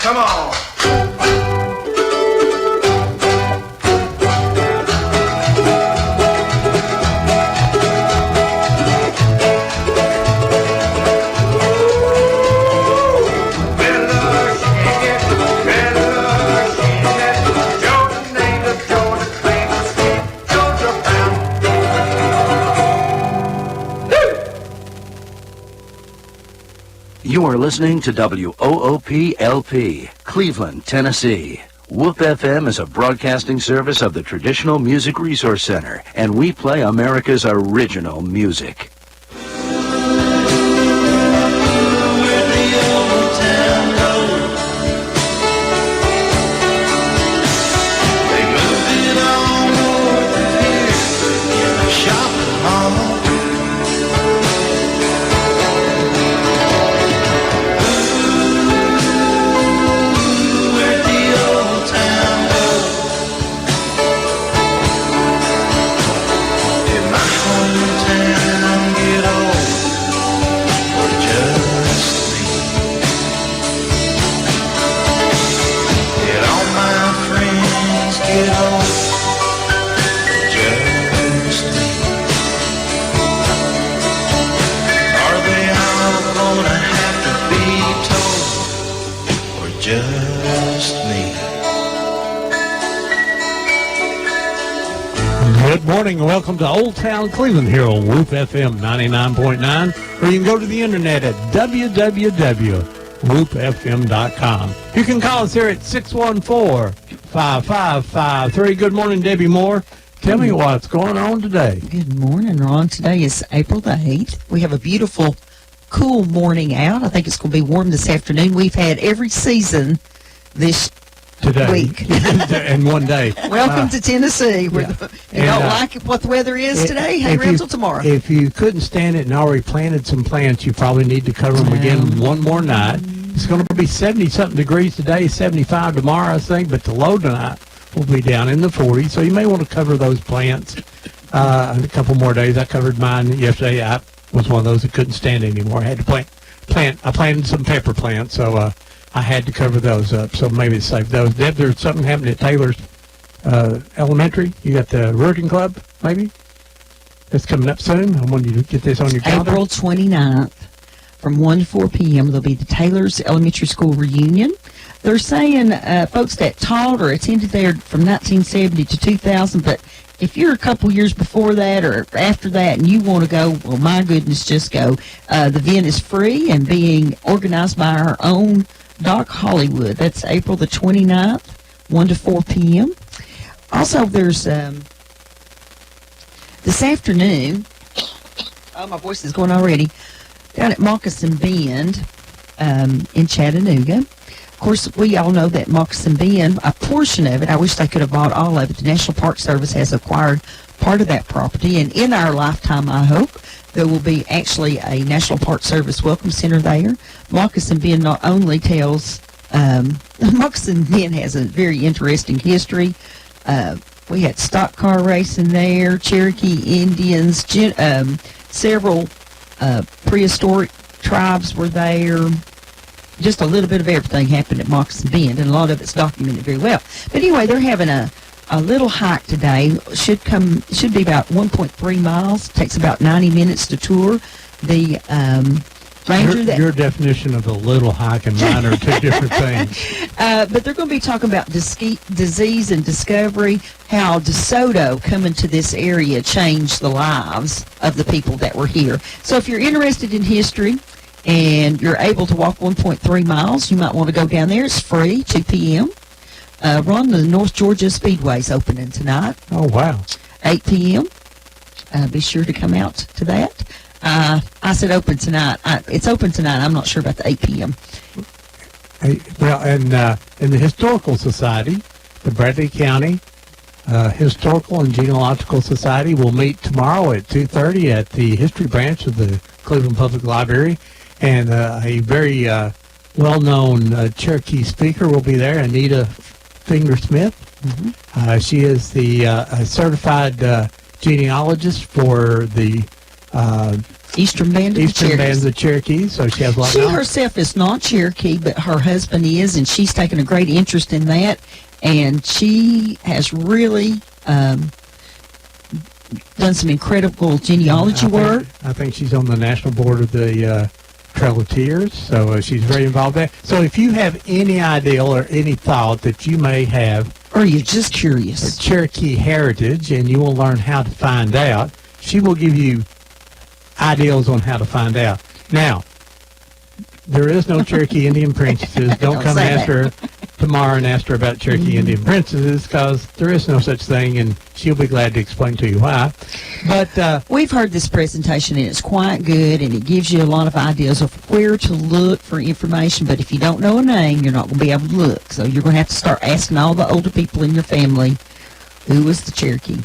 Come on. You are listening to WOOP-LP, Cleveland, Tennessee. WOOP FM is a broadcasting service of the Traditional Music Resource Center, and we play America's original music. Good morning and welcome to Old Town Cleveland here on WOOP FM 99.9, or you can go to the internet at www.woopfm.com. You can call us here at 614-5553. Good morning, Debbie Moore. Tell me what's going on today. Good morning, Ron. Today is April the 8th. We have a beautiful, cool morning out. I think it's going to be warm this afternoon. We've had every season this week. In one day. Welcome to Tennessee. You don't like what the weather is today? Hang around till tomorrow. If you couldn't stand it and already planted some plants, you probably need to cover them again one more night. It's going to be 70-something degrees today, 75 tomorrow, I think, but the low tonight will be down in the 40s, so you may want to cover those plants a couple more days. I covered mine yesterday. I was one of those that couldn't stand it anymore. I had to plant. I planted some pepper plants, so I had to cover those up, so maybe save those. Deb, there's something happening at Taylor's Elementary. You got the rooting club, maybe? That's coming up soon. I want you to get this on your calendar. April 29th from 1 to 4 p.m. There'll be the Taylor's Elementary School reunion. They're saying folks that taught or attended there from 1970 to 2000, but if you're a couple years before that or after that and you want to go, well, my goodness, just go. The event is free and being organized by our own Doc Hollywood. That's April the 29th, 1 to 4 p.m. Also, there's this afternoon, oh, my voice is going already, down at Moccasin Bend in Chattanooga. Of course, we all know that Moccasin Bend, a portion of it, I wish they could have bought all of it. The National Park Service has acquired part of that property, and in our lifetime, I hope, there will be actually a National Park Service Welcome Center there. Moccasin Bend not only tells, Moccasin Bend has a very interesting history. We had stock car racing there, Cherokee Indians, several prehistoric tribes were there. Just a little bit of everything happened at Moccasin Bend, and a lot of it's documented very well. But anyway, they're having a little hike today. Should be about 1.3 miles. Takes about 90 minutes to tour. The ranger your definition of a little hike and mine are two different things. But they're going to be talking about disease and discovery, how DeSoto coming to this area changed the lives of the people that were here. So if you're interested in history and you're able to walk 1.3 miles, you might want to go down there. It's free, 2 p.m. Ron, the North Georgia Speedway's opening tonight. Oh, wow. 8 p.m. Be sure to come out to that. I said open tonight. It's open tonight. I'm not sure about the 8 p.m. Well, and in the Historical Society, the Bradley County Historical and Genealogical Society will meet tomorrow at 2:30 at the History Branch of the Cleveland Public Library. And a very well-known Cherokee speaker will be there, Anita Fingersmith. Mm-hmm. She is the certified genealogist for the Eastern Band of the Eastern Band of Cherokees. the Cherokees, so she has a lot She of knowledge. herself is not Cherokee, but her husband is, and she's taken a great interest in that. And she has really done some incredible genealogy work. I think she's on the national board of the Trail of Tears, so she's very involved there. So if you have any idea or any thought that you may have Or you're just curious. Cherokee heritage and you will learn how to find out, she will give you ideas on how to find out. Now, there is no Cherokee Indian princesses. Don't come say ask her tomorrow and ask her about Cherokee Indian princesses, because there is no such thing, and she'll be glad to explain to you why. But We've heard this presentation, and it's quite good, and it gives you a lot of ideas of where to look for information. But if you don't know a name, you're not going to be able to look. So you're going to have to start asking all the older people in your family, who was the Cherokee?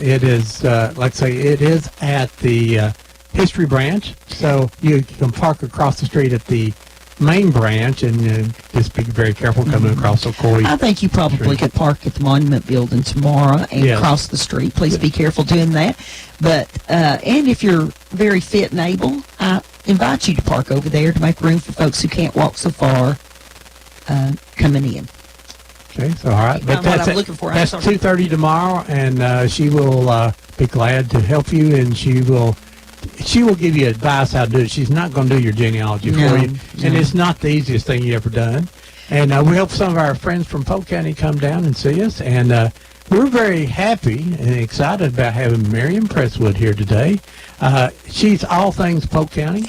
it is, like I say, it is at the History Branch, so you can park across the street at the main branch, and just be very careful coming across Ocoee. I think you probably could park at the Monument Building tomorrow and Yes. cross the street. Please be careful doing that. But and if you're very fit and able, I invite you to park over there to make room for folks who can't walk so far coming in. Okay, so all right, but Found what that's I'm looking for. I'm That's sorry. 2:30 tomorrow, and she will be glad to help you, and she will give you advice how to do it. She's not going to do your genealogy No, for you, and no. it's not the easiest thing you ever done. And we hope some of our friends from Polk County come down and see us, and we're very happy and excited about having Miriam Presswood here today. She's all things Polk County.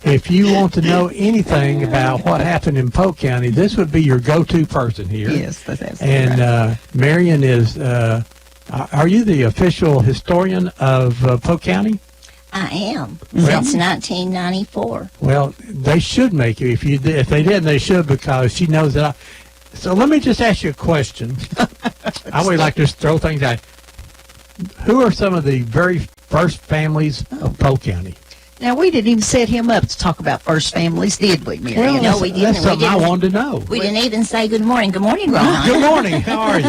If you want to know anything about what happened in Polk County, this would be your go-to person here. Yes, that's absolutely right. And Marion is, are you the official historian of Polk County? I am, Well- since 1994. Well, they should make you. If they didn't, they should, because she knows that. So let me just ask you a question. I always like to just throw things out. Who are some of the very first families of Polk County? Now, we didn't even set him up to talk about first families, did we, Mary? No, that's, we didn't. That's We something I didn't. wanted to know. We didn't even say good morning. Good morning, Ron. Good morning. How are you?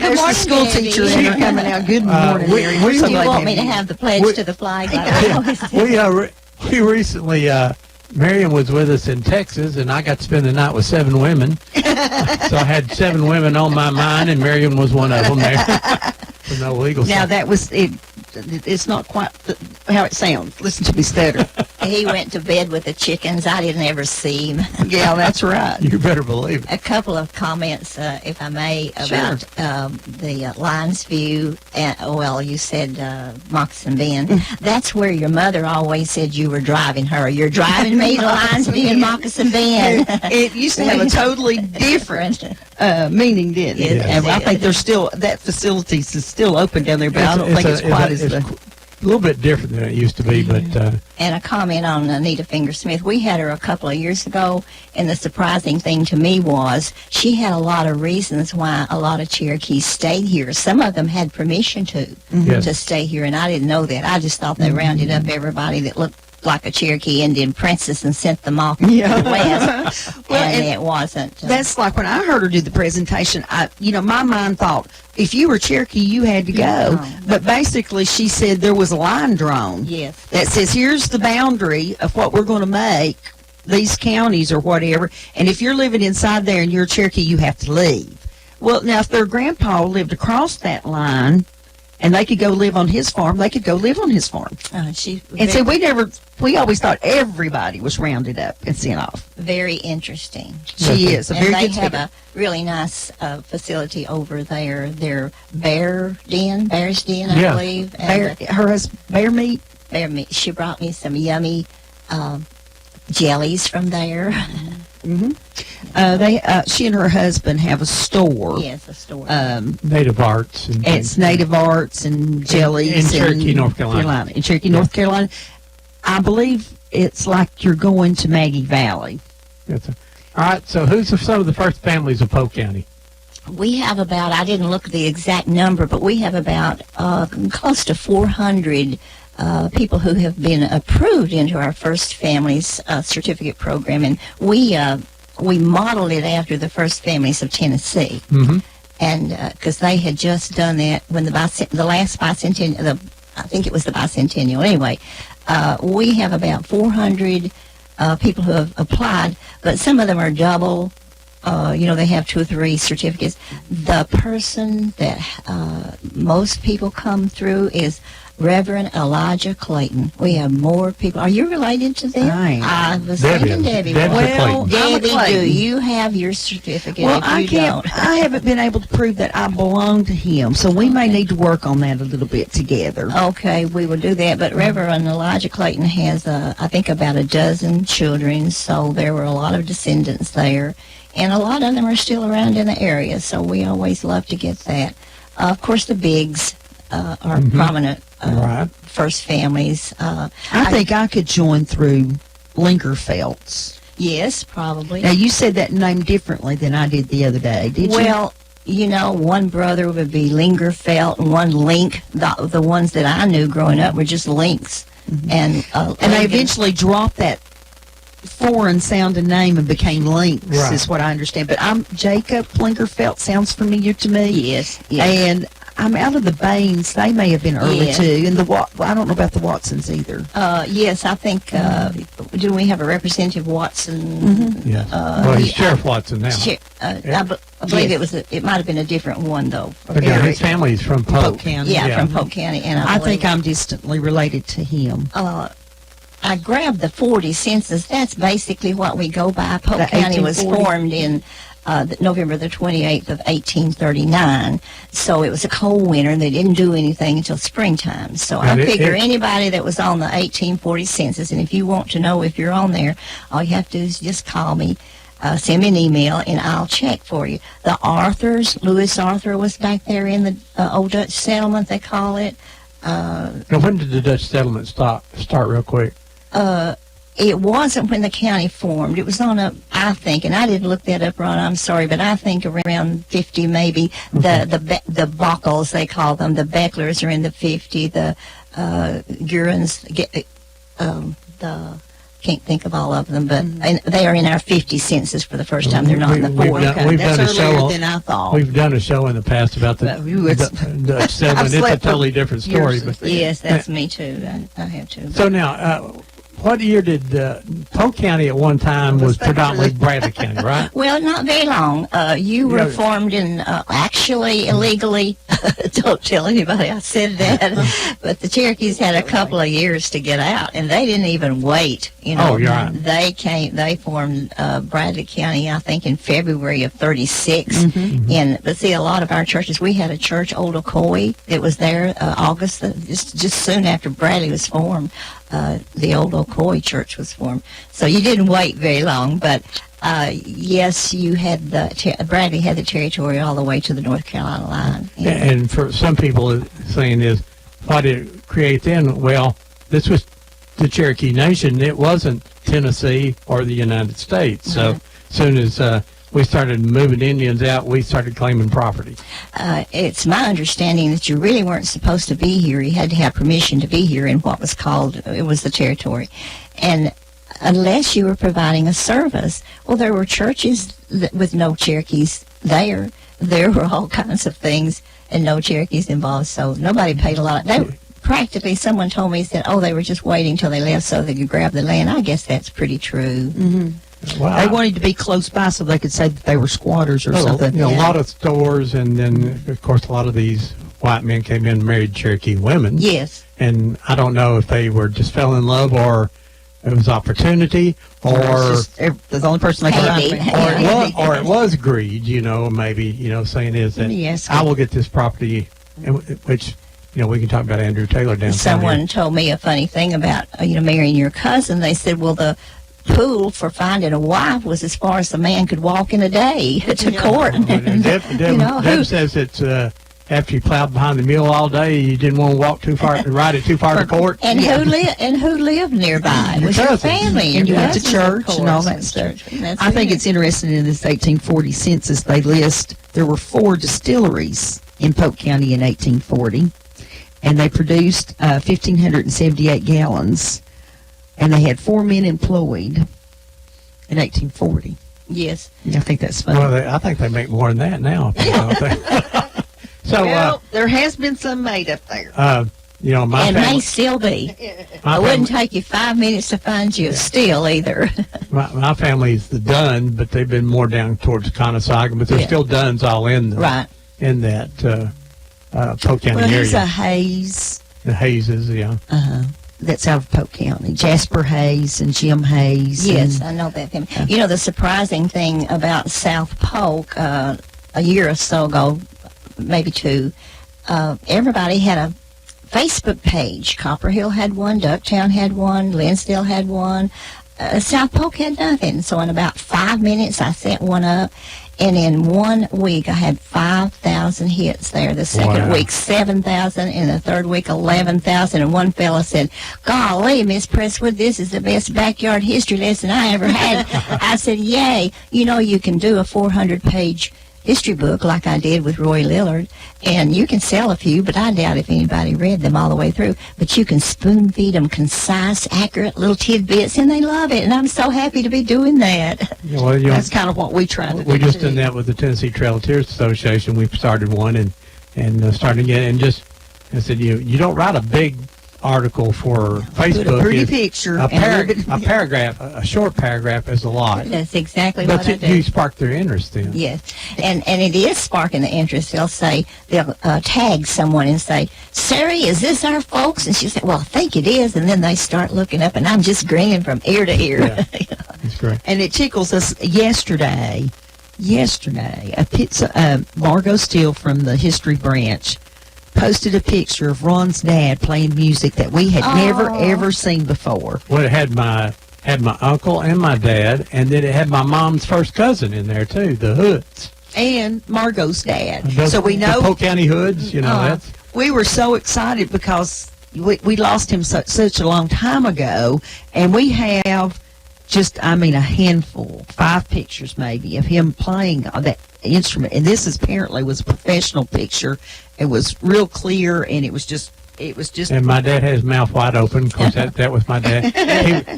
There's the school Daddy. teacher in her coming out. Good morning, we- Mary. we- We're so Do you glad want me to you. have the pledge We- to the flag? Like I always do? We recently, Marion was with us in Texas, and I got to spend the night with 7 women. So I had 7 women on my mind, and Marion was one of them there. For no legal Now, stuff. that was it. It's not quite how it sounds. Listen to me stutter. He went to bed with the chickens. I didn't ever see him. Yeah, that's right. You better believe it. A couple of comments, if I may, Sure. about the Lions View. Well, you said Moccasin Bend. That's where your mother always said you were driving her. You're driving me to Lions View and Moccasin Bend. It used to have a totally different meaning, didn't it? Yes, And I it think did. there's still that facility is still open down there, but I don't think it's quite as it's a little bit different than it used to be, but And a comment on Anita Fingersmith. We had her a couple of years ago, and the surprising thing to me was she had a lot of reasons why a lot of Cherokees stayed here. Some of them had permission Yes. to stay here, and I didn't know that. I just thought they rounded up everybody that looked like a Cherokee Indian princess and sent them off to the west. Well, and and it wasn't. That's like when I heard her do the presentation, my mind thought, if you were Cherokee, you had to go. Yeah. But basically, she said there was a line drawn yes. that says, here's the boundary of what we're going to make, these counties or whatever. And if you're living inside there and you're a Cherokee, you have to leave. Well, now, if their grandpa lived across that line and they could go live on his farm, they could go live on his farm. She And so we always thought everybody was rounded up and sent off. very interesting. She is a And very they good have speaker. a really nice facility over there. Their Bear's Den, I Yeah. believe. And Bear meat. bear meat. She brought me some yummy jellies from there. She and her husband have a store. Yes, a store. Native Arts. And It's Native Arts and jellies in Cherokee, North Carolina. In Cherokee, North Carolina. I believe it's like you're going to Maggie Valley. All right, so who's some of the first families of Polk County? We have about, I didn't look at the exact number, but we have about close to 400 people who have been approved into our First Families certificate program. And we modeled it after the First Families of Tennessee. Mm-hmm. And because they had just done that when the last bicentennial, I think it was the bicentennial anyway, we have about 400 people who have applied, but some of them are double. They have 2 or 3 certificates. The person that most people come through is Reverend Elijah Clayton. We have more people. Are you related to them? I was Debbie thinking is. Debbie. Debbie's a Well, Clayton. I'm a Debbie, do Clayton. you have your certificate? Well, if I you can't. don't, I haven't been able to prove that I belong to him, so we may need to work on that a little bit together. okay, we will do that. But Reverend Elijah Clayton has, I think, about a dozen children, so there were a lot of descendants there. And a lot of them are still around in the area, so we always love to get that. Of course, the Biggs are prominent Right. first families. I think I could join through Lingerfeld's. Yes, probably. Now, you said that name differently than I did the other day, did you? Well, one brother would be Lingerfeld and one Link. The ones that I knew growing up were just Links. And they Lincoln- eventually dropped that foreign sounding name and became Links, Right. is what I understand. But I'm Jacob Lingerfeld, sounds familiar to me. Yes, yes. And I'm out of the Baines. They may have been early Yeah. too. And I don't know about the Watsons either. Yes, I think, do we have a Representative Watson? Yeah. Uh, Well, he's yeah, Sheriff Watson now. I believe it might have been a different one, though. But yeah, his family's from Polk Polk. County. Yeah, from Polk County. And I believe- think I'm distantly related to him. I grabbed the 40 census. That's basically what we go by. Polk The County was 1840. formed in November the 28th of 1839. So it was a cold winter, and they didn't do anything until springtime. So And I figure it- anybody that was on the 1840 census, and if you want to know if you're on there, all you have to do is just call me. Send me an email, and I'll check for you. The Arthurs, Louis Arthur was back there in the Old Dutch settlement, they call it. Now, when did the Dutch settlement start real quick? It wasn't when the county formed. It was I think, and I didn't look that up, Ron, I'm sorry, but I think around 50 maybe. The Bockles, they call them. The Becklers are in the 50. The Gurens, can't think of all of them, but and they are in our 50 census for the first time. They're not in the We've 40. done- we've That's done a show earlier on- than I thought. We've done a show in the past about the But it's- Dutch settlement. It's a slept for totally different story. years But since Yes, that's me too. I have to. so now, what year did Polk County at one time was predominantly Bradley County, right? Well, not very long. You were Yeah. formed in, actually, illegally. Don't tell anybody I said that. But the Cherokees had a couple of years to get out, and they didn't even wait. Oh, you're right. They formed Bradley County, I think, in February of 36. But see, a lot of our churches, we had a church, Old Ocoee, that was there August, just soon after Bradley was formed. The Old Ocoee Church was formed. So you didn't wait very long, but yes, you had Bradley had the territory all the way to the North Carolina line. And for some people, saying is, why did it create then? Well, this was the Cherokee Nation. It wasn't Tennessee or the United States. So as soon as we started moving Indians out, we started claiming property. It's my understanding that you really weren't supposed to be here. You had to have permission to be here in what was called, it was the territory. And unless you were providing a service, well, there were churches with no Cherokees there. There were all kinds of things and no Cherokees involved, so nobody paid a lot. Practically, someone told me, said, they were just waiting till they left so they could grab the land. I guess that's pretty true. Well, They wanted to be close by so they could say that they were squatters or something. A lot of stores, and then, of course, a lot of these white men came in and married Cherokee women. Yes. And I don't know if they were just fell in love or it was opportunity or It's just the only person they could Maybe. find. or it was greed, maybe, saying is that Yes. I will get this property, which, we can talk about Andrew Taylor downtown Someone here. told me a funny thing about, marrying your cousin. They said, well, the pool for finding a wife was as far as the man could walk in a day to court. Deb says it's after you plowed behind the mule all day, you didn't want to walk too far, ride it too far to court. And who lived nearby? Your Was your cousins. family? And you your went to cousins, of church and all course, that and stuff. church. That's I think it. it's interesting in this 1840 census, they list there were 4 distilleries in Polk County in 1840, and they produced 1,578 gallons, and they had 4 men employed in 1840. Yes. I think that's funny. Well, I think they make more than that now. So, Well, there has been some made up there. My and may family, still be. my It wouldn't family, take you 5 minutes to find you a still either. my family's the Dunn, but they've been more down towards Conasauga, but there's Yeah. still Dunns all in Right. in that Polk County Well, he's area. a Hayes. The Hayeses, yeah. That's out of Polk County. Jasper Hayes and Jim Hayes. Yes, and- I know that family. The surprising thing about South Polk, a year or so ago, maybe two, everybody had a Facebook page. Copper Hill had one, Ducktown had one, Linsdale had one. South Polk had nothing. So in about 5 minutes, I set one up. And in 1 week, I had 5,000 hits there. The second Wow. week, 7,000. And the third week, 11,000. And one fella said, "Golly, Miss Presswood, this is the best backyard history lesson I ever had." I said, "Yay. You can do a 400-page history book like I did with Roy Lillard, and you can sell a few, but I doubt if anybody read them all the way through. But you can spoon feed them concise, accurate little tidbits, and they love it. And I'm so happy to be doing that." That's kind of what we try to do. We just too. did that with the Tennessee Trail Tears Association. We started one and started again, and just I said, you don't write a big article for Facebook. Put a pretty It's picture. a, and a paragraph, a short paragraph is a lot. That's exactly But what I do. you spark their interest in. Yes, and it is sparking the interest. They'll tag someone and say, "Sari, is this our folks?" And she'll say, "Well, I think it is." And then they start looking up, and I'm just grinning from ear to ear. Yeah. That's great. And it tickles us. Yesterday, a pizza. Margot Steele from the History Branch posted a picture of Ron's dad playing music that we had never ever seen before. Well, it had my uncle and my dad, and then it had my mom's first cousin in there too, the Hoods. And Margot's dad. So we the know Polk County Hoods. That's we were so excited because we lost him such a long time ago, and we have a handful, 5 pictures maybe, of him playing that instrument. And this apparently was a professional picture. It was real clear, and it was just. And my dad had his mouth wide open. Of course, that was my dad.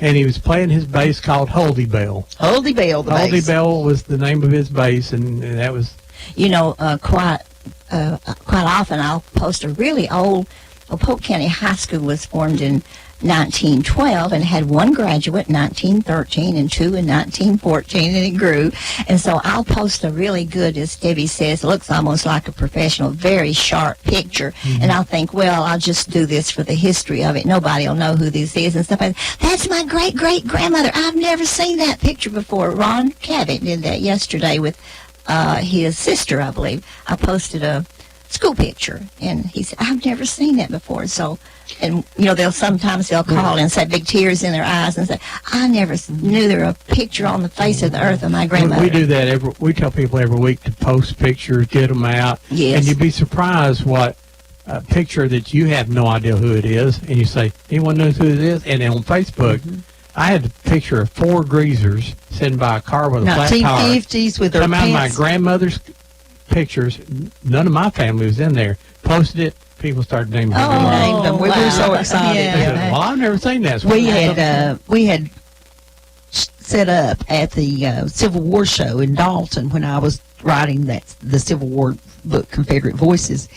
He was playing his bass called Holdy Bell. Holdy Bell, the Holdy bass. Bell was the name of his bass, and that was. Quite often I'll post a really old. Polk County High School was formed in 1912 and had one graduate in 1913 and 2 in 1914, and it grew. And so I'll post a really good, as Debbie says, looks almost like a professional, very sharp picture. Mm-hmm. And I'll think, well, I'll just do this for the history of it. Nobody will know who this is and stuff like that. That's my great-great-grandmother. I've never seen that picture before. Ron Cabot did that yesterday with his sister, I believe. I posted a school picture, and he said, "I've never seen that before." So, and they'll call and say, big tears in their eyes, and say, "I never knew there was a picture on the face of the earth of my grandmother." We do that we tell people every week to post pictures, get them out. Yes. And you'd be surprised what a picture that you have no idea who it is, and you say, "Anyone knows who it is?" And on Facebook, I had a picture of 4 greasers sitting by a car with a flat tire. 1950s with their Come out of my pants. grandmother's pictures. None of my family was in there. Posted it. People started naming Oh, them. named them. We were so wow. excited. Yeah. They said, "Well, I've never seen that." So We had set up at the Civil War show in Dalton when I was writing the Civil War book, Confederate Voices.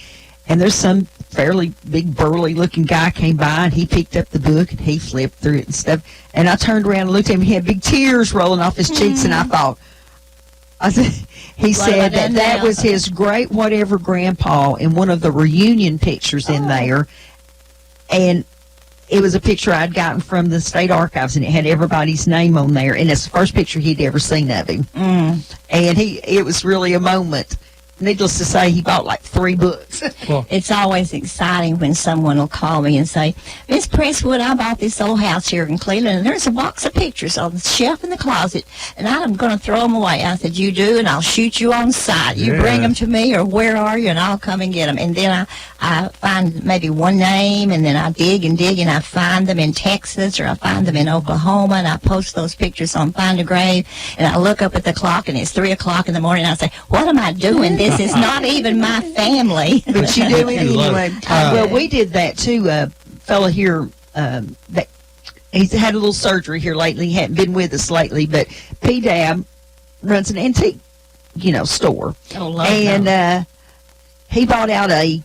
And there's some fairly big, burly-looking guy came by, and he picked up the book, and he flipped through it and stuff. And I turned around and looked at him. He had big tears rolling off his cheeks, and I thought, he said that was his great whatever grandpa in one of the reunion pictures in there. And it was a picture I'd gotten from the state archives, and it had everybody's name on there. And it's the first picture he'd ever seen of him. And it was really a moment. Needless to say, he bought like 3 books. Well, It's always exciting when someone will call me and say, "Miss Presswood, I bought this old house here in Cleveland, and there's a box of pictures on the shelf in the closet, and I'm going to throw them away." I said, "You do, and I'll shoot you on sight. You Yeah. bring them to me, or where are you, and I'll come and get them." And then I find maybe one name, and then I dig, and I find them in Texas, or I find them in Oklahoma, and I post those pictures on Find a Grave, and I look up at the clock, and it's 3 o'clock in the morning, and I say, "What am I doing? This is not even my family." But you do it You love anyway. it. Well, we did that too. A fella here, that he's had a little surgery here lately. He hadn't been with us lately, but P-Dab runs an antique, store. Oh, love And he bought out a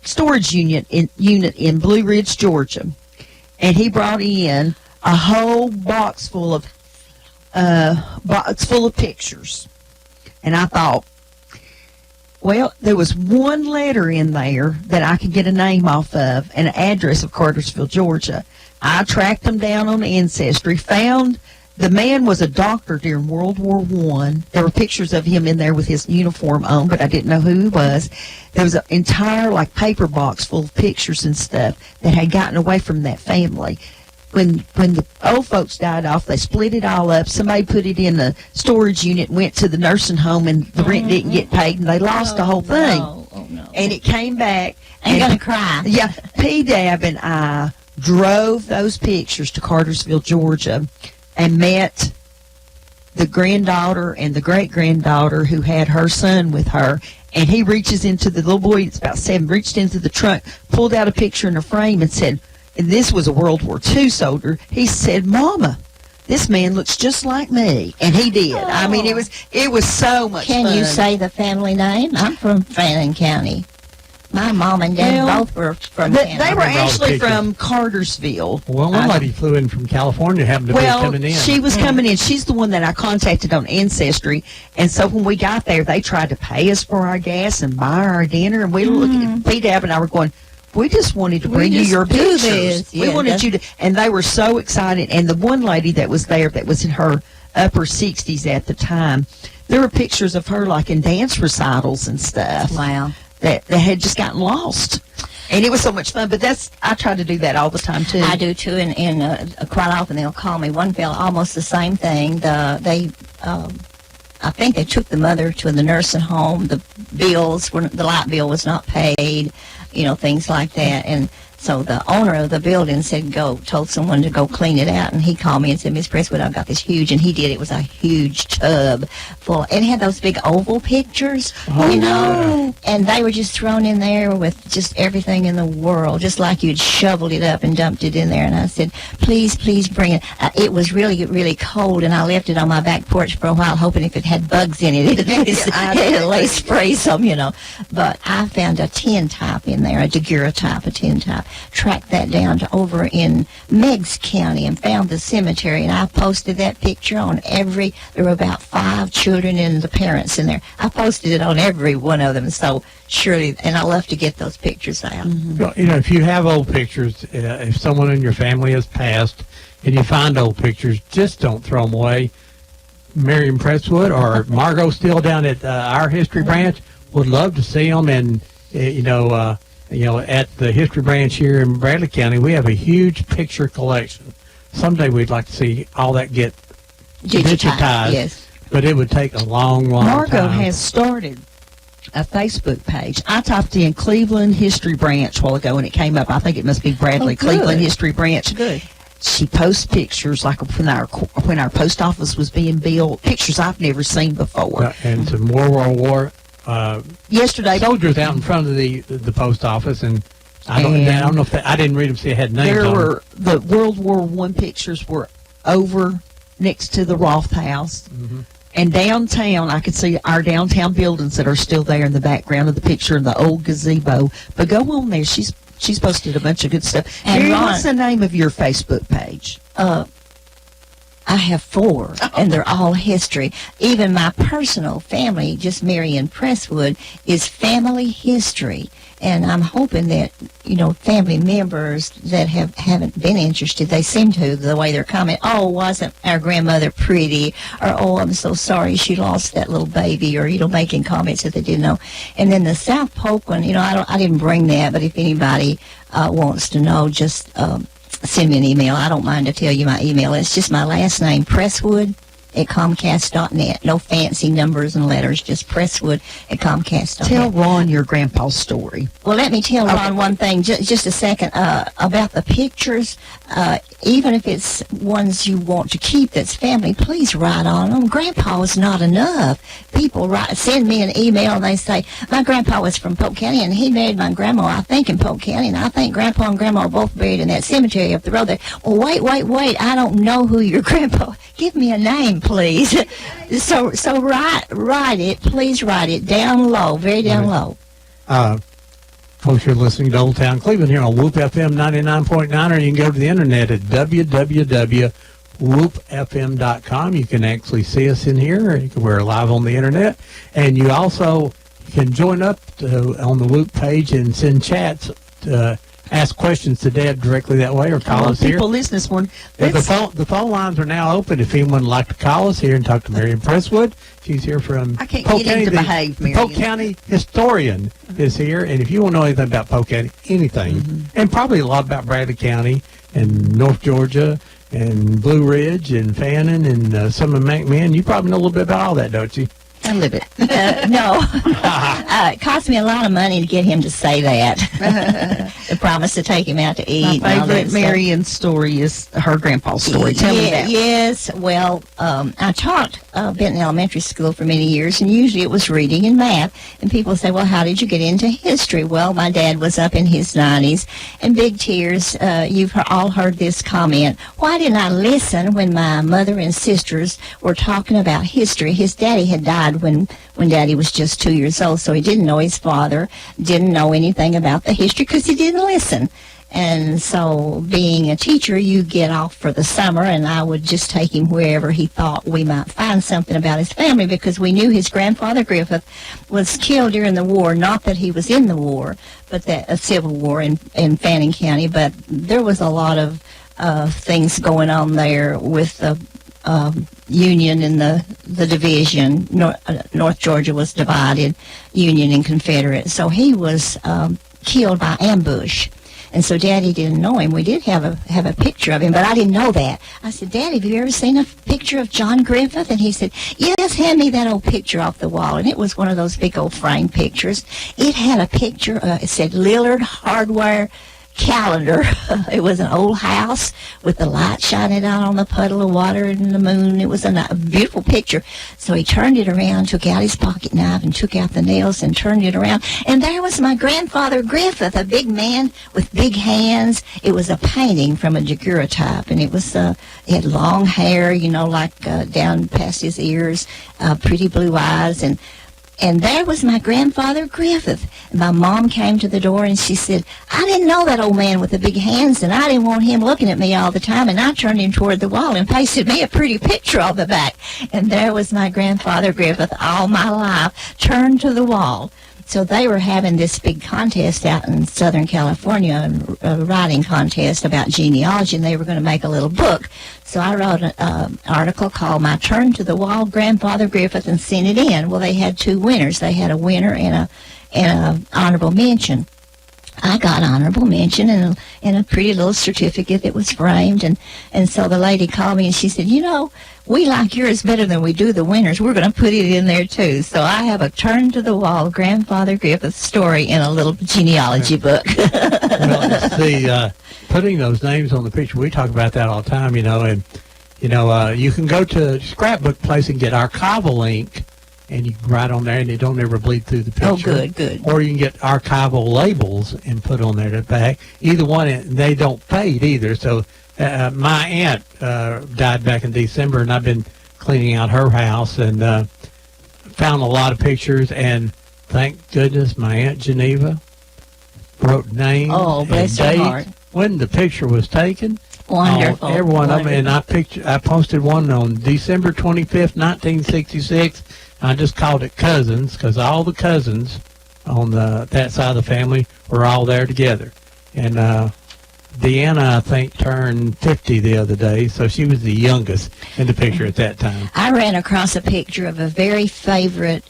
storage unit in Blue Ridge, Georgia, and he brought in a whole box full of pictures. And I thought, well, there was one letter in there that I could get a name off of and an address of Cartersville, Georgia. I tracked them down on Ancestry, found the man was a doctor during World War I. There were pictures of him in there with his uniform on, but I didn't know who he was. There was an entire, paper box full of pictures and stuff that had gotten away from that family. When the old folks died off, they split it all up. Somebody put it in a storage unit, went to the nursing home, and the rent didn't get paid, and they lost the whole thing. No. Oh, no. And it came back. I'm going to cry. Yeah, P-Dab and I drove those pictures to Cartersville, Georgia, and met the granddaughter and the great-granddaughter who had her son with her. And he reaches into the little boy, it's about 7, reached into the trunk, pulled out a picture in a frame and said, and this was a World War II soldier, he said, "Mama, this man looks just like me." And he did. Oh. I mean, it was so much fun. Can you say the family name? I'm from Fannin County. My mom and dad Well, both were from They Fannin. were all the actually pictures. from Cartersville. Well, one lady flew in from California, happened to be coming in. She was coming in. She's the one that I contacted on Ancestry. And so when we got there, they tried to pay us for our gas and buy our dinner. And we were looking at P-Dab and I were going, we just wanted to bring you just your do pictures. this. We Yeah, wanted you to, and they were so excited. And the one lady that was there, that was in her upper 60s at the time, there were pictures of her in dance recitals and stuff. Wow. That had just gotten lost. And it was so much fun, but I try to do that all the time, too. I do too, and quite often they'll call me. One fella, almost the same thing. I think they took the mother to the nursing home. The light bill was not paid, things like that. And so the owner of the building told someone to go clean it out, and he called me and said, "Miss Presswood, I've got this huge," and he did. It was a huge tub full, and it had those big oval pictures, and they were just thrown in there with just everything in the world, just like you'd shoveled it up and dumped it in there. And I said, please bring it. It was really, really cold, and I left it on my back porch for a while, hoping if it had bugs in it, it'd at least spray some, But I found a tin type in there, a Daguerre type, a tin type. Tracked that down to over in Meigs County and found the cemetery, and I posted that picture on there were about 5 children and the parents in there. I posted it on every one of them, so surely, and I love to get those pictures out. Well, if you have old pictures, if someone in your family has passed and you find old pictures, just don't throw them away. Miriam Presswood or Margot still down at our history branch would love to see them, and at the history branch here in Bradley County, we have a huge picture collection. Someday we'd like to see all that get digitized, yes. but it would take a long time. Margot has started a Facebook page. I typed in Cleveland History Branch a while ago, and it came up. I think it must be Bradley, Oh, good. Cleveland History Branch. Good. She posts pictures like when our post office was being built, pictures I've never seen before. And some World War Yesterday, soldiers out in front of the post office, and I don't know if I didn't read them. See, it had names there on were the World War I pictures were over next to the Roth House. Mm-hmm. And downtown, I could see our downtown buildings that are still there in the background of the picture and the old gazebo. But go on there. She's posted a bunch of good stuff. And Mary, Ron- what's the name of your Facebook page? I have 4, and they're all history. Even my personal family, just Marion Presswood, is family history. And I'm hoping that, family members that haven't been interested, they seem to, the way they're commenting, "Oh, wasn't our grandmother pretty?" Or, "Oh, I'm so sorry she lost that little baby," or, making comments that they didn't know. And then the South Polk one, I didn't bring that, but if anybody wants to know, just send me an email. I don't mind to tell you my email. It's just my last name, Presswood at Comcast.net. No fancy numbers and letters, just Presswood at Comcast.net. Tell Ron your grandpa's story. Well, let me tell Ron one thing, just a second, about the pictures. Even if it's ones you want to keep that's family, please write on them. Grandpa was not enough. People send me an email and they say, "My grandpa was from Polk County and he married my grandma, I think, in Polk County, and I think Grandpa and Grandma are both buried in that cemetery up the road there." Well, wait, I don't know who your grandpa. Give me a name, please. So write it, please write it down low, very down low. Folks, you're listening to Old Town Cleveland here on Whoop FM 99.9, or you can go to the internet at www.whoopfm.com. You can actually see us in here. We're live on the internet. And you also can join up on the Whoop page and send chats to ask questions to Deb directly that way, or call us here. People listen this one. Yeah, the phone lines are now open if anyone would like to call us here and talk to Marion Presswood. She's here from I can't Polk get him County. to behave, Marion. Polk County historian is here, and if you want to know anything about Polk County, anything, and probably a lot about Bradley County and North Georgia and Blue Ridge and Fannin and some of McMinn, you probably know a little bit about all that, don't you? I live it. No. It cost me a lot of money to get him to say that. The promise to take him out to eat. My and all that favorite stuff. Marion's story is her grandpa's story. Tell me that. Yes. Well, I taught Benton Elementary School for many years, and usually it was reading and math. And people say, well, how did you get into history? Well, my dad was up in his 90s, and big tears. You've all heard this comment. Why didn't I listen when my mother and sisters were talking about history? His daddy had died when Daddy was just 2 years old, so he didn't know his father, didn't know anything about the history because he didn't listen. And so being a teacher, you get off for the summer, and I would just take him wherever he thought we might find something about his family, because we knew his grandfather Griffith was killed during the war. Not that he was in the war, but that a civil war in Fannin County. But there was a lot of things going on there with the Union and the division. North Georgia was divided, Union and Confederate. So he was killed by ambush. And so Daddy didn't know him. We did have a picture of him, but I didn't know that. I said, Daddy, have you ever seen a picture of John Griffith? And he said, yes, hand me that old picture off the wall. And it was one of those big old frame pictures. It had a picture, it said Lillard Hardware Calendar. It was an old house with the light shining out on the puddle of water and the moon. It was a beautiful picture. So he turned it around, took out his pocket knife and took out the nails and turned it around. And there was my grandfather Griffith, a big man with big hands. It was a painting from a daguerreotype, and it was he had long hair, like down past his ears, pretty blue eyes, and there was my grandfather Griffith. And my mom came to the door and she said, I didn't know that old man with the big hands, and I didn't want him looking at me all the time. And I turned him toward the wall and pasted me a pretty picture on the back. And there was my grandfather Griffith all my life, turned to the wall. So they were having this big contest out in Southern California, a writing contest about genealogy, and they were going to make a little book. So I wrote an article called My Turn to the Wall, Grandfather Griffith, and sent it in. Well, they had two winners. They had a winner and a honorable mention. I got honorable mention and a pretty little certificate that was framed. And so the lady called me and she said, we like yours better than we do the winners. We're going to put it in there, too. So I have a Turn to the Wall Grandfather Griffith story in a little genealogy book. Well, see, putting those names on the picture, we talk about that all the time, and, you can go to Scrapbook Place and get archival ink, and you can write on there, and it don't ever bleed through the picture. Oh, good. Or you can get archival labels and put on there at the back. Either one, they don't fade either. So my aunt died back in December, and I've been cleaning out her house and found a lot of pictures. And thank goodness my Aunt Geneva wrote names and bless her dates heart. when the picture was taken. Wonderful. Every one of them. And I posted one on December 25th, 1966. I just called it Cousins because all the cousins on that side of the family were all there together. And Deanna, I think, turned 50 the other day, so she was the youngest in the picture at that time. I ran across a picture of a very favorite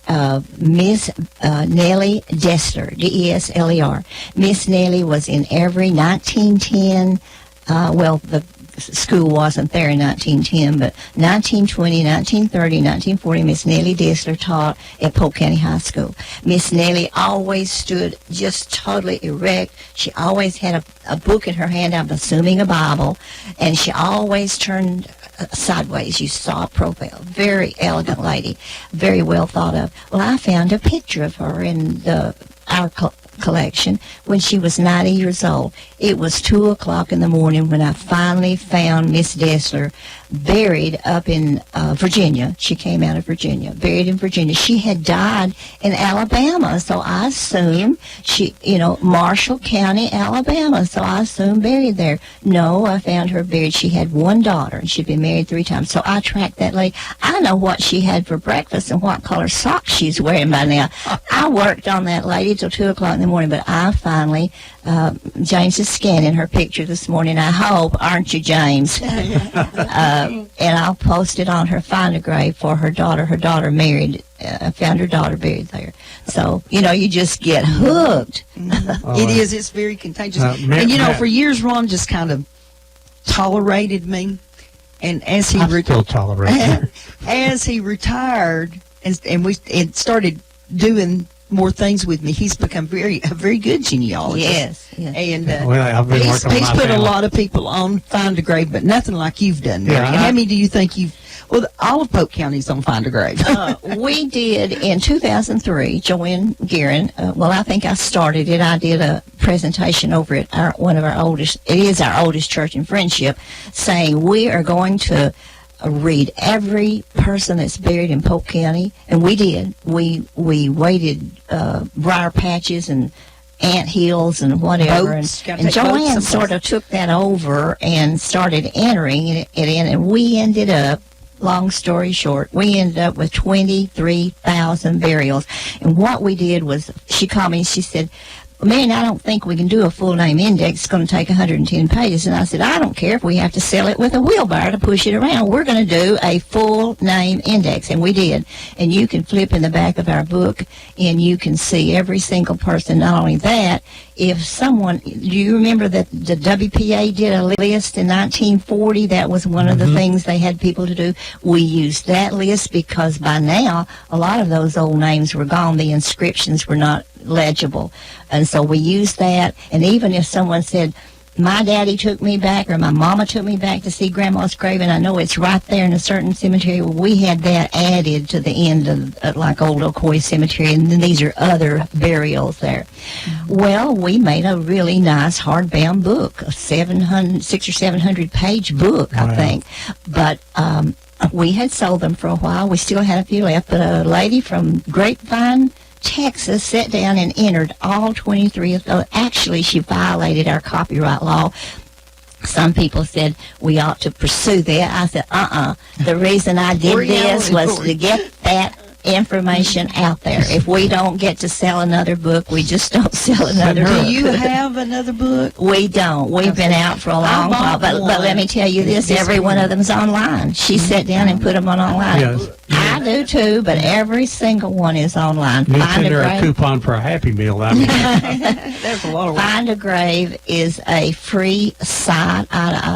Miss Nellie Dessler, D-E-S-L-E-R. Miss Nellie was in every 1910, the school wasn't there in 1910, but 1920, 1930, 1940, Miss Nellie Dessler taught at Polk County High School. Miss Nellie always stood just totally erect. She always had a book in her hand, I'm assuming a Bible, and she always turned sideways. You saw a profile. Very elegant lady, very well thought of. Well, I found a picture of her in our collection when she was 90 years old. It was 2 o'clock in the morning when I finally found Miss Dessler buried up in Virginia. She came out of Virginia, buried in Virginia. She had died in Alabama, so I assume Marshall County, Alabama, so I assume buried there. No, I found her buried. She had one daughter, and she'd been married 3 times. So I tracked that lady. I know what she had for breakfast and what color socks she's wearing by now. I worked on that lady till 2 o'clock in the morning, but I finally, James is scanning her picture this morning, I hope, aren't you, James? And I'll post it on her Find a Grave for her daughter. Her daughter married, found her daughter buried there. So, you just get hooked. It is. It's very contagious. Matt, for years, Ron just kind of tolerated me. And as he still tolerate her. as he retired and started doing more things with me, he's become a very good genealogist. Yes. And I've been he's working on my put a family. lot of people on Find a Grave, but nothing like you've done. Mary. Yeah, And how many do you think you've? Well, all of Polk County's on Find a Grave. We did in 2003, Joanne Guerin, I think I started it. I did a presentation over at one of our oldest, it is our oldest church in Friendship, saying we are going to read every person that's buried in Polk County, and we did. We waited briar patches and ant hills and whatever, Boats. Gotta and take boats Joanne someplace. sort of took that over and started entering it in, and we ended up, long story short, we ended up with 23,000 burials. And what we did was, she called me and she said, "Man, I don't think we can do a full name index. It's going to take 110 pages." And I said, "I don't care if we have to sell it with a wheelbarrow to push it around. We're going to do a full name index." And we did. And you can flip in the back of our book and you can see every single person. Not only that, if someone, do you remember that the WPA did a list in 1940? That was one of the things they had people to do. We used that list because by now a lot of those old names were gone. The inscriptions were not legible. And so we used that. And even if someone said, "My daddy took me back," or "My mama took me back to see Grandma's grave, and I know it's right there in a certain cemetery," well, we had that added to the end of like Old Ocoee Cemetery, and then these are other burials there. Well, we made a really nice hardbound book, a 600 or 700 page book, I Wow. think. But we had sold them for a while. We still had a few left, but a lady from Grapevine, Texas, sat down and entered all 23 of those. Actually, she violated our copyright law. Some people said we ought to pursue that. I said, The reason I did this was to get that information out there. If we don't get to sell another book, we just don't sell another her. book. Do you have another book? We don't. We've been out for a long while. But let me tell you this, every one of them's online. She sat down and put them on online. Yes. I do too, but every single one is online. You Find send a her a grave. coupon for a Happy Meal. I mean, There's a lot of work. Find a Grave is a free site.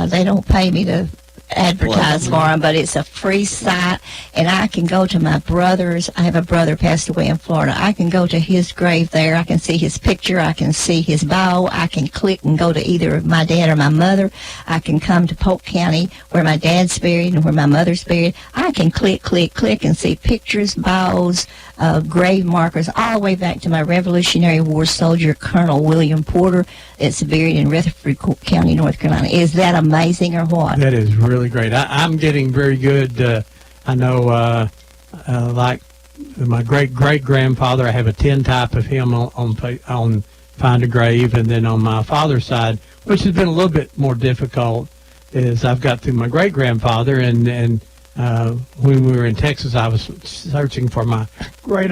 They don't pay me to advertise for them, but it's a free site, and I can go to my brother's. I have a brother passed away in Florida. I can go to his grave there. I can see his picture. I can see his bio. I can click and go to either my dad or my mother. I can come to Polk County where my dad's buried and where my mother's buried. I can click and see pictures, bios, grave markers, all the way back to my Revolutionary War soldier, Colonel William Porter. It's buried in Rutherford County, North Carolina. Is that amazing or what? that is really great. I'm getting very good. I know, like my great-great-grandfather, I have a tintype of him on Find a Grave, and then on my father's side, which has been a little bit more difficult, is I've got through my great-grandfather, and when we were in Texas, I was searching for my great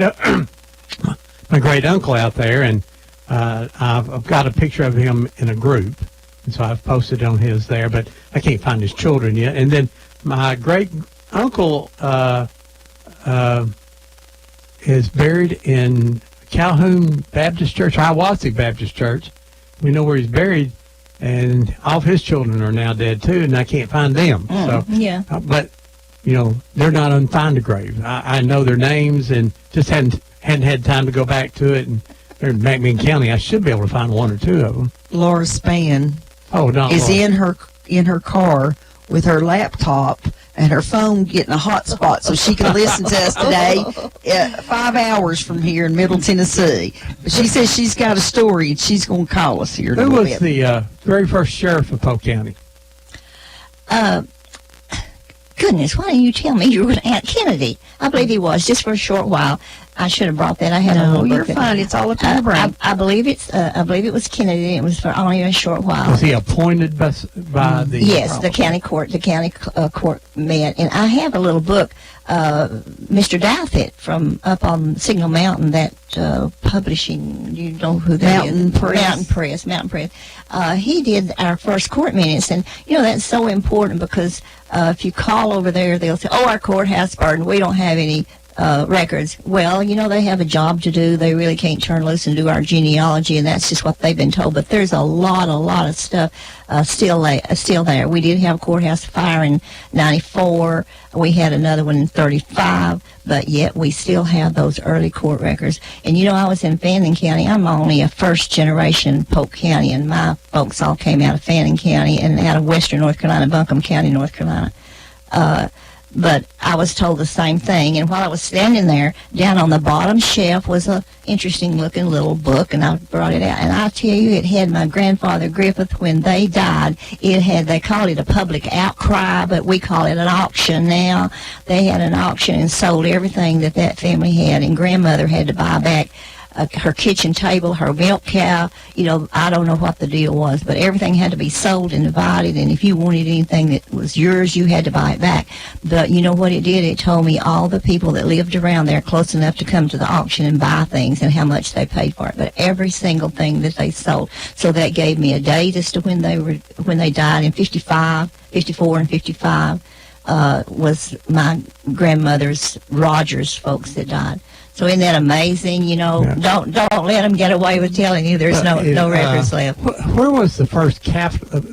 uncle out there, and I've got a picture of him in a group, and so I've posted on his there, but I can't find his children yet. And then my great uncle is buried in Calhoun Baptist Church, Hiawassee Baptist Church. We know where he's buried, and all of his children are now dead too, and I can't find them. So, Yeah. but they're not on Find a Grave. I know their names, and just hadn't had time to go back to it. And they're in McMinn County. I should be able to find one or two of them. Laura Spann Oh, not is Laura. in her car with her laptop and her phone getting a hotspot so she can listen to us today 5 hours from here in Middle Tennessee. But she says she's got a story and she's going to call us here in a Who little was bit. the very first sheriff of Polk County? goodness, why didn't you tell me you were going to Aunt Kennedy? I believe he was, just for a short while. I should have brought that. I had a No, little you're book fine. It's all up in the brain. I believe it was Kennedy. It was for only a short while. Was he appointed by the? Yes, the county court. The county court met, and I have a little book. Mr. Douthit from up on Signal Mountain, that publishing. You know who that is? Mountain Press. He did our first court minutes, and that's so important because if you call over there, they'll say, "Oh, our courthouse burden. We don't have any." Records. Well, they have a job to do. They really can't turn loose and do our genealogy, and that's just what they've been told. But there's a lot of stuff still there. We did have a courthouse fire in '94. We had another one in '35, but yet we still have those early court records. And I was in Fannin County. I'm only a first generation Polk County, and my folks all came out of Fannin County and out of Western North Carolina, Buncombe County, North Carolina. But I was told the same thing, and while I was standing there, down on the bottom shelf was a interesting-looking little book, and I brought it out. And I tell you, it had my grandfather Griffith when they died. They called it a public outcry, but we call it an auction now. They had an auction and sold everything that family had, and grandmother had to buy back her kitchen table, her milk cow. I don't know what the deal was, but everything had to be sold and divided, and if you wanted anything that was yours, you had to buy it back. But you know what it did? It told me all the people that lived around there close enough to come to the auction and buy things and how much they paid for it. But every single thing that they sold. So that gave me a date as to when they died in 54 and 55 was my grandmother's Rogers folks that died. So isn't that amazing? Yeah. Don't let them get away with telling you there's no records left. Where was the first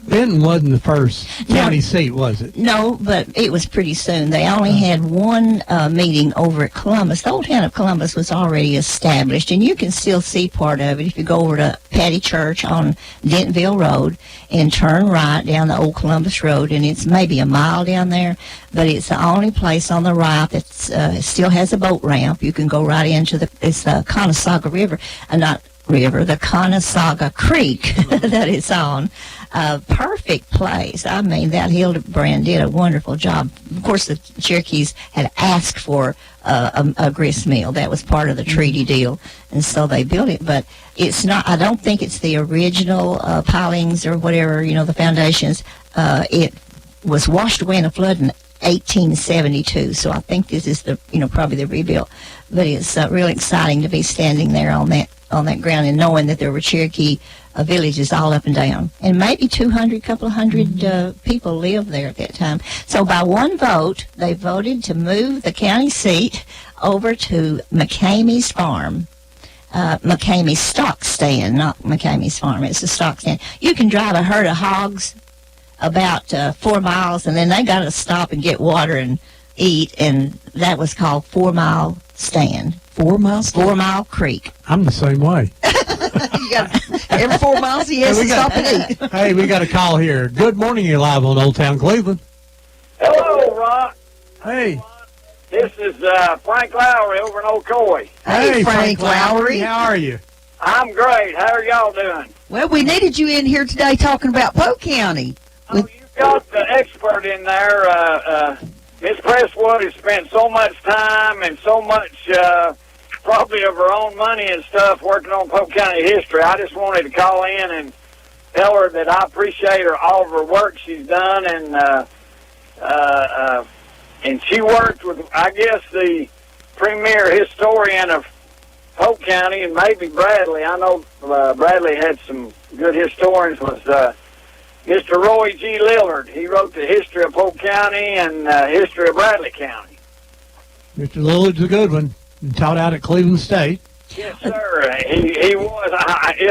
Benton wasn't the first county seat, was it? No, but it was pretty soon. They only had one meeting over at Columbus. The old town of Columbus was already established, and you can still see part of it if you go over to Patty Church on Dentonville Road and turn right down the old Columbus Road, and it's maybe a mile down there, but it's the only place on the right that still has a boat ramp. You can go right into the Conasauga River, the Conasauga Creek that it's on. Perfect place. I mean, that Hildebrand did a wonderful job. Of course, the Cherokees had asked for a grist mill. That was part of the treaty deal, and so they built it. But it's not. I don't think it's the original pilings or whatever. The foundations. It was washed away in a flood in 1872. So I think this is probably the rebuild. But it's really exciting to be standing there on that ground and knowing that there were Cherokee villages all up and down, and maybe couple of hundred people lived there at that time. So by one vote, they voted to move the county seat over to McCamey's farm. McCamey's stock stand, not McCamey's farm. It's a stock stand. You can drive a herd of hogs about 4 miles, and then they got to stop and get water and eat, and that was called 4 Mile Stand. 4 miles? 4 Mile Creek. I'm the same way. Every 4 miles he has to stop and eat. Hey, we got a call here. Good morning, you're live on Old Town Cleveland. Hello, Ron. Hey. This is Frank Lowry over in Ocoee. Hey, Frank Lowry. How are you? I'm great. How are y'all doing? Well, we needed you in here today talking about Polk County. Oh, you've got the expert in there. Miss Presswood has spent so much time and so much probably of her own money and stuff working on Polk County history. I just wanted to call in and tell her that I appreciate all of her work she's done, and she worked with, I guess, the premier historian of Polk County, and maybe Bradley. I know Bradley had some good historians. Was Mr. Roy G. Lillard. He wrote the history of Polk County and history of Bradley County. Mr. Lillard's a good one. He taught out at Cleveland State. Yes, sir. He was.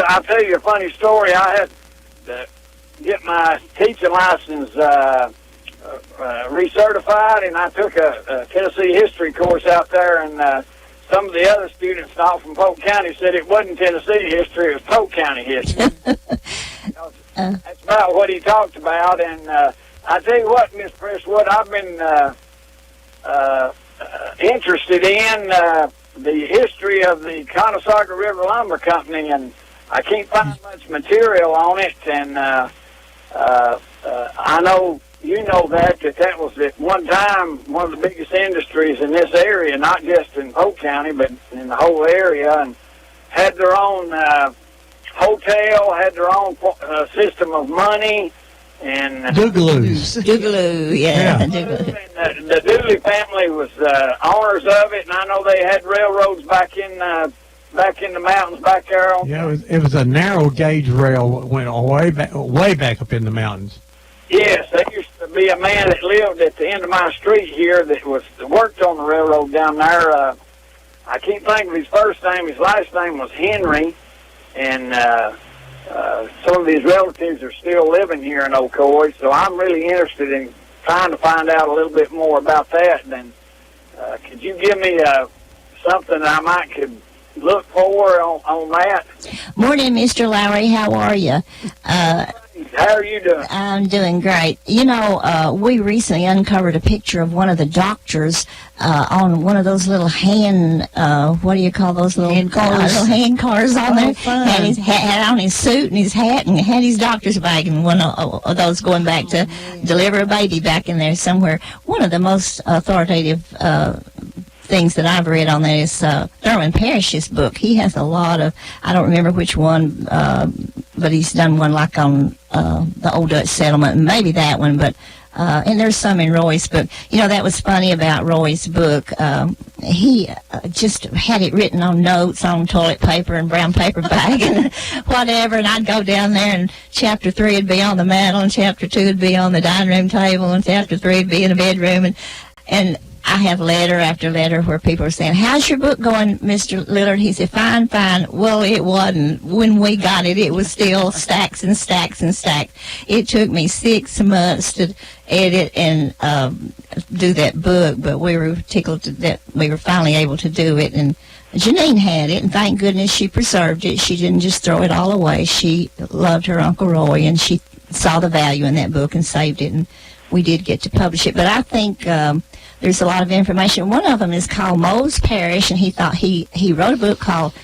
I'll tell you a funny story. I had to get my teaching license recertified, and I took a Tennessee history course out there, and some of the other students not from Polk County said it wasn't Tennessee history, it was Polk County history. That's about what he talked about, and I tell you what, Miss Presswood, I've been interested in the history of the Conasauga River Lumber Company, and I can't find much material on it, and I know, you know that was at one time one of the biggest industries in this area, not just in Polk County, but in the whole area, and had their own hotel, had their own system of money, and Doogaloos. Doogaloo, yeah. Yeah. Doogaloo. and the Dooley family was owners of it, and I know they had railroads back in the mountains back there. Yeah, it was a narrow gauge rail that went way back up in the mountains. Yes, there used to be a man that lived at the end of my street here that worked on the railroad down there. I can't think of his first name. His last name was Henry, and some of his relatives are still living here in Ocoee, so I'm really interested in trying to find out a little bit more about that. And could you give me something I could look for on that? Morning, Mr. Lowry. How are you? How are you doing? I'm doing great. You know, we recently uncovered a picture of one of the doctors on one of those little hand, what do you call those little Hand cars. Little hand cars on there. Fun. Had on his suit and his hat and had his doctor's bag and one of those going back to deliver a baby back in there somewhere. One of the most authoritative things that I've read on that is Thurman Parrish's book. He has a lot of, I don't remember which one, but he's done one like on the Old Dutch Settlement, maybe that one, but and there's some in Roy's book. You know, that was funny about Roy's book. He just had it written on notes on toilet paper and brown paper bag and whatever, and I'd go down there and chapter 3 would be on the mantle and chapter 2 would be on the dining room table and chapter 3 would be in the bedroom, and I have letter after letter where people are saying, "How's your book going, Mr. Lillard?" He said, "Fine, fine." Well, it wasn't. When we got it, it was still stacks and stacks and stacks. It took me 6 months to edit and do that book, but we were tickled that we were finally able to do it. And Janine had it, and thank goodness she preserved it. She didn't just throw it all away. She loved her Uncle Roy, and she saw the value in that book and saved it, and we did get to publish it. But I think there's a lot of information. One of them is called Moe's Parish, and he thought he wrote a book called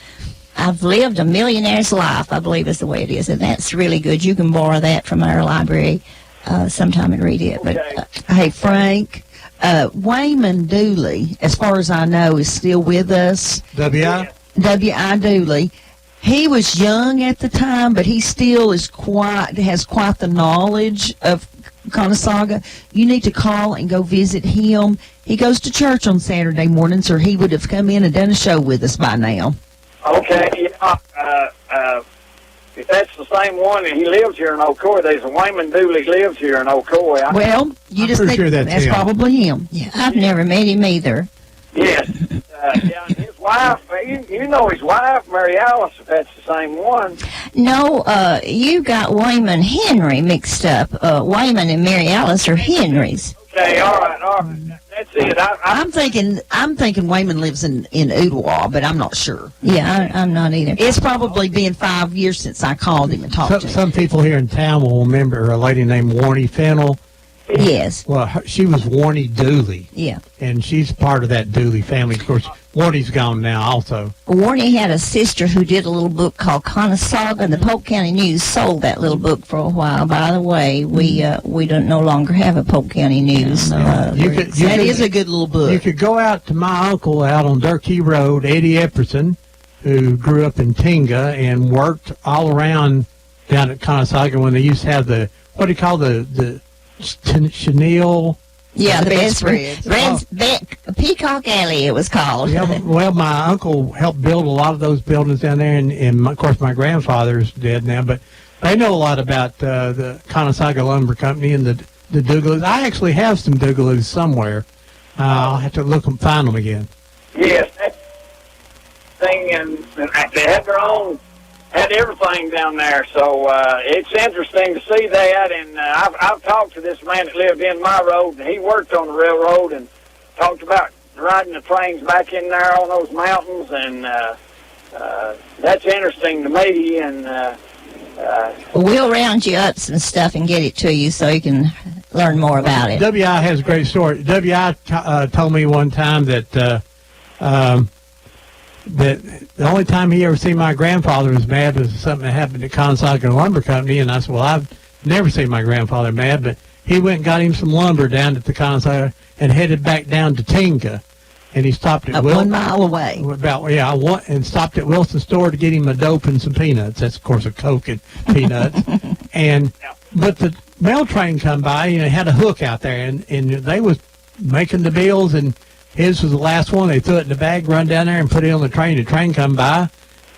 I've Lived a Millionaire's Life, I believe is the way it is, and that's really good. You can borrow that from our library sometime and read it. But Hey, Frank, Wayman Dooley, as far as I know, is still with us. W.I.? W.I. Dooley. He was young at the time, but he still has quite the knowledge of Conasauga. You need to call and go visit him. He goes to church on Saturday mornings, or he would have come in and done a show with us by now. Okay, yeah. If that's the same one and he lives here in Ocoee, there's a Wayman Dooley lives here in Ocoee. Well, you I'm just pretty think sure that's him. probably him. yeah, I've never met him either. Yes. Yeah, and his wife, you know his wife, Mary Alice, if that's the same one. No, you got Wayman Henry mixed up. Wayman and Mary Alice are Henrys. Okay, all right. That's it. I'm thinking Wayman lives in Ottawa, but I'm not sure. Yeah, I'm not either. It's probably been 5 years since I called him and talked to him. Some people here in town will remember a lady named Warnie Fennell. Yes, Well, she was Warnie Dooley, yeah. and she's part of that Dooley family. Of course, Warnie's gone now also. Warnie had a sister who did a little book called Conasauga, and the Polk County News sold that little book for a while. By the way, we don't no longer have a Polk County News. That is a good little book. You could go out to my uncle out on Durkee Road, Eddie Epperson, who grew up in Tinga and worked all around down at Conasauga when they used to have the, what do you call the chenille? Yeah, the bedspreads. Peacock Alley, it was called. Yeah, well, my uncle helped build a lot of those buildings down there, and of course my grandfather's dead now, but they know a lot about the Conasauga Lumber Company and the Doogaloos. I actually have some Doogaloos somewhere. I'll have to look and find them again. Yes, that thing, and they had their own, had everything down there. So it's interesting to see that. And I've talked to this man that lived in my road, and he worked on the railroad and talked about riding the trains back in there on those mountains. And that's interesting to me. And We'll round you up some stuff and get it to you so you can learn more about it. W.I. has a great story. W.I. told me one time that that the only time he ever seen my grandfather was mad was something that happened at Conasauga Lumber Company, and I said, well, I've never seen my grandfather mad, but he went and got him some lumber down at the consignor and headed back down to Tinga. And he stopped at 1 mile away. And stopped at Wilson's store to get him a dope and some peanuts. That's, of course, a Coke and peanuts. But the mail train come by, had a hook out there, and they was making the bills, and his was the last one. They threw it in the bag, run down there, and put it on the train. The train come by,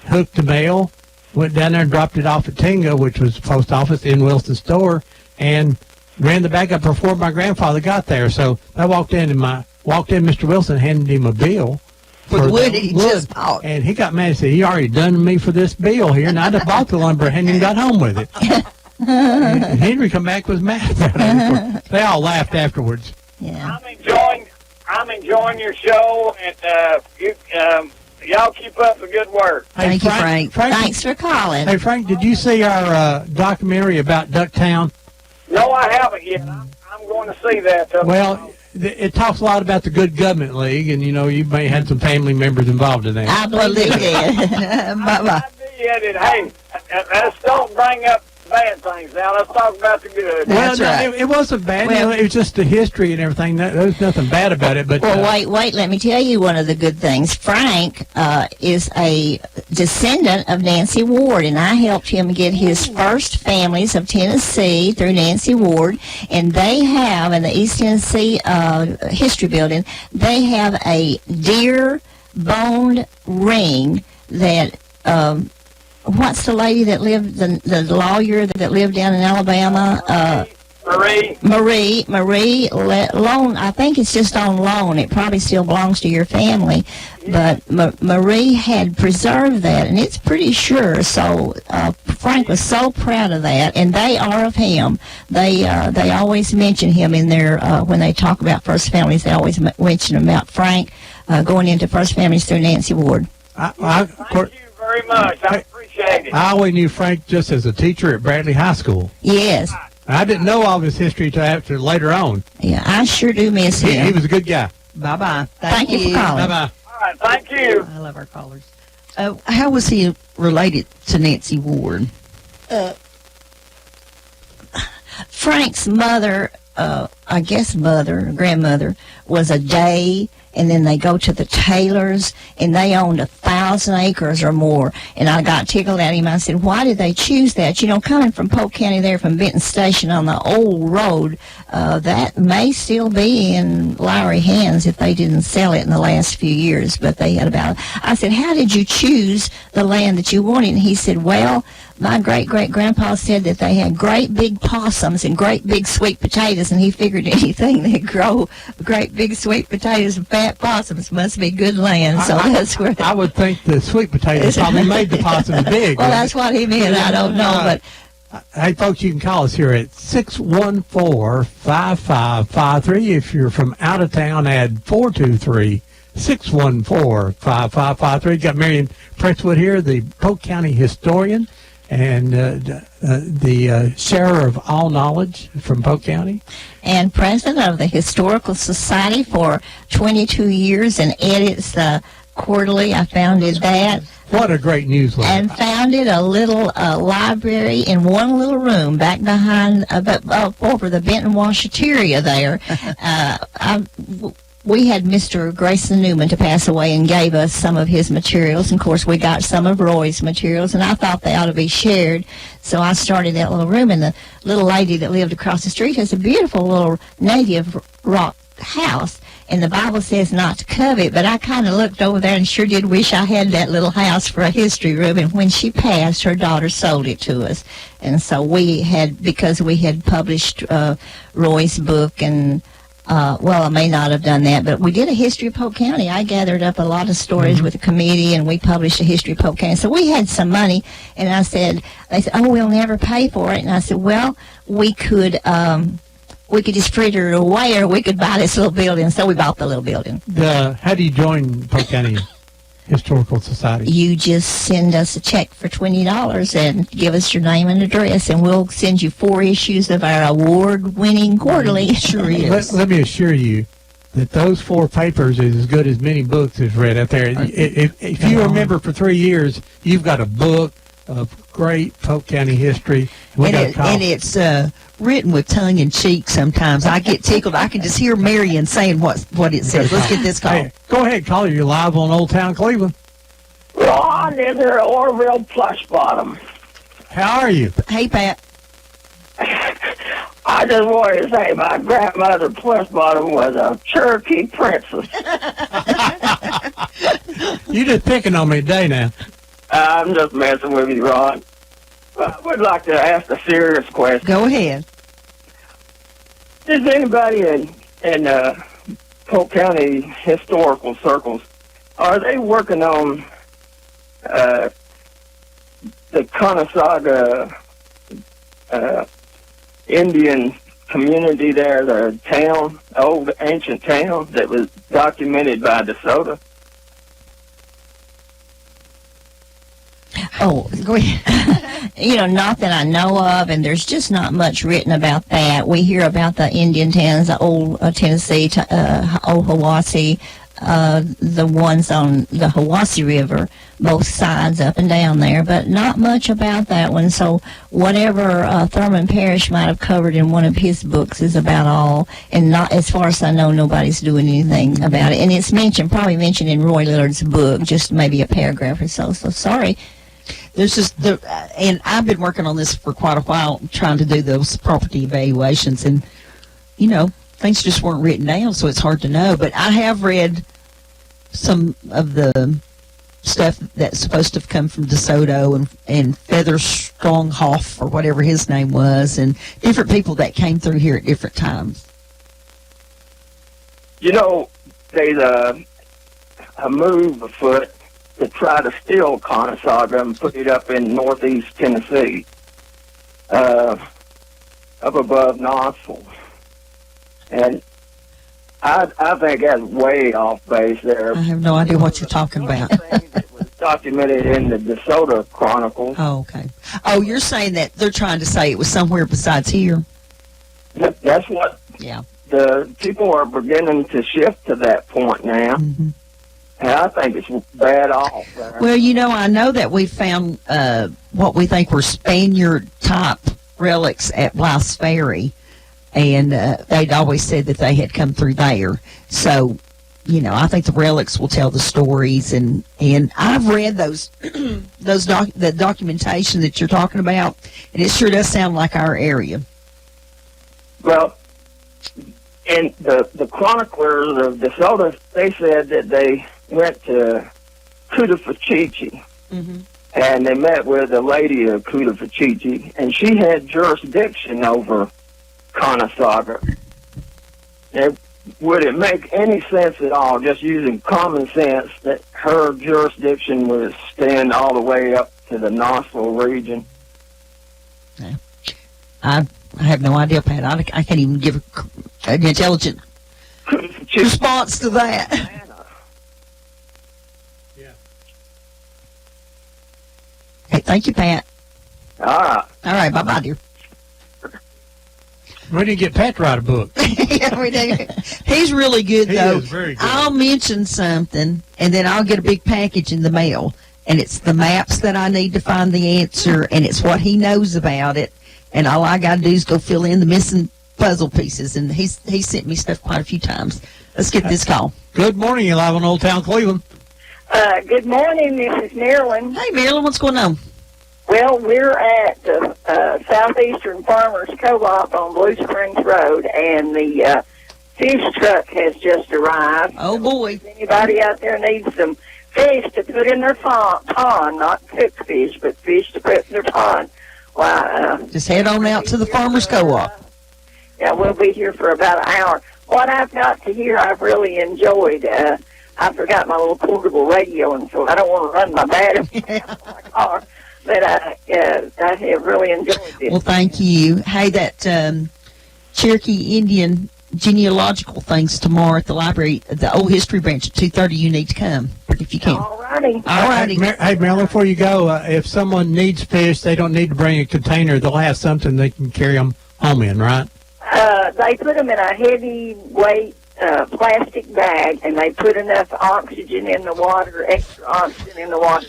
hooked the mail, went down there and dropped it off at Tinga, which was the post office in Wilson's store, and ran the bag up before my grandfather got there. So I walked in, Mr. Wilson handed him a bill For the wood he just bought. And he got mad and said, he already done me for this bill here, and I'd have bought the lumber and hadn't even got home with it. And Henry come back was mad about it. They all laughed afterwards. Yeah. I'm enjoying your show, and y'all keep up the good work. Hey, Thank you, Frank. Thanks for calling. Hey, Frank, did you see our documentary about Ducktown? No, I haven't yet. I'm going to see that. Well, it talks a lot about the Good Government League, and, you may have had some family members involved in that. I believe they did. Bye-bye. Hey, let's don't bring up bad things now. Let's talk about the good. Well, That's right. it wasn't bad. Well- It was just the history and everything. There was nothing bad about it. But Well, wait, let me tell you one of the good things. Frank is a descendant of Nancy Ward, and I helped him get his first families of Tennessee through Nancy Ward, and they have, in the East Tennessee History Building, they have a deer boned ring that, what's the lady that lived, the lawyer that lived down in Alabama? Marie loan. I think it's just on loan. It probably still belongs to your family, but Marie had preserved that, and it's pretty sure. So Frank was so proud of that, and they are of him. They always mention him in their when they talk about First Families. They always mention about Frank going into First Families through Nancy Ward. Thank you very much. I appreciate it. I always knew Frank just as a teacher at Bradley High School. Yes. I didn't know all of his history until after later on. Yeah, I sure do miss He him. was a good guy. Bye-bye. Thank you for calling. Bye-bye. All right, thank you. I love our callers. How was he related to Nancy Ward? Frank's mother, I guess grandmother, was a Day, and then they go to the Taylors, and they owned 1,000 acres or more. And I got tickled at him. I said, why did they choose that? Coming from Polk County there from Benton Station on the old road, that may still be in Lowry hands if they didn't sell it in the last few years. But they had I said, how did you choose the land that you wanted? And he said, well, my great-great-grandpa said that they had great big possums and great big sweet potatoes, and he figured anything that grow great big sweet potatoes and fat possums must be good land. So that's where I would think the sweet potatoes probably made the possums big. well, that's what he meant. I don't know, but Hey, folks, you can call us here at 614-5553. If you're from out of town, add 423-614-5553. Got Marion Presswood here, the Polk County historian and the sharer of all knowledge from Polk County. and president of the Historical Society for 22 years and edits the quarterly. I founded that. What a great newsletter. And founded a little library in one little room back behind, over the Benton Washateria there. We had Mr. Grayson Newman to pass away and gave us some of his materials. And, of course, we got some of Roy's materials, and I thought they ought to be shared. So I started that little room, and the little lady that lived across the street has a beautiful little native rock house. And the Bible says not to covet, but I kind of looked over there and sure did wish I had that little house for a history room. And when she passed, her daughter sold it to us. And so we had, because we had published Roy's book and well, I may not have done that, but we did a history of Polk County. I gathered up a lot of stories with a committee, and we published a history of Polk County. So we had some money, and they said, oh, we'll never pay for it. And I said, well, we could just fritter it away, or we could buy this little building. So we bought the little building. How do you join Polk County Historical Society? You just send us a check for $20 and give us your name and address, and we'll send you 4 issues of our award-winning quarterly. Sure is. Let me assure you that those 4 papers is as good as many books is read out there. If you remember for 3 years, you've got a book, of great Polk County history. And it's written with tongue in cheek sometimes. I get tickled. I can just hear Marion saying what it says. Let's get this call. Hey, go ahead, caller. You're live on Old Town Cleveland. Well, I live there at Orville Plush Bottom. How are you? Hey, Pat. I just wanted to say my grandmother Plush Bottom was a Cherokee princess. You just picking on me today now. I'm just messing with you, Ron. I would like to ask a serious question. Go ahead. Is anybody in Polk County historical circles, are they working on the Conasauga Indian community there, the town, old ancient town that was documented by DeSoto? Oh, Go ahead. not that I know of, and there's just not much written about that. We hear about the Indian towns, the old Tennessee, old Hiwassee, the ones on the Hiwassee River, both sides up and down there, but not much about that one. So whatever Thurman Parrish might have covered in one of his books is about all, and not, as far as I know, nobody's doing anything about it. And it's probably mentioned in Roy Lillard's book, just maybe a paragraph or so. So sorry. There's just and I've been working on this for quite a while, trying to do those property evaluations, and things just weren't written down, so it's hard to know. But I have read some of the stuff that's supposed to have come from DeSoto and Feather Stronghoff, or whatever his name was, and different people that came through here at different times. There's a move afoot to try to steal Conasauga and put it up in northeast Tennessee, up above Knoxville. And I think that's way off base there. I have no idea what you're talking about. It was documented in the DeSoto Chronicle. Oh, okay. Oh, you're saying that they're trying to say it was somewhere besides here? That's what the people are beginning to shift to that point now. Mm-hmm. And I think it's bad off there. Well, I know that we found what we think were Spaniard-type relics at Blythe's Ferry, and they'd always said that they had come through there. So, I think the relics will tell the stories, and I've read those the documentation that you're talking about, and it sure does sound like our area. Well, in the chroniclers of DeSoto, they said that they went to Cudafachichi, and they met with a lady of Cudafachichi, and she had jurisdiction over Conasauga. Would it make any sense at all, just using common sense, that her jurisdiction would extend all the way up to the Knoxville region? I have no idea, Pat. I can't even give an intelligent response to that. Hey, thank you, Pat. All right, bye-bye, dear. We didn't get Pat to write a book. Yeah, we do. He's really good, He though. is very good. I'll mention something, and then I'll get a big package in the mail, and it's the maps that I need to find the answer, and it's what he knows about it, and all I got to do is go fill in the missing puzzle pieces, and he sent me stuff quite a few times. Let's get this call. Good morning. You're live on Old Town Cleveland. Good morning, this is Marilyn. Hey, Marilyn, what's going on? Well, we're at the Southeastern Farmers Co-op on Blue Springs Road, and the fish truck has just arrived. Oh, boy. If anybody out there needs some fish to put in their pond, not cooked fish, but fish to put in their pond, why, just head on out to the Farmers Co-op. Yeah, we'll be here for about an hour. What I've got to hear, I've really enjoyed. I forgot my little portable radio, and so I don't want to run my battery out of my car. But I have really enjoyed this. Well, thank you. Hey, that Cherokee Indian genealogical thing's tomorrow at the library, the old history branch at 2:30. You need to come if you can. All righty. All righty. Hey, Marilyn, before you go, if someone needs fish, they don't need to bring a container. They'll have something they can carry them home in, right? They put them in a heavyweight plastic bag, and they put enough oxygen in the water, extra oxygen in the water,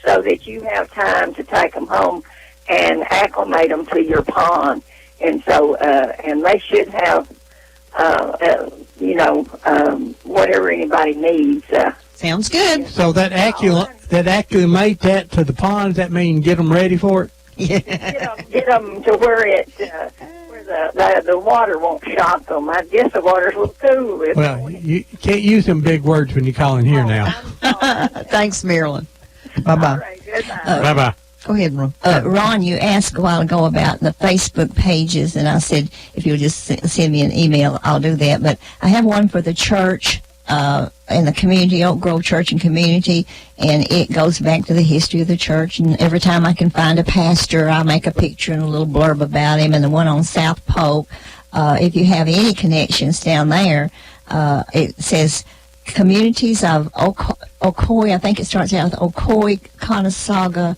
so that you have time to take them home and acclimate them to your pond. And so, and they should have, whatever anybody needs. Sounds good. So that acclimate that to the pond, does that mean get them ready for it? Get them to where the water won't shock them. I guess the water's a little cool. Well, you can't use them big words when you call in here now. Thanks, Marilyn. Bye-bye. All right, goodbye. Bye-bye. Go ahead, Ron. Ron, you asked a while ago about the Facebook pages, and I said if you'll just send me an email, I'll do that. But I have one for the church and the community, Oak Grove Church and Community, and it goes back to the history of the church. And every time I can find a pastor, I make a picture and a little blurb about him. And the one on South Polk, if you have any connections down there, it says Communities of Ocoee. I think it starts out with Ocoee, Conestoga,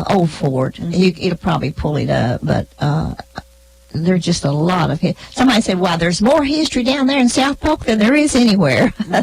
Old Fort. It'll probably pull it up, but there's just a lot of somebody said, "Wow, there's more history down there in South Polk than there is anywhere." I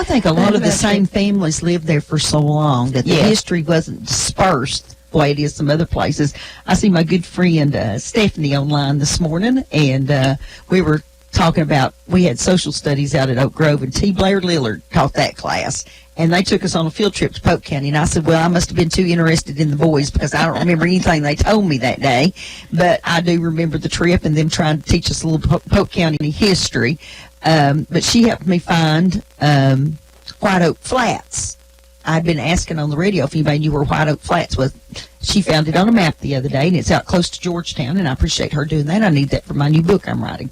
think a lot of the same families lived there for so long that the history wasn't dispersed the way it is some other places. I see my good friend Stephanie online this morning, and we were talking about, we had social studies out at Oak Grove, and T. Blair Lillard taught that class. And they took us on a field trip to Polk County. And I said, well, I must have been too interested in the boys because I don't remember anything they told me that day. But I do remember the trip and them trying to teach us a little Polk County history. But she helped me find White Oak Flats. I'd been asking on the radio if anybody knew where White Oak Flats was. She found it on a map the other day, and it's out close to Georgetown. And I appreciate her doing that. I need that for my new book I'm writing.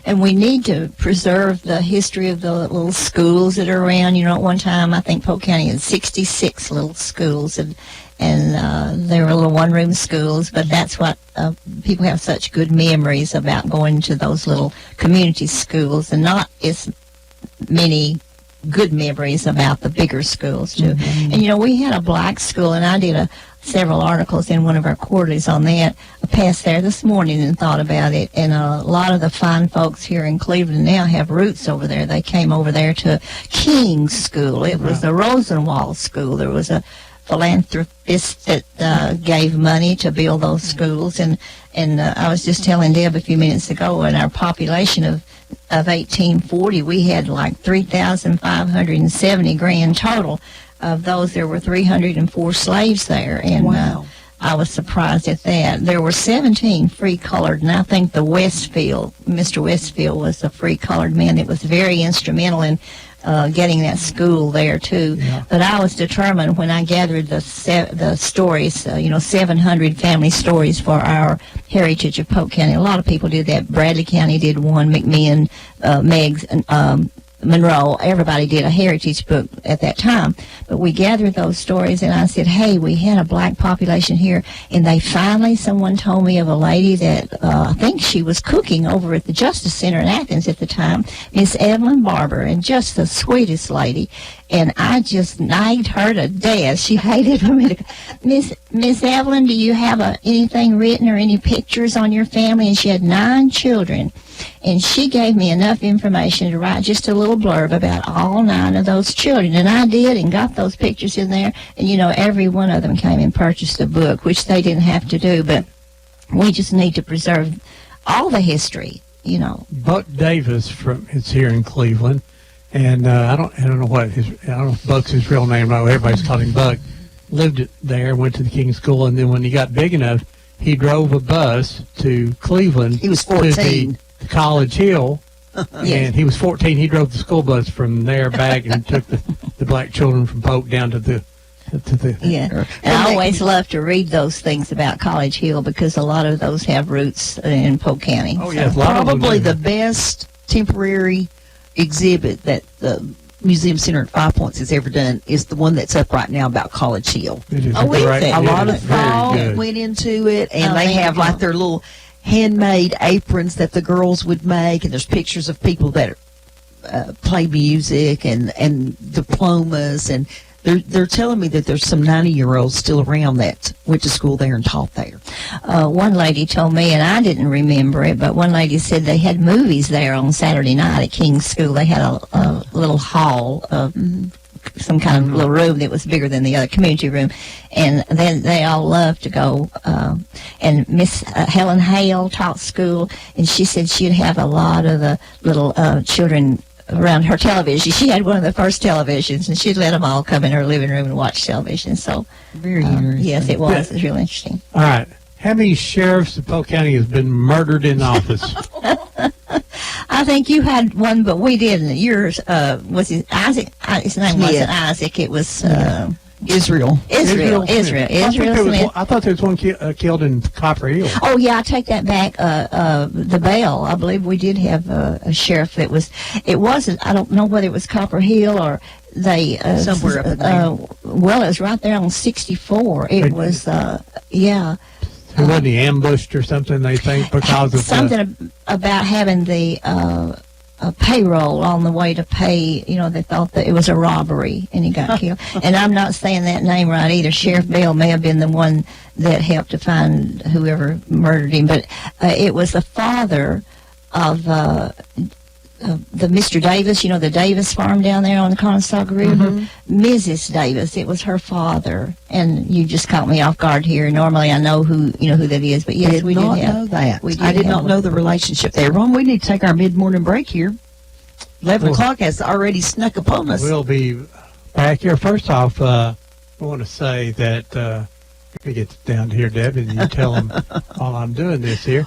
And we need to preserve the history of the little schools that are around. You know, at one time, I think Polk County had 66 little schools, and they were little one-room schools, but that's what people have such good memories about going to those little community schools, and not as many good memories about the bigger schools, too. Mm-hmm. And, you know, we had a black school, and I did several articles in one of our quarterlies on that. I passed there this morning and thought about it, and a lot of the fine folks here in Cleveland now have roots over there. They came over there to King's School. It was the Rosenwald School. There was a philanthropist that gave money to build those schools, and I was just telling Deb a few minutes ago, in our population of 1840, we had like 3,570 grand total. Of those, there were 304 slaves there, and wow. I was surprised at that. There were 17 free colored, and I think Mr. Westfield was a free colored man that was very instrumental in getting that school there too. Yeah. But I was determined when I gathered the stories, 700 family stories for our heritage of Polk County. A lot of people did that. Bradley County did one, McMinn, Meigs, and Monroe. Everybody did a heritage book at that time. But we gathered those stories, and I said, hey, we had a black population here, and someone told me of a lady that I think she was cooking over at the Justice Center in Athens at the time, Miss Evelyn Barber, and just the sweetest lady. And I just nagged her to death. She hated for me to, Miss Evelyn, do you have anything written or any pictures on your family? And she had 9 children. And she gave me enough information to write just a little blurb about all 9 of those children. And I did, and got those pictures in there. And, every one of them came and purchased a book, which they didn't have to do. But we just need to preserve all the history, Buck Davis is here in Cleveland. And I don't know if Buck's his real name. No, everybody's called him Buck. Lived there, went to the King School, and then when he got big enough, he drove a bus to Cleveland. He was 14. To College Hill, and he was 14. He drove the school bus from there back and took the black children from Polk down to the. Yeah, and I always love to read those things about College Hill because a lot of those have roots in Polk County. Oh yeah, probably the best temporary exhibit that the Museum Center at 5 Points has ever done is the one that's up right now about College Hill. A lot of thought went into it, and they have like their little handmade aprons that the girls would make, and there's pictures of people that play music and diplomas, and they're telling me that there's some 90-year-olds still around that went to school there and taught there. One lady told me, and I didn't remember it, but one lady said they had movies there on Saturday night at King's School. They had a little hall of some kind of little room that was bigger than the other community room, and then they all loved to go. And Miss Helen Hale taught school, and she said she'd have a lot of the little children around her television. She had one of the first televisions, and she'd let them all come in her living room and watch television. So, Very interesting. yes, it was. It was really interesting. All right. How many sheriffs in Polk County has been murdered in office? I think you had one, but we didn't. Yours was it Isaac? His name Smith. wasn't Isaac. It was Israel. Israel Smith. I thought there was one killed in Copper Hill. Oh yeah, I take that back. The Bell. I believe we did have a sheriff that was. It wasn't. I don't know whether it was Copper Hill or they Somewhere up in there. Well, it was right there on 64. It was. Yeah. Who wasn't he ambushed or something? They think because of something about having the payroll on the way to pay. You know, they thought that it was a robbery, and he got killed. And I'm not saying that name right either. Sheriff Bell may have been the one that helped to find whoever murdered him, but it was the father of the Mr. Davis. You know, the Davis farm down there on the Conestoga River. Mrs. Davis. It was her father, and you just caught me off guard here. Normally, I know who that is, but yes, we did not have know that. we did I did have not one. know the relationship there. Ron, we need to take our mid-morning break here. 11 o'clock has already snuck upon us. We'll be back here. First off, I want to say that let me get down here, Deb, and you tell them while I'm doing this here.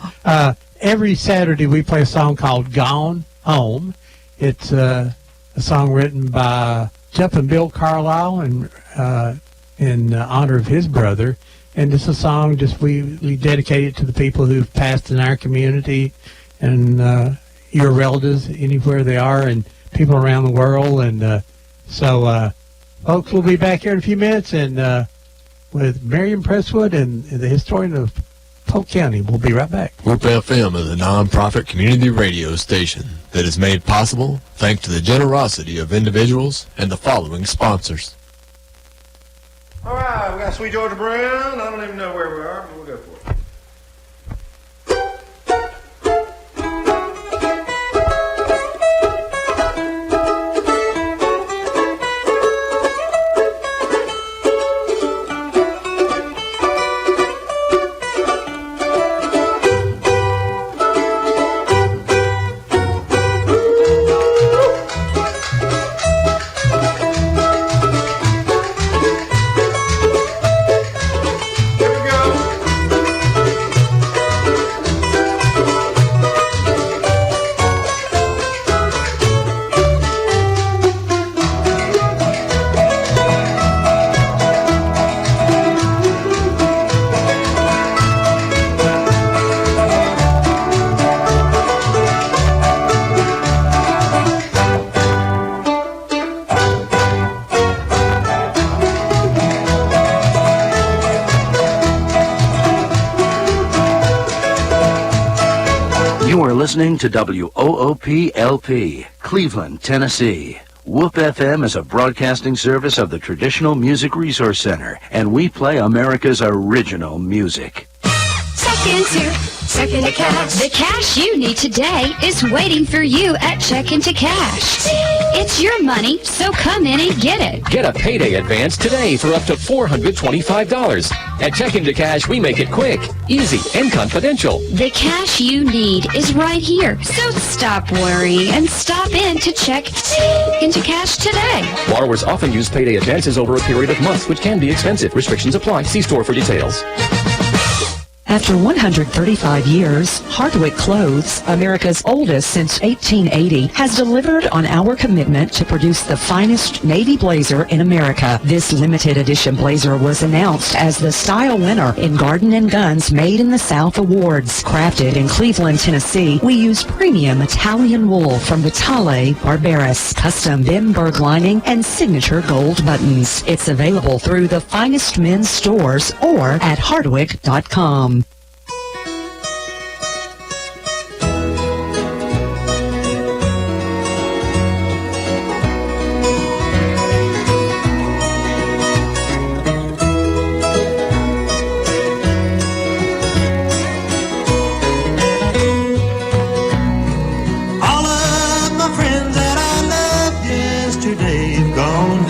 Every Saturday we play a song called "Gone Home." It's a song written by Jumpin' Bill Carlisle and in honor of his brother. And it's a song we dedicate it to the people who've passed in our community and your relatives anywhere they are and people around the world. And so folks, we'll be back here in a few minutes and with Miriam Presswood and the historian of Polk County. We'll be right back. Whoop FM is a non-profit community radio station that is made possible thanks to the generosity of individuals and the following sponsors. All right, we got Sweet Georgia Brown. I don't even know where we are, but we'll go for it. Listening to WOOP-LP, Cleveland, Tennessee. Whoop FM is a broadcasting service of the Traditional Music Resource Center, and we play America's original music. Check into cash. The cash you need today is waiting for you at Check into Cash. It's your money, so come in and get it. Get a payday advance today for up to $425. At Check into Cash, we make it quick, easy, and confidential. The cash you need is right here, so stop worrying and stop in to Check into Cash today. Borrowers often use payday advances over a period of months, which can be expensive. Restrictions apply. See store for details. After 135 years, Hardwick Clothes, America's oldest since 1880, has delivered on our commitment to produce the finest navy blazer in America. This limited edition blazer was announced as the style winner in Garden and Guns Made in the South Awards. Crafted in Cleveland, Tennessee, we use premium Italian wool from Vitale Barberis, custom Bimberg lining, and signature gold buttons. It's available through the finest men's stores or at hardwick.com. All of my friends that I loved yesterday have gone.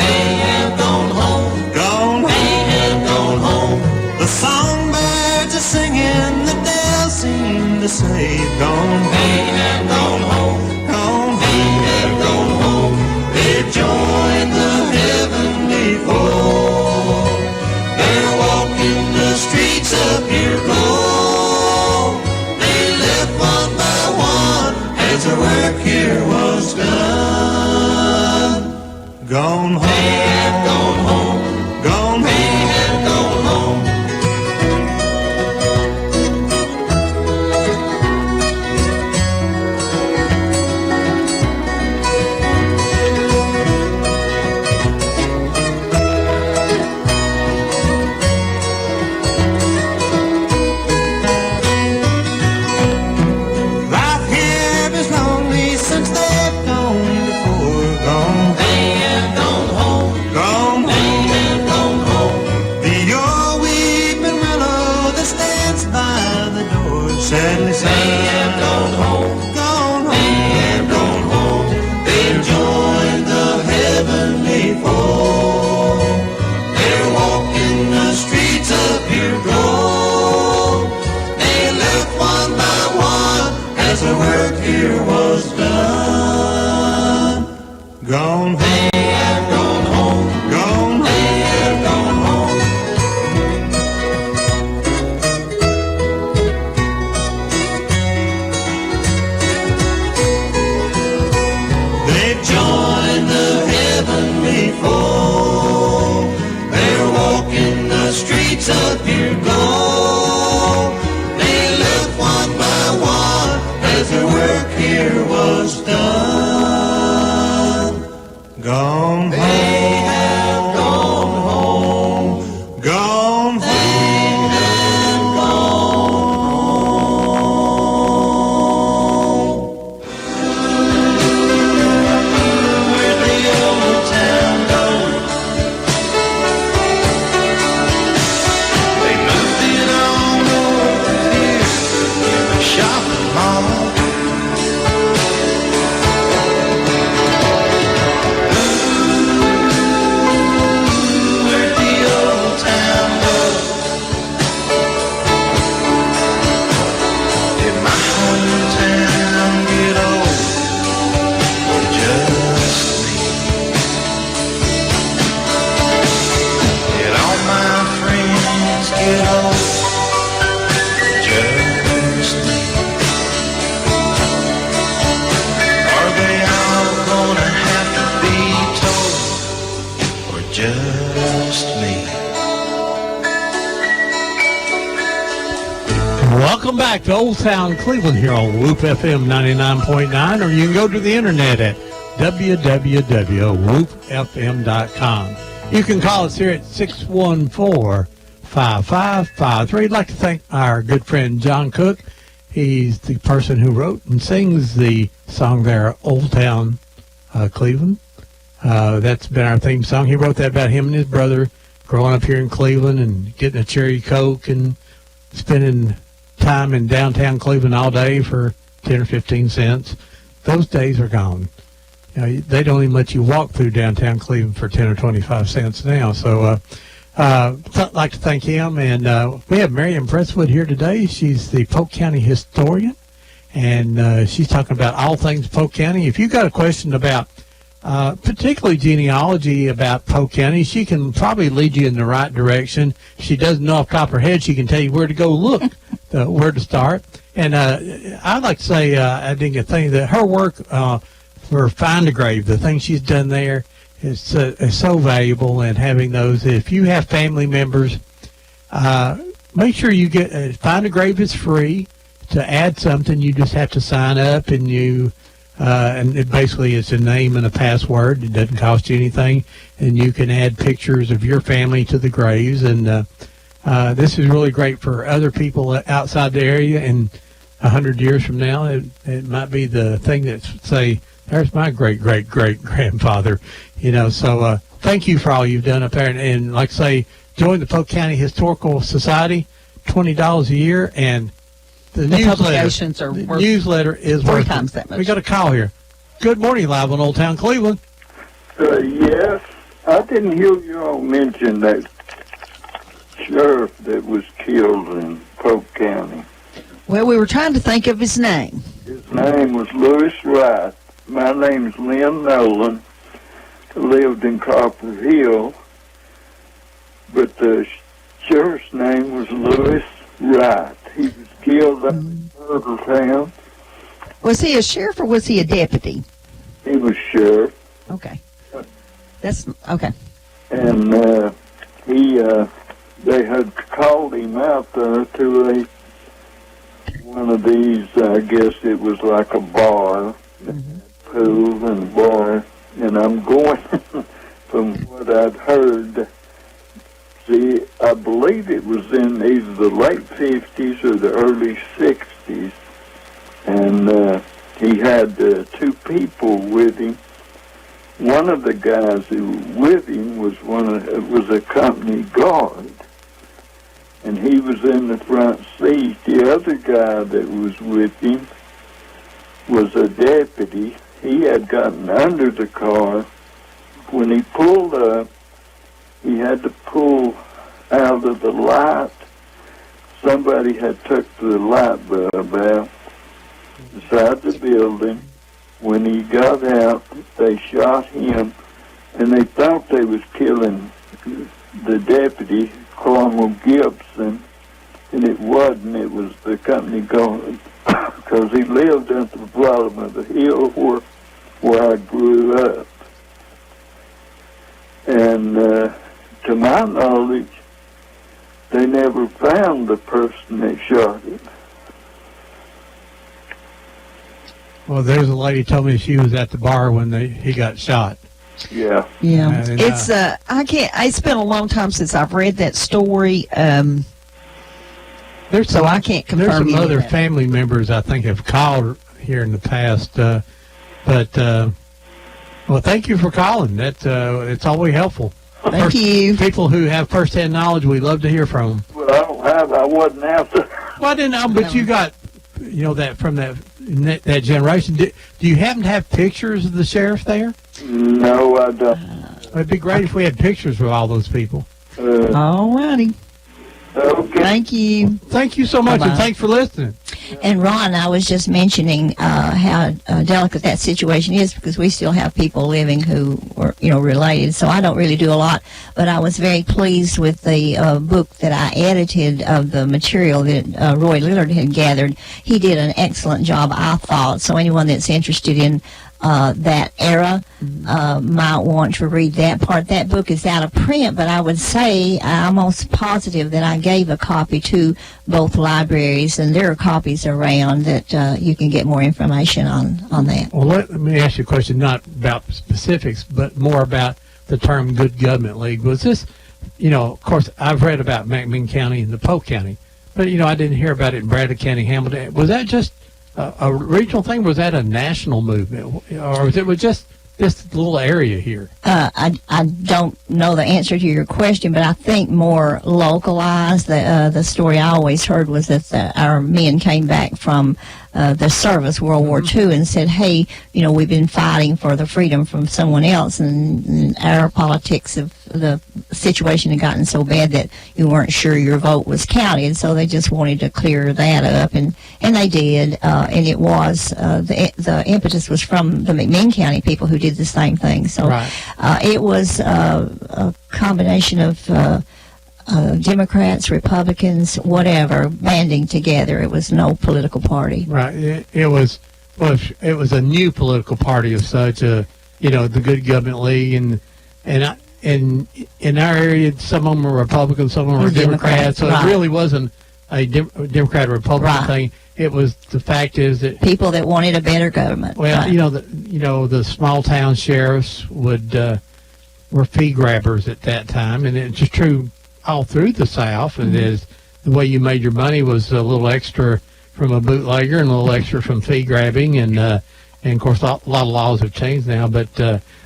say, gone home and gone home, gone home and gone home. They've joined the heavenly fold. They're walking the streets of pure gold. They left one by one as the work here was done. Gone home and gone home, gone home and gone home. Life here is lonely since they've gone before. Gone and gone home, gone and gone home. The old weeping willow that stands by the door sadly sighs. And gone home, gone and gone home. They've joined the heavenly fold. They're walking the streets of pure gold. They left one by one as the work here was done. Gone home and gone home, gone home and gone home. They've joined the heavenly fold. They're walking the streets of pure gold. They left one by one as their work here was done. Gone home, gone home, gone home and gone. Where'd the old town go? They moved it on over here in the shopping mall. Where'd the old town go? Did my hometown get old or just me? Did all my friends get old or just me? Are they all gonna have to be told or just me? Welcome back to Old Town Cleveland here on Whoop FM 99.9, or you can go to the internet at www.whoopfm.com. You can call us here at 614-5553. I'd like to thank our good friend John Cook. He's the person who wrote and sings the song there, Old Town Cleveland. That's been our theme song. He wrote that about him and his brother growing up here in Cleveland and getting a cherry Coke and spending time in downtown Cleveland all day for 10 or 15 cents. Those days are gone. You know, they don't even let you walk through downtown Cleveland for 10 or 25 cents now. So I'd like to thank him. And we have Miriam Presswood here today. She's the Polk County historian, and she's talking about all things Polk County. If you've got a question about particularly genealogy about Polk County, she can probably lead you in the right direction. If she doesn't know off the top of her head, she can tell you where to go look, where to start. And I'd like to say, I think a thing that her work for Find a Grave, the thing she's done there is so valuable. And having those, if you have family members, make sure you get Find a Grave is free. To add something, you just have to sign up, and you. And it basically it's a name and a password. It doesn't cost you anything, and you can add pictures of your family to the graves. And this is really great for other people outside the area. And 100 years from now, it might be the thing that say, "There's my great-great-great-grandfather." You know. So thank you for all you've done up there. And like I say, join the Polk County Historical Society. $20 a year, and the publications are worth newsletter is 3 worth times that much. We got a call here. Good morning, live on Old Town Cleveland. Yes, I didn't hear you all mention that sheriff that was killed in Polk County. Well, we were trying to think of his name. His name was Lewis Wright. My name's Lynn Nolan. Lived in Copper Hill, but the sheriff's name was Lewis Wright. He was killed up in Town. Was he a sheriff or was he a deputy? He was sheriff. Okay. That's okay. And they had called him out there to one of these, I guess it was like a bar, pool and bar. And I'm going, from what I'd heard, see, I believe it was in either the late 50s or the early 60s. And he had two people with him. One of the guys who was with him was a company guard. And he was in the front seat. The other guy that was with him was a deputy. He had gotten under the car. When he pulled up, he had to pull out of the light. Somebody had took the light bulb out inside the building. When he got out, they shot him, and they thought they was killing the deputy, Colonel Gibson, and it wasn't. It was the company guard, because he lived at the bottom of the hill where I grew up. And to my knowledge, they never found the person that shot him. Well, there's a lady told me she was at the bar when he got shot. Yeah. Yeah. And, It's I can't. It's been a long time since I've read that story. I can't confirm. There's some any of other that. family members I think have called here in the past, well, thank you for calling. It's always helpful. Thank you. People who have first-hand knowledge, we love to hear from them. Well, I wasn't after. Well, I didn't know, but you got, that from that generation. Do you happen to have pictures of the sheriff there? No, I don't. It'd be great if we had pictures of all those people. All righty. Okay. Thank you. Thank you so much, Bye-bye. and thanks for listening. And Ron, I was just mentioning how delicate that situation is, because we still have people living who were, related. So I don't really do a lot, but I was very pleased with the book that I edited of the material that Roy Lillard had gathered. He did an excellent job, I thought. So anyone that's interested in that era might want to read that part. That book is out of print, but I would say I'm almost positive that I gave a copy to both libraries, and there are copies around that you can get more information on that. Well, let me ask you a question, not about specifics, but more about the term Good Government League. Was this, of course, I've read about McMinn County and the Polk County, but, I didn't hear about it in Bradley County, Hamilton. Was that just a regional thing? Was that a national movement, or was it just this little area here? I don't know the answer to your question, but I think more localized. The story I always heard was that our men came back from the service, World War II, and said, hey, we've been fighting for the freedom from someone else, and our politics of the situation had gotten so bad that you weren't sure your vote was counted, so they just wanted to clear that up, and they did, and it was, the impetus was from the McMinn County people who did the same thing, so Right. It was a combination of Democrats, Republicans, whatever, banding together. It was no political party. Right. It was a new political party of such, the Good Government League, and in our area, some of them were Republicans, some of them were Democrats. So right. It really wasn't a Democrat or Republican Right. thing. It was, the fact is that People that wanted a better government. well, Right. the small town sheriffs were fee grabbers at that time, and it's just true all through the South. And is the way you made your money was a little extra from a bootlegger and a little extra from fee grabbing, and of course a lot of laws have changed now. But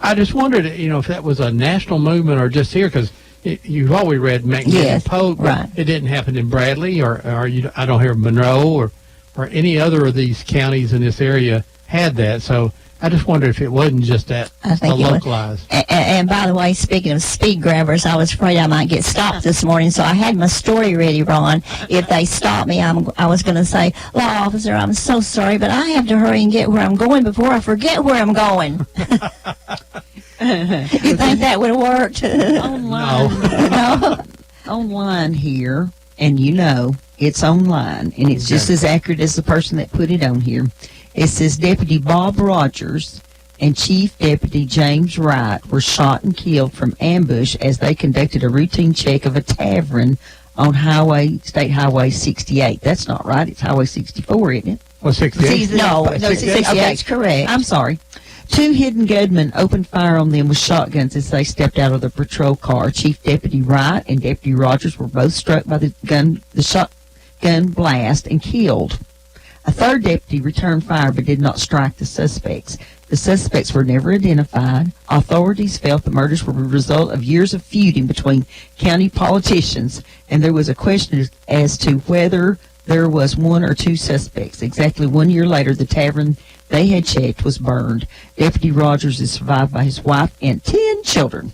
I just wondered, if that was a national movement or just here, because you've always read McMinn Yes, and Polk, but right. it didn't happen in Bradley, or I don't hear Monroe or any other of these counties in this area had that. So I just wonder if it wasn't just that I think it was. localized. And by the way, speaking of speed grabbers, I was afraid I might get stopped this morning, so I had my story ready, Ron. If they stop me, I was going to say, law officer, I'm so sorry, but I have to hurry and get where I'm going before I forget where I'm going. You think that would have worked? Online. No. Online here, and it's online, and it's just as accurate as the person that put it on here. It says Deputy Bob Rogers and Chief Deputy James Wright were shot and killed from ambush as they conducted a routine check of a tavern on State Highway 68. That's not right. It's Highway 64, isn't it? Well, 68? No, 68 is correct. I'm sorry. 2 hidden gunmen opened fire on them with shotguns as they stepped out of the patrol car. Chief Deputy Wright and Deputy Rogers were both struck by the shotgun blast and killed. A third deputy returned fire but did not strike the suspects. The suspects were never identified. Authorities felt the murders were a result of years of feuding between county politicians, and there was a question as to whether there was 1 or 2 suspects. Exactly 1 year later, the tavern they had checked was burned. Deputy Rogers is survived by his wife and 10 children.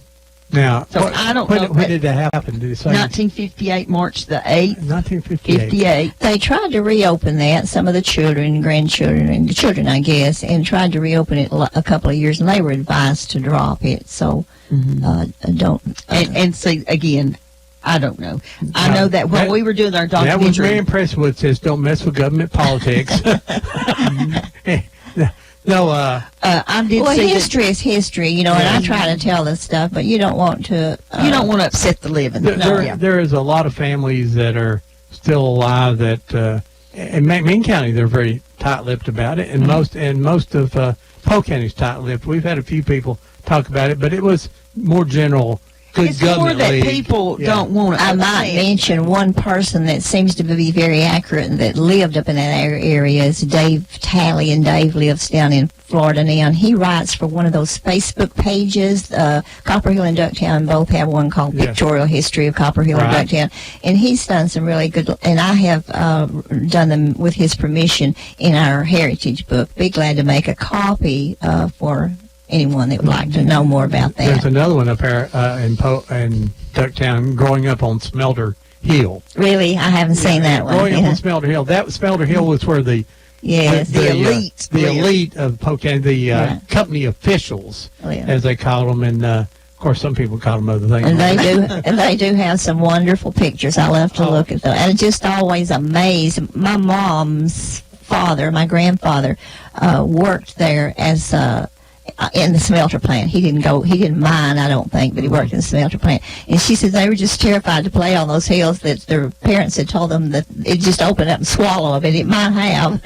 Now, so I don't know. When did that happen? Did it say 1958, March the 8th. 1958. 58. They tried to reopen that, some of the children, grandchildren, and the children, I guess, and tried to reopen it a couple of years, and they were advised to drop it. So, don't. And see, again, I don't know. I know that when we were doing our documentary. That was very impressive when it says don't mess with government politics. No, I did well, see history is history, and I try to tell this stuff, but you don't want to. You don't want to upset the living. There is a lot of families that are still alive that, in McMinn County, they're very tight-lipped about it, and most of Polk County's tight-lipped. We've had a few people talk about it, but it was more general. It's more that people don't want to. I might mention one person that seems to be very accurate and that lived up in that area is Dave Talley, and Dave lives down in Florida now, and he writes for one of those Facebook pages. Copper Hill and Ducktown both have one called Pictorial History of Copper Hill and Ducktown, and he's done some really good, and I have done them with his permission in our heritage book. Be glad to make a copy for anyone that would like to know more about that. There's another one up there in Ducktown, growing up on Smelter Hill. Really? I haven't seen that one. Growing up on Smelter Hill. Smelter Hill was where the elite of Polk County, the company officials, as they called them, and of course some people call them other things. And they do have some wonderful pictures. I love to look at them, and just always amazed. My mom's father, my grandfather, worked there as in the smelter plant. He didn't mine, I don't think, but he worked in the smelter plant. And she said they were just terrified to play on those hills, that their parents had told them that it just opened up and swallow them, and it might have.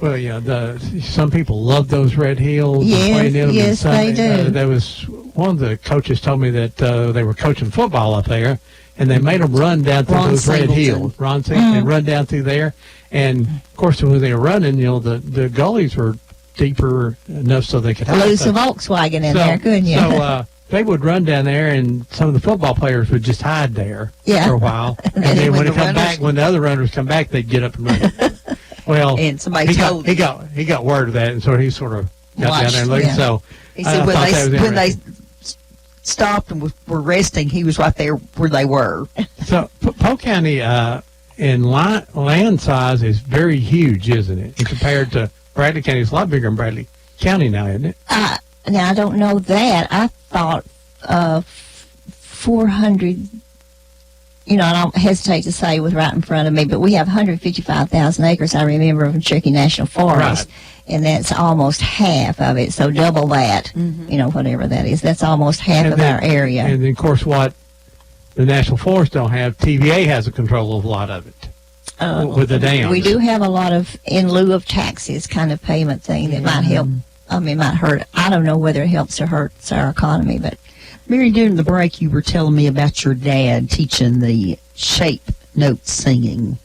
Well, yeah, some people love those red hills. Yes, they do. There was one of the coaches told me that they were coaching football up there, and they made them run down through those red hills. Ron Singleton, and run down through there. And, of course, when they were running, the gullies were deeper enough so they could lose a Volkswagen in there, couldn't you? So they would run down there, and some of the football players would just hide there for a while. And then when the other runners come back, they'd get up and run. Well, and somebody told he got word of that, and so he sort of got down there and looked. So he said when they stopped and were resting, he was right there where they were. So Polk County in land size is very huge, isn't it? And compared to Bradley County, it's a lot bigger than Bradley County now, isn't it? Now, I don't know that. I thought 400, I don't hesitate to say with right in front of me, but we have 155,000 acres, I remember, of Cherokee National Forest, and that's almost half of it, so double that, whatever that is. That's almost half of our area. And then, of course, what the National Forest don't have, TVA has a control of a lot of it. With the dams. We do have a lot of in lieu of taxes kind of payment thing that might help. Might hurt. I don't know whether it helps or hurts our economy, but Mary, during the break, you were telling me about your dad teaching the shape note singing.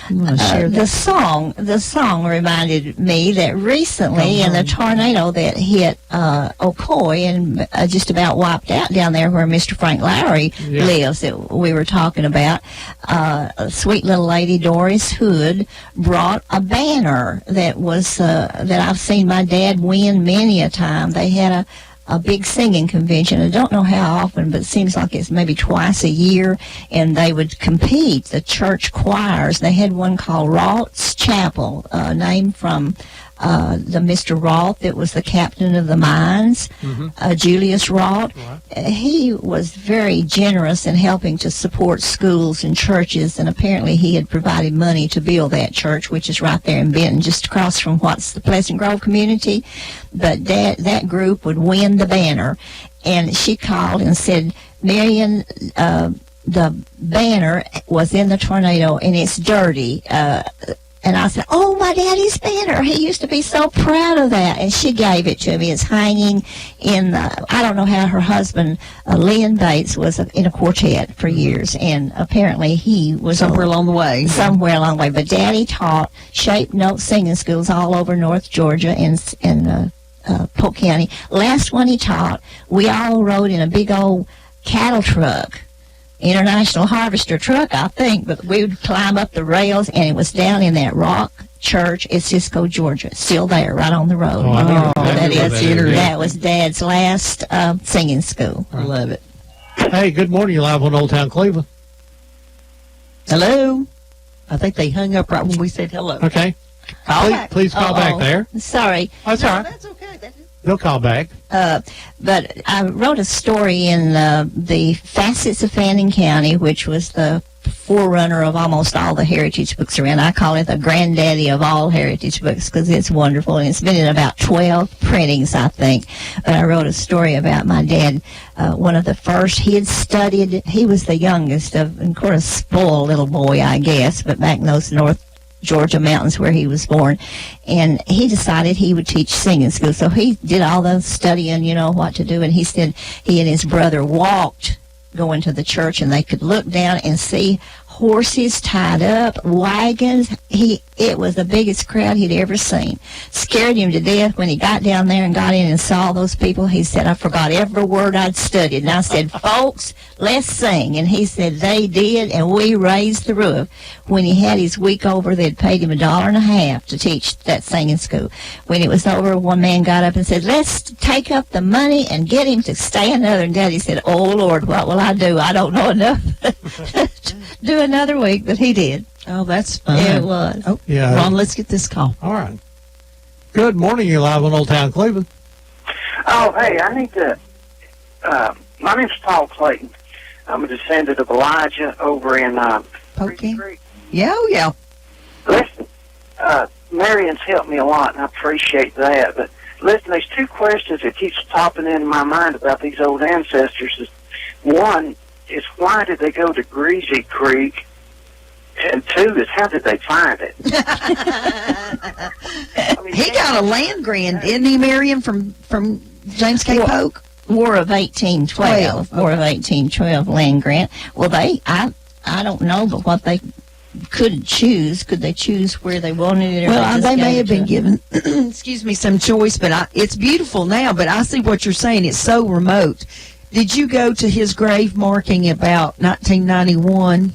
The song reminded me that recently in the tornado that hit Ocoee and just about wiped out down there where Mr. Frank Lowry lives that we were talking about, a sweet little lady, Doris Hood, brought a banner that was that I've seen my dad win many a time. They had a big singing convention. I don't know how often, but it seems like it's maybe twice a year, and they would compete, the church choirs. They had one called Roth's Chapel, named from the Mr. Roth that was the captain of the mines, Julius Roth. He was very generous in helping to support schools and churches, and apparently he had provided money to build that church, which is right there in Benton, just across from what's the Pleasant Grove community. But that group would win the banner, and she called and said, Marion, the banner was in the tornado and it's dirty. And I said, oh, my daddy's banner. He used to be so proud of that. And she gave it to me. It's hanging in I don't know how her husband, Lynn Bates, was in a quartet for years. And apparently he was somewhere along the way. Somewhere along the way. But Daddy taught shape note singing schools all over North Georgia and Polk County. Last one he taught, we all rode in a big old cattle truck. International Harvester truck, I think, but we would climb up the rails, and it was down in that rock church at Cisco, Georgia, still there, right on the road. That was Dad's last singing school. I love it. Hey, good morning. You're live on Old Town Cleveland. Hello. I think they hung up right when we said hello. Okay. Please call back there. Sorry. That's all right. That's okay. They'll call back. But I wrote a story in the Facets of Fannin County, which was the forerunner of almost all the heritage books around. I call it the granddaddy of all heritage books because it's wonderful, and it's been in about 12 printings, I think. But I wrote a story about my dad, one of the first. He had studied, he was the youngest of course, a spoiled little boy, I guess, but back in those North Georgia mountains where he was born, and he decided he would teach singing school. So he did all the studying, what to do, and he said he and his brother walked going to the church, and they could look down and see horses tied up, wagons. It was the biggest crowd he'd ever seen. Scared him to death when he got down there and got in and saw those people. He said, I forgot every word I'd studied. And I said, folks, let's sing. And he said, they did, and we raised the roof. When he had his week over, they'd paid him $1.50 to teach that singing school. When it was over, one man got up and said, let's take up the money and get him to stay another. And Daddy said, oh, Lord, what will I do? I don't know enough to do another week, but he did. Oh, that's fun. It was. Oh, yeah. Ron, let's get this call. All right. Good morning. You're live on Old Town Cleveland. Oh, hey, I need to, my name's Paul Clayton. I'm a descendant of Elijah over in, Polk Creek. Yeah, oh, yeah. Listen, Marion's helped me a lot, and I appreciate that. But listen, there's two questions that keeps popping into my mind about these old ancestors. One is, why did they go to Greasy Creek? And two is, how did they find it? He got a land grant, didn't he, Marion, from James K. Polk? War of 1812. War of 1812 land grant. Well, I don't know, but what they could choose, could they choose where they wanted it? Or Well, they may have been given, excuse me, some choice, but it's beautiful now, but I see what you're saying. It's so remote. Did you go to his grave marking about 1991?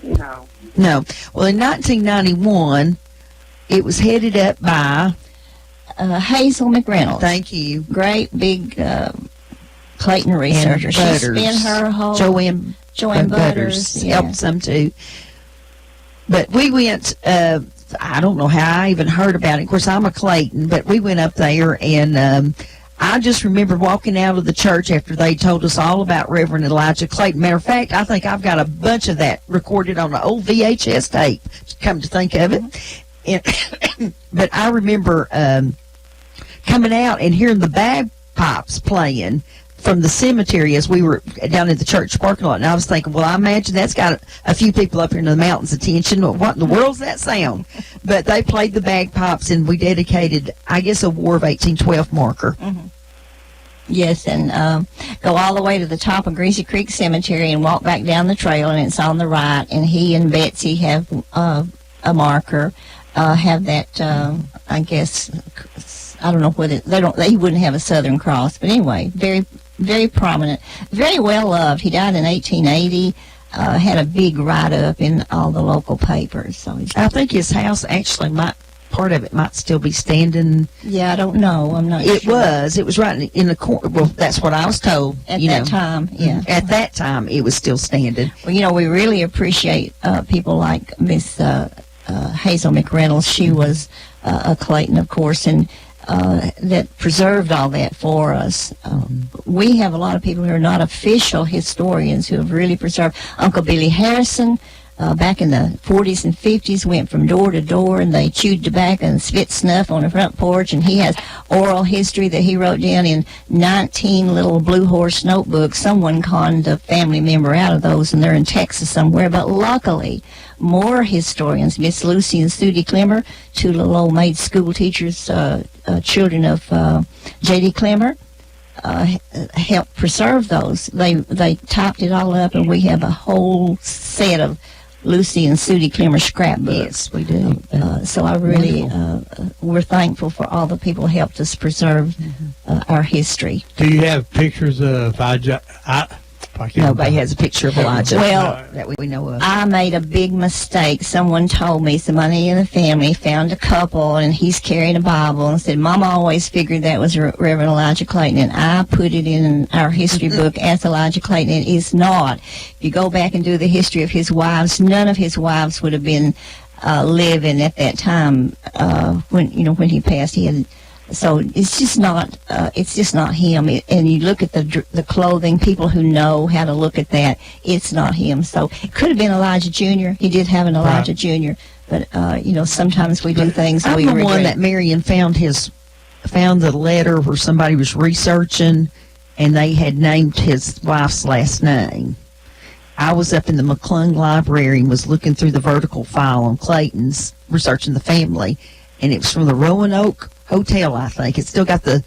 No. No. Well, in 1991, it was headed up by Hazel McReynolds. Thank you. Great big Clayton researcher. She spent her whole Joanne Butters helped some too. But we went. I don't know how I even heard about it. Of course, I'm a Clayton, but we went up there, and I just remember walking out of the church after they told us all about Reverend Elijah Clayton. Matter of fact, I think I've got a bunch of that recorded on an old VHS tape, come to think of it. And, but I remember coming out and hearing the bagpipes playing from the cemetery as we were down in the church parking lot. And I was thinking, well, I imagine that's got a few people up here in the mountains' attention. What in the world's that sound? But they played the bagpipes, and we dedicated, I guess, a War of 1812 marker. Mm-hmm. Yes, and go all the way to the top of Greasy Creek Cemetery and walk back down the trail, and it's on the right. And he and Betsy have a marker, have that. I guess I don't know whether they don't. They wouldn't have a Southern Cross, but anyway, very very prominent, very well loved. He died in 1880. Had a big write-up in all the local papers. So I think his house actually part of it might still be standing. Yeah, I don't know. I'm not It sure. was. It was right in the corner. Well, that's what I was told. At that time, yeah. At that time, it was still standing. Well, we really appreciate people like Miss Hazel McReynolds. She was a Clayton, of course, and that preserved all that for us. We have a lot of people who are not official historians who have really preserved. Uncle Billy Harrison, back in the 40s and 50s, went from door to door, and they chewed tobacco and spit snuff on the front porch, and he has oral history that he wrote down in 19 little Blue Horse notebooks. Someone conned a family member out of those, and they're in Texas somewhere, but luckily, more historians, Miss Lucy and Sudie Clemmer, two little old maid school teachers, children of J.D. Clemmer, helped preserve those. They typed it all up, and we have a whole set of Lucy and Sudie Clemmer scrapbooks. Yes, we do. So I really, we're thankful for all the people who helped us preserve our history. Do you have pictures of Nobody has a picture of Elijah. Well, that we know of. I made a big mistake. Someone told me somebody in the family found a couple, and he's carrying a Bible, and said, Mama always figured that was Reverend Elijah Clayton, and I put it in our history book as Elijah Clayton. It is not. If you go back and do the history of his wives, none of his wives would have been living at that time when he passed. He had. So it's just not him. And you look at the clothing, people who know how to look at that, it's not him. So it could have been Elijah Jr. He did have an Elijah Jr. But sometimes we do things I'm we the regret. one that Marion found the letter where somebody was researching, and they had named his wife's last name. I was up in the McClung Library and was looking through the vertical file on Clayton's, researching the family, and it was from the Roanoke Hotel, I think. It's still got the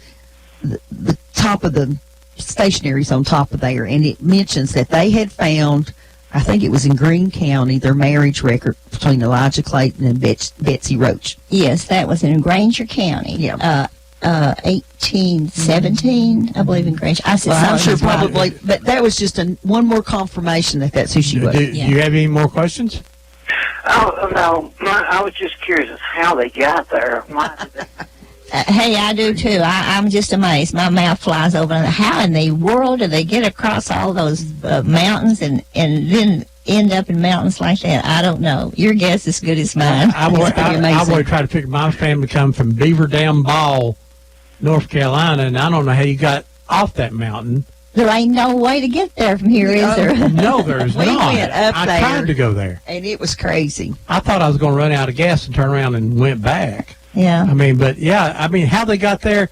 top of the stationaries on top of there, and it mentions that they had found, I think it was in Greene County, their marriage record between Elijah Clayton and Betsy Roach. Yes, that was in Granger County. Yeah. 1817, I believe, in Granger. I said, I'm sure probably, but that was just one more confirmation that that's who she was. Do you have any more questions? Oh, no. I was just curious as how they got there. Hey, I do too. I'm just amazed. My mouth flies open. How in the world do they get across all those mountains and then end up in mountains like that? I don't know. Your guess is as good as mine. I would try to figure. My family come from Beaver Dam Ball, North Carolina, and I don't know how you got off that mountain. There ain't no way to get there from here, is there? No, there's We not. went up I there, tried to go there, and it was crazy. I thought I was going to run out of gas and turn around and went back. Yeah. How they got there,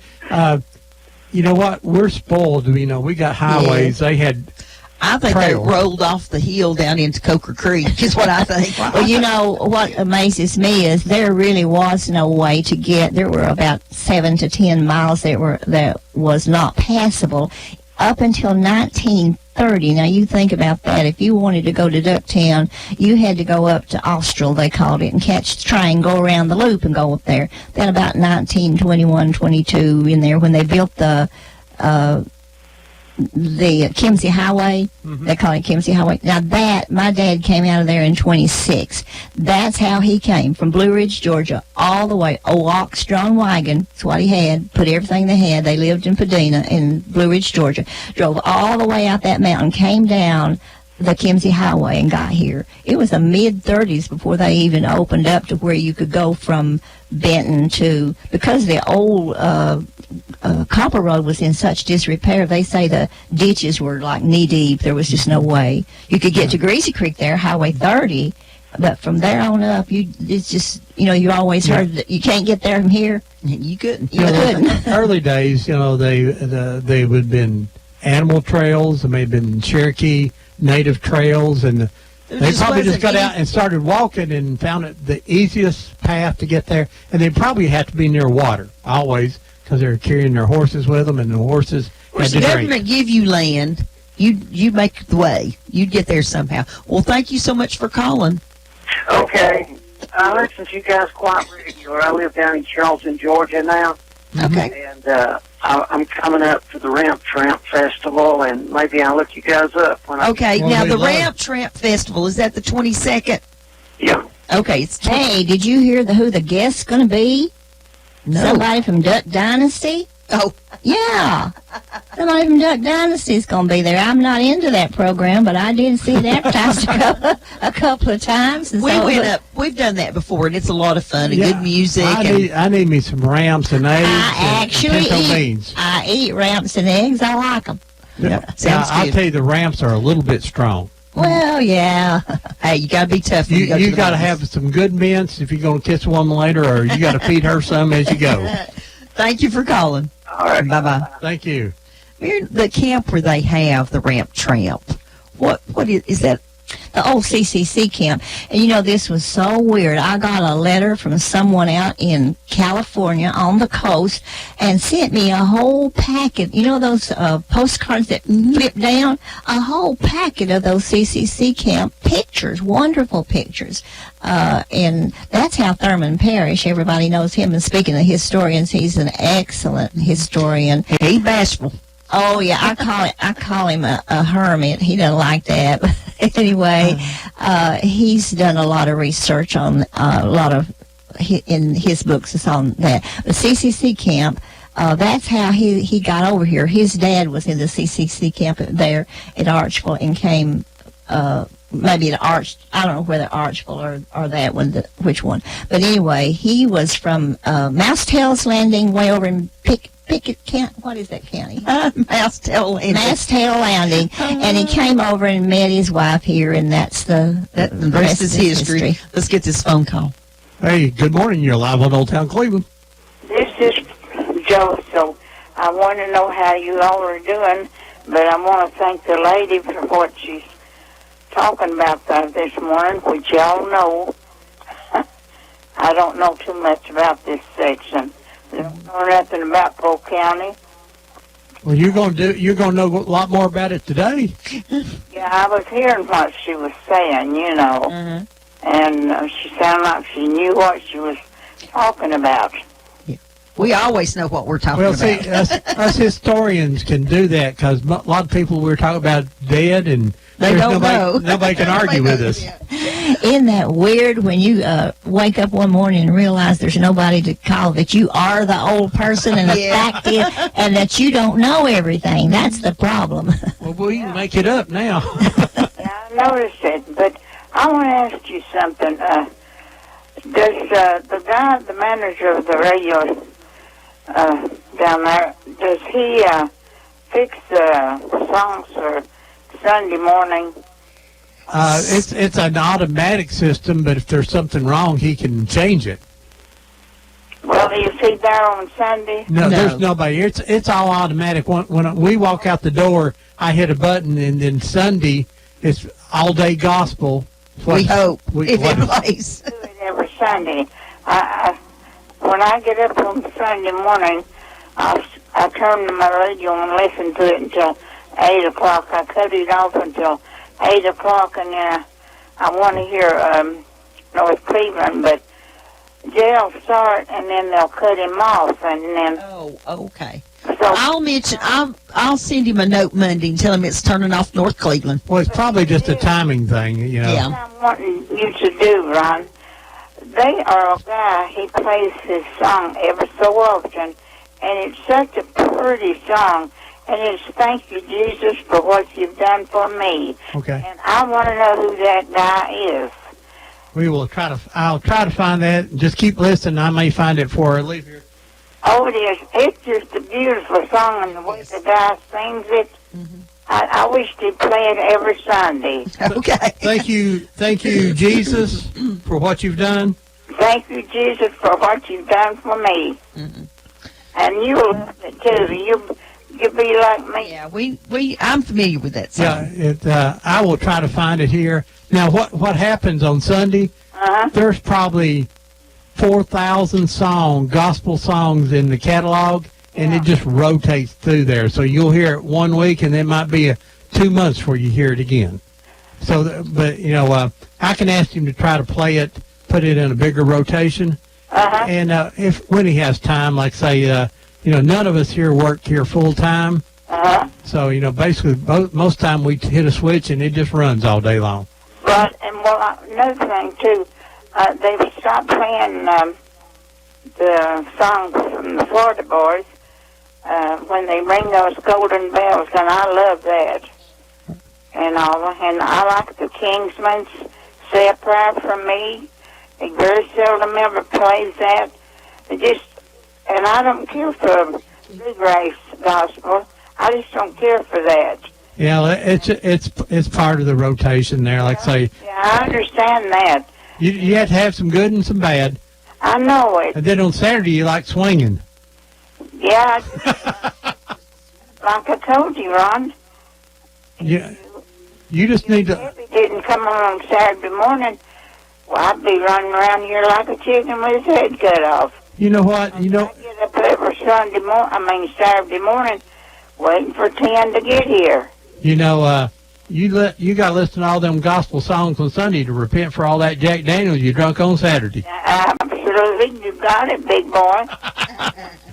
you know what? We're spoiled. We got highways. Yeah. They had I think trails. they rolled off the hill down into Coker Creek, is what I think. Well, what amazes me is there really was no way to get. There were about 7 to 10 miles that was not passable up until 1930. Now, you think about that. If you wanted to go to Ducktown, you had to go up to Austral, they called it, and catch the train, go around the loop and go up there. Then about 1921, 22 in there, when they built the Kimsey Highway, they call it Kimsey Highway. Now my dad came out of there in 26. That's how he came from Blue Ridge, Georgia, all the way. Ox-drawn wagon, that's what he had, put everything they had. They lived in Padina in Blue Ridge, Georgia. Drove all the way out that mountain, came down the Kimsey Highway and got here. It was the mid-30s before they even opened up to where you could go from Benton to, because the old Copper Road was in such disrepair, they say the ditches were like knee-deep. There was just no way. You could get to Greasy Creek there, Highway 30, but from there on up, it's just, you always heard that you can't get there from here. You couldn't. You couldn't. Early days, they would have been animal trails. There may have been Cherokee native trails, and they probably just got out and started walking and found it the easiest path to get there. And they probably had to be near water, always, because they were carrying their horses with them, and the horses course, the government give you land. You make the way. You get there somehow. Well, thank you so much for calling. Okay. I listen to you guys quite regular. I live down in Charleston, Georgia now. Okay. And I'm coming up for the Ramp Tramp Festival, and maybe I'll look you guys up. When Okay, now the Ramp Tramp Festival, is that the 22nd? Yeah. Okay. It's Hey, did you hear who the guest's going to be? No. Somebody from Duck Dynasty? Oh. Yeah. Somebody from Duck Dynasty is going to be there. I'm not into that program, but I did see it advertised a couple of times. And We so went up. We've done that before, and it's a lot of fun and Yeah, good music. I need me some ramps and eggs I and actually pinto eat. beans. I eat ramps and eggs. I like them. Sounds I'll good. tell you, the ramps are a little bit strong. Well, yeah. Hey, you got to be tough. When You go got to to have some good mints if you're going to kiss a woman later, or you got to feed her some as you go. Thank you for calling. All right. Bye-bye. Thank you. The camp where they have the Ramp Tramp, what is that? The old CCC camp. And, you know, this was so weird. I got a letter from someone out in California on the coast and sent me a whole packet. You know those postcards that flip down? A whole packet of those CCC camp pictures, wonderful pictures. And that's how Thurman Parrish, everybody knows him. And speaking of historians, he's an excellent historian. He's bashful. Oh yeah, I call him a hermit. He doesn't like that. But anyway, he's done a lot of research on a lot of in his books. It's on that. The CCC camp. That's how he got over here. His dad was in the CCC camp there at Archville and came. Maybe at I don't know whether Archville or that one, which one. But anyway, he was from Mousetails Landing, way over in Pickett County. What is that county? Mousetail Landing. Mousetail Landing. And he came over and met his wife here, and that's the rest is history. Let's get this phone call. Hey, good morning. You're live on Old Town Cleveland. This is Joe, so I want to know how you all are doing, but I want to thank the lady for what she's talking about this morning, which y'all know. I don't know too much about this section. I don't know nothing about Polk County. Well, you're gonna know a lot more about it today. Yeah, I was hearing what she was saying, you know, and she sounded like she knew what she was talking about. We always know what we're talking Well, about. see, us historians can do that because a lot of people we're talking about dead, and They there's don't know. nobody can argue with us. Isn't that weird when you wake up one morning and realize there's nobody to call, that you are the old person and the fact is, and that you don't know everything? That's the problem. Well, we can make it up now. Yeah, I noticed it, but I want to ask you something. Does the manager of the radio down there, does he fix songs for Sunday morning? It's an automatic system, but if there's something wrong, he can change it. Well, is he there on Sunday? No, there's nobody. It's all automatic. When we walk out the door, I hit a button, and then Sunday, it's all day gospel. We hope if it plays. Do it every Sunday. When I get up on Sunday morning, I turn to my radio and listen to it until 8 o'clock. I cut it off until 8 o'clock, and then I want to hear North Cleveland, but they'll start, and then they'll cut him off, and then... Oh, okay. So I'll send him a note Monday and tell him it's turning off North Cleveland. Well, it's probably just a timing thing, you know. What I'm wanting you to do, Ron, they are a guy, he plays his song ever so often, and it's such a pretty song, and it's "Thank You, Jesus, for what you've done for me." Okay. And I want to know who that guy is. I'll try to find that. Just keep listening. I may find it before I leave here. Oh, it is. It's just a beautiful song, and the way the guy sings it, I wish he'd play it every Sunday. Okay. Thank you, Jesus, for what you've done. Thank you, Jesus, for what you've done for me. And you'll love it, too. You'll be like me. Yeah, I'm familiar with that song. Yeah, I will try to find it here. Now, what happens on Sunday? There's probably 4,000 gospel songs in the catalog, and it just rotates through there. So you'll hear it 1 week, and then it might be 2 months before you hear it again. So, but you know, I can ask him to try to play it, put it in a bigger rotation, and if when he has time, like say, you know, none of us here work here full time. So, you know, basically, most time we hit a switch and it just runs all day long. Right, and another thing, too, they've stopped playing the songs from the Florida Boys when they ring those golden bells, and I love that. And I like the Kingsmen's Say a Prayer for Me. They very seldom ever plays that. And I don't care for bluegrass gospel. I just don't care for that. Yeah, it's part of the rotation there. Like say. Yeah, I understand that. You have to have some good and some bad. I know it. And then on Saturday you like swinging. Yeah. Like I told you, Ron. Yeah. You just need to. If he didn't come on Saturday morning, well, I'd be running around here like a chicken with his head cut off. You know what? You know. I get up every Saturday morning, waiting for 10 to get here. You know, you got to listen to all them gospel songs on Sunday to repent for all that Jack Daniels you drunk on Saturday. Absolutely, you got it, big boy.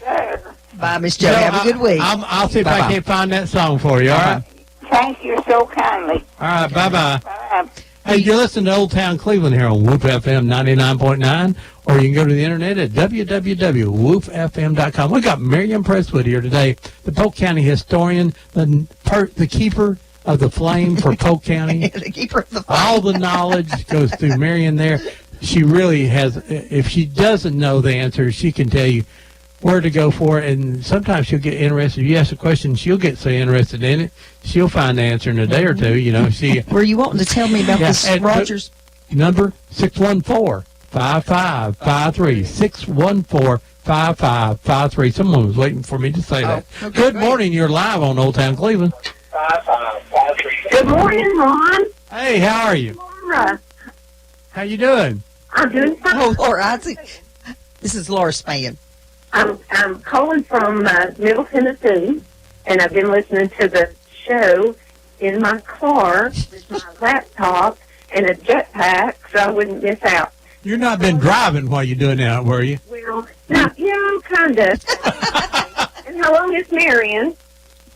Sure. Bye, Miss Jo. Have a good week. I'll see if Bye-bye. I can't find that song for you. All right. Thank you so kindly. All right. Bye-bye. Bye. Hey, you're listening to Old Town Cleveland here on Whoop FM 99.9, or you can go to the internet at www.whoopfm.com. We got Miriam Presswood here today, the Polk County historian, the keeper of the flame for Polk County. The keeper of the flame. All the knowledge goes through Miriam there. She really has, if she doesn't know the answer, she can tell you where to go for it, and sometimes she'll get interested. If you ask a question, she'll get so interested in it, she'll find the answer in a day or two. You know, Were you wanting to tell me about this, Rogers? Number 614-5553. 614-5553. Someone was waiting for me to say that. Okay, Good great. morning. You're live on Old Town Cleveland. Good morning, Ron. Hey, how are you? Laura. How you doing? I'm doing fine. Oh, Laura, this is Laura Spann. I'm calling from Middle Tennessee, and I've been listening to the show in my car with my laptop and a jetpack, so I wouldn't miss out. You're not been driving while you're doing that, were you? Well, no, yeah, kind of. And hello, Miss Marion.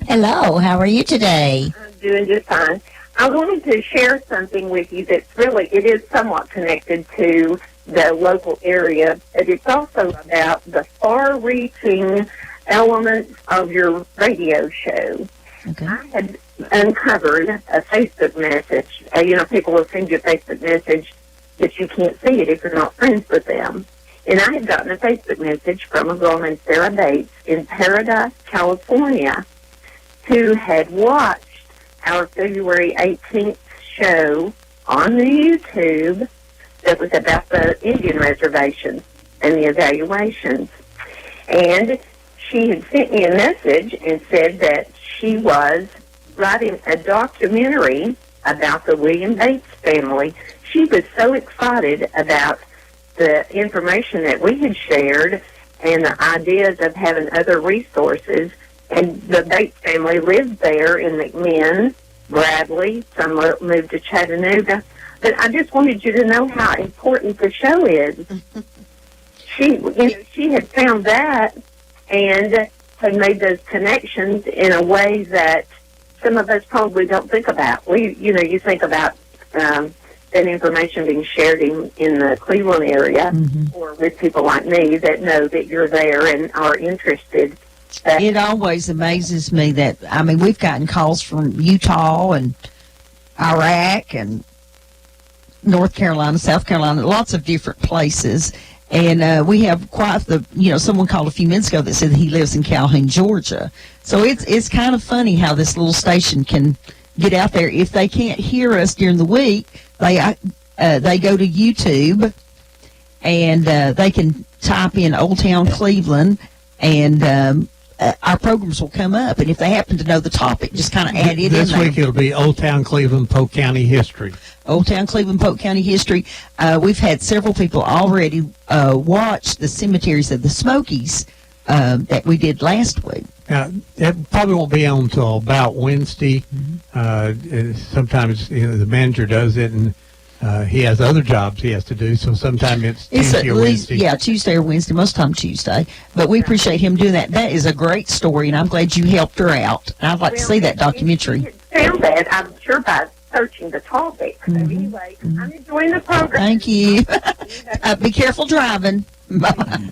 Hello, how are you today? I'm doing just fine. I wanted to share something with you that's it is somewhat connected to the local area, but it's also about the far-reaching elements of your radio show. Okay. I had uncovered a Facebook message. People will send you a Facebook message, but you can't see it if you're not friends with them. And I had gotten a Facebook message from a girl named Sarah Bates in Paradise, California, who had watched our February 18th show on the YouTube that was about the Indian reservations and the evaluations. And she had sent me a message and said that she was writing a documentary about the William Bates family. She was so excited about the information that we had shared and the ideas of having other resources. And the Bates family lived there in McMinn, Bradley, some moved to Chattanooga. But I just wanted you to know how important the show is. She had found that and had made those connections in a way that some of us probably don't think about. You think about that information being shared in the Cleveland area, or with people like me that know that you're there and are interested. It always amazes me that, we've gotten calls from Utah and Iraq and North Carolina, South Carolina, lots of different places. And we have quite someone called a few minutes ago that said that he lives in Calhoun, Georgia. So it's kind of funny how this little station can get out there. If they can't hear us during the week, they go to YouTube and they can type in Old Town Cleveland, and our programs will come up. And if they happen to know the topic, just kind of add it in there. This week it'll be Old Town Cleveland, Polk County history. Old Town Cleveland, Polk County history. We've had several people already watch the cemeteries of the Smokies that we did last week. It probably won't be on until about Wednesday. Sometimes the manager does it, and he has other jobs he has to do, so sometimes it's Tuesday or Wednesday. Yeah, Tuesday or Wednesday, most time Tuesday. But we appreciate him doing that. That is a great story, and I'm glad you helped her out. I'd like to see that documentary. Found that, I'm sure, by searching the topic. So anyway, I'm enjoying the program. Thank you. Be careful driving. Bye-bye.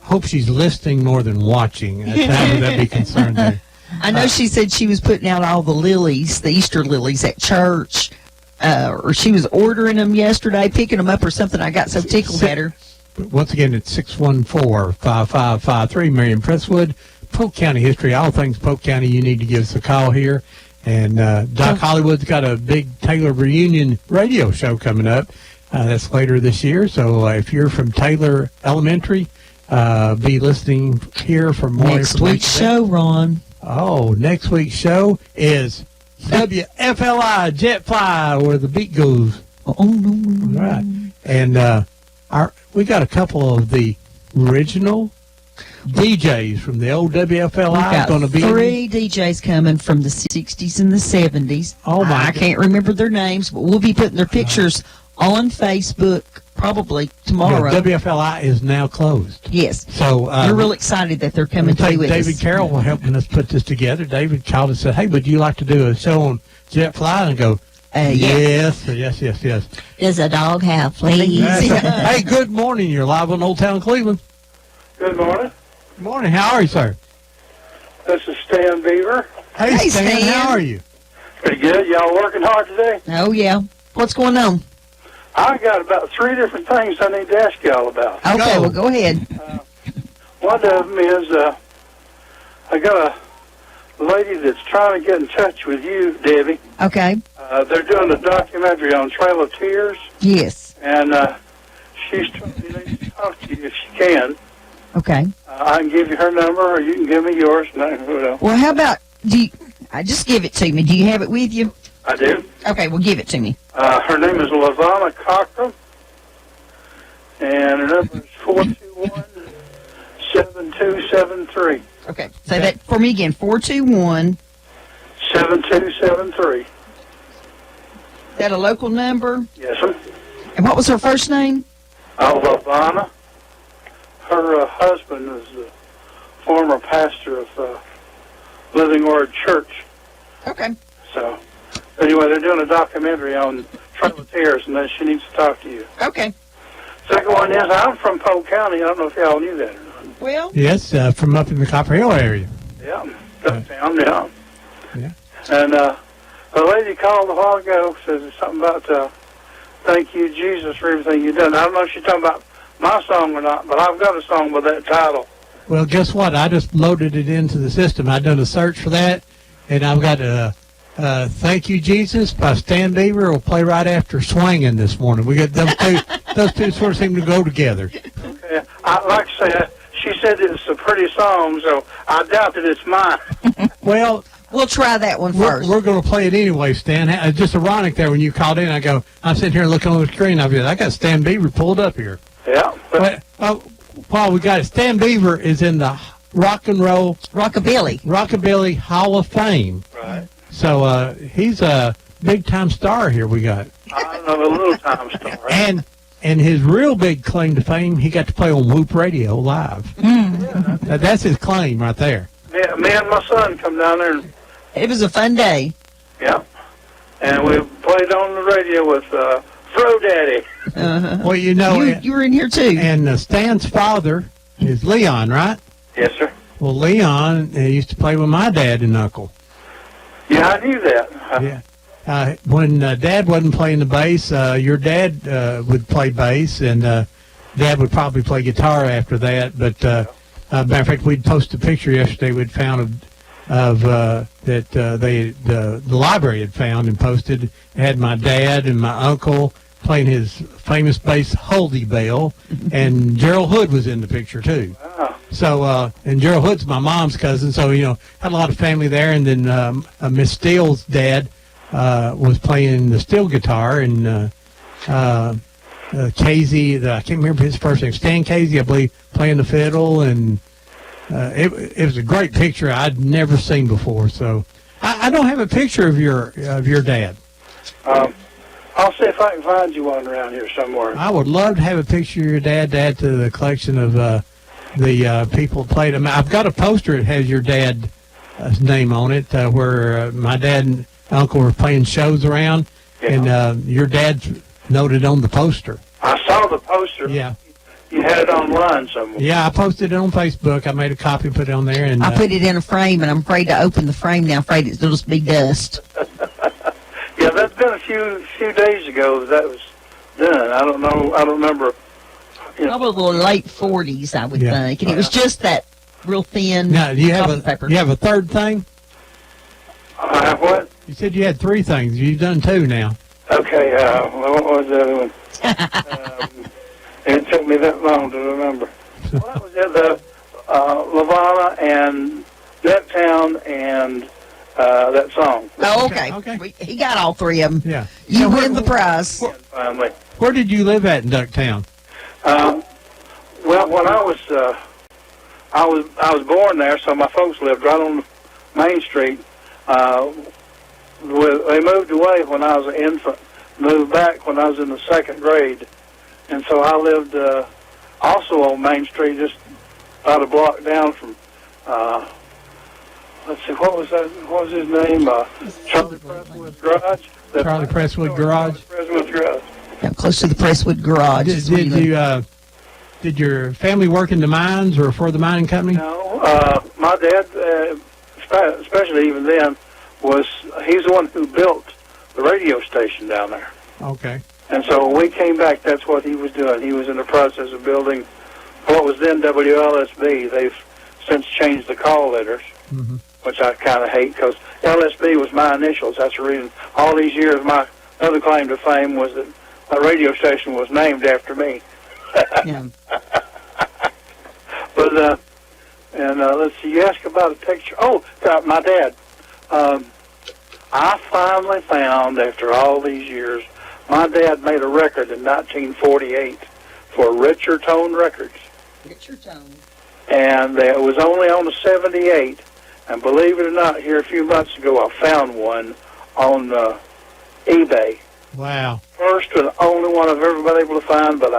Hope she's listening more than watching. That'd be concerned there. I know she said she was putting out all the lilies, the Easter lilies at church, or she was ordering them yesterday, picking them up or something. I got so tickled at her. Once again, it's 614-5553, Marion Presswood, Polk County history, all things Polk County. You need to give us a call here. And Doc Hollywood's got a big Taylor reunion radio show coming up. That's later this year. So if you're from Taylor Elementary, be listening here for more next week's show, Ron. Oh, next week's show is WFLI Jet Fly, where the beat goes. Oh, no. Right. And we got a couple of the original DJs from the old WFLI going to be 3 DJs coming from the 60s and the 70s. Oh, my I can't remember their names, but we'll be putting their pictures on Facebook probably tomorrow. Yeah, WFLI is now closed. Yes. So we're real excited that they're coming to be with David us. Carroll will helping us put this together. David called and said, "Hey, would you like to do a show on Jet Fly?" And I go, yes. Does a dog have fleas? Hey, good morning. You're live on Old Town Cleveland. Good morning. Good morning. How are you, sir? This is Stan Beaver. Hey, Stan. How are you? Pretty good. Y'all working hard today? Oh, yeah. What's going on? I got about 3 different things I need to ask y'all about. Okay, well, go ahead. One of them is I got a lady that's trying to get in touch with you, Debbie. Okay. They're doing a documentary on Trail of Tears. Yes. And she's trying to talk to you if she can. Okay. I can give you her number, or you can give me yours. Well, how about, just give it to me. Do you have it with you? I do. Okay, well, give it to me. Her name is Lavonna Cochran, and her number is 421-7273. Okay, say that for me again, 421-7273. Is that a local number? Yes, sir. And what was her first name? Lavonna. Her husband is the former pastor of Living Word Church. Okay. So, anyway, they're doing a documentary on Trail of Tears, and then she needs to talk to you. Okay. Second one is, I'm from Polk County. I don't know if y'all knew that or not. Well? Yes, from up in the Copper Hill area. Yeah, uptown, yeah. Yeah. And a lady called a while ago, says something about thank you, Jesus, for everything you've done. I don't know if she's talking about my song or not, but I've got a song with that title. Well, guess what? I just loaded it into the system. I've done a search for that, and I've got Thank You, Jesus by Stan Beaver will play right after Swinging this morning. We got those two. Those two sort of seem to go together. Okay. Like I said, she said it's a pretty song, so I doubt that it's mine. Well, we'll try that one first. We're going to play it anyway, Stan. It's just ironic there when you called in. I'm sitting here looking on the screen. I got Stan Beaver pulled up here. Yeah. Paul, we got it. Stan Beaver is in the Rockabilly Hall of Fame. Right. So he's a big-time star here we got. I know, a little-time star. And his real big claim to fame, he got to play on Whoop Radio live. That's his claim right there. Yeah, me and my son come down there. It was a fun day. Yeah. And we played on the radio with Fro Daddy. Well, you know, you were in here too. And Stan's father is Leon, right? Yes, sir. Well, Leon used to play with my dad and uncle. Yeah, I knew that. Yeah. When Dad wasn't playing the bass, your dad would play bass, and Dad would probably play guitar after that. But matter of fact, we'd posted a picture yesterday we'd found of that the library had found and posted. It had my dad and my uncle playing his famous bass Huldy Bell, and Gerald Hood was in the picture too. Wow. So and Gerald Hood's my mom's cousin, so had a lot of family there. And then Miss Steele's dad was playing the steel guitar, and Casey, I can't remember his first name, Stan Casey, I believe, playing the fiddle, and it was a great picture I'd never seen before. So I don't have a picture of your dad. I'll see if I can find you one around here somewhere. I would love to have a picture of your dad to add to the collection of the people that played him. I've got a poster that has your dad's name on it, where my dad and uncle were playing shows around, and your dad's noted on the poster. I saw the poster. Yeah. You had it online somewhere. Yeah, I posted it on Facebook. I made a copy and put it on there. And I put it in a frame, and I'm afraid to open the frame now. Afraid it'll just be dust. Yeah, that's been a few days ago that was done. I don't know. I don't remember. Probably the late 40s, I would think. And it was just that real thin Now, do you have copy paper. you have a third thing? I have what? You said you had 3 things. You've done 2 now. Okay. What was the other one? It took me that long to remember. Well, that was the Lavana and Ducktown and that song. Oh, okay. He got all 3 of them. Yeah. You win the prize. Finally. Where did you live at in Ducktown? Well, when I was born there, so my folks lived right on Main Street. They moved away when I was an infant, moved back when I was in the 2nd grade, and so I lived also on Main Street, just about a block down from. Let's see, what was that? What was his name? Charlie Presswood's garage. Charlie Presswood Garage. Presswood's garage. Yeah, close to the Presswood Garage. Did your family work in the mines or for the mining company? No, my dad, especially even then, he's the one who built the radio station down there. Okay. And so when we came back, that's what he was doing. He was in the process of building what was then WLSB. They've since changed the call letters, which I kind of hate because LSB was my initials. That's the reason all these years my other claim to fame was that a radio station was named after me. Yeah. But let's see. You asked about a picture. Oh, my dad. I finally found, after all these years, my dad made a record in 1948 for Richer Tone Records. Richer Tone. And it was only on the 78. And believe it or not, here a few months ago, I found one on eBay. Wow. First and only one I've ever been able to find, but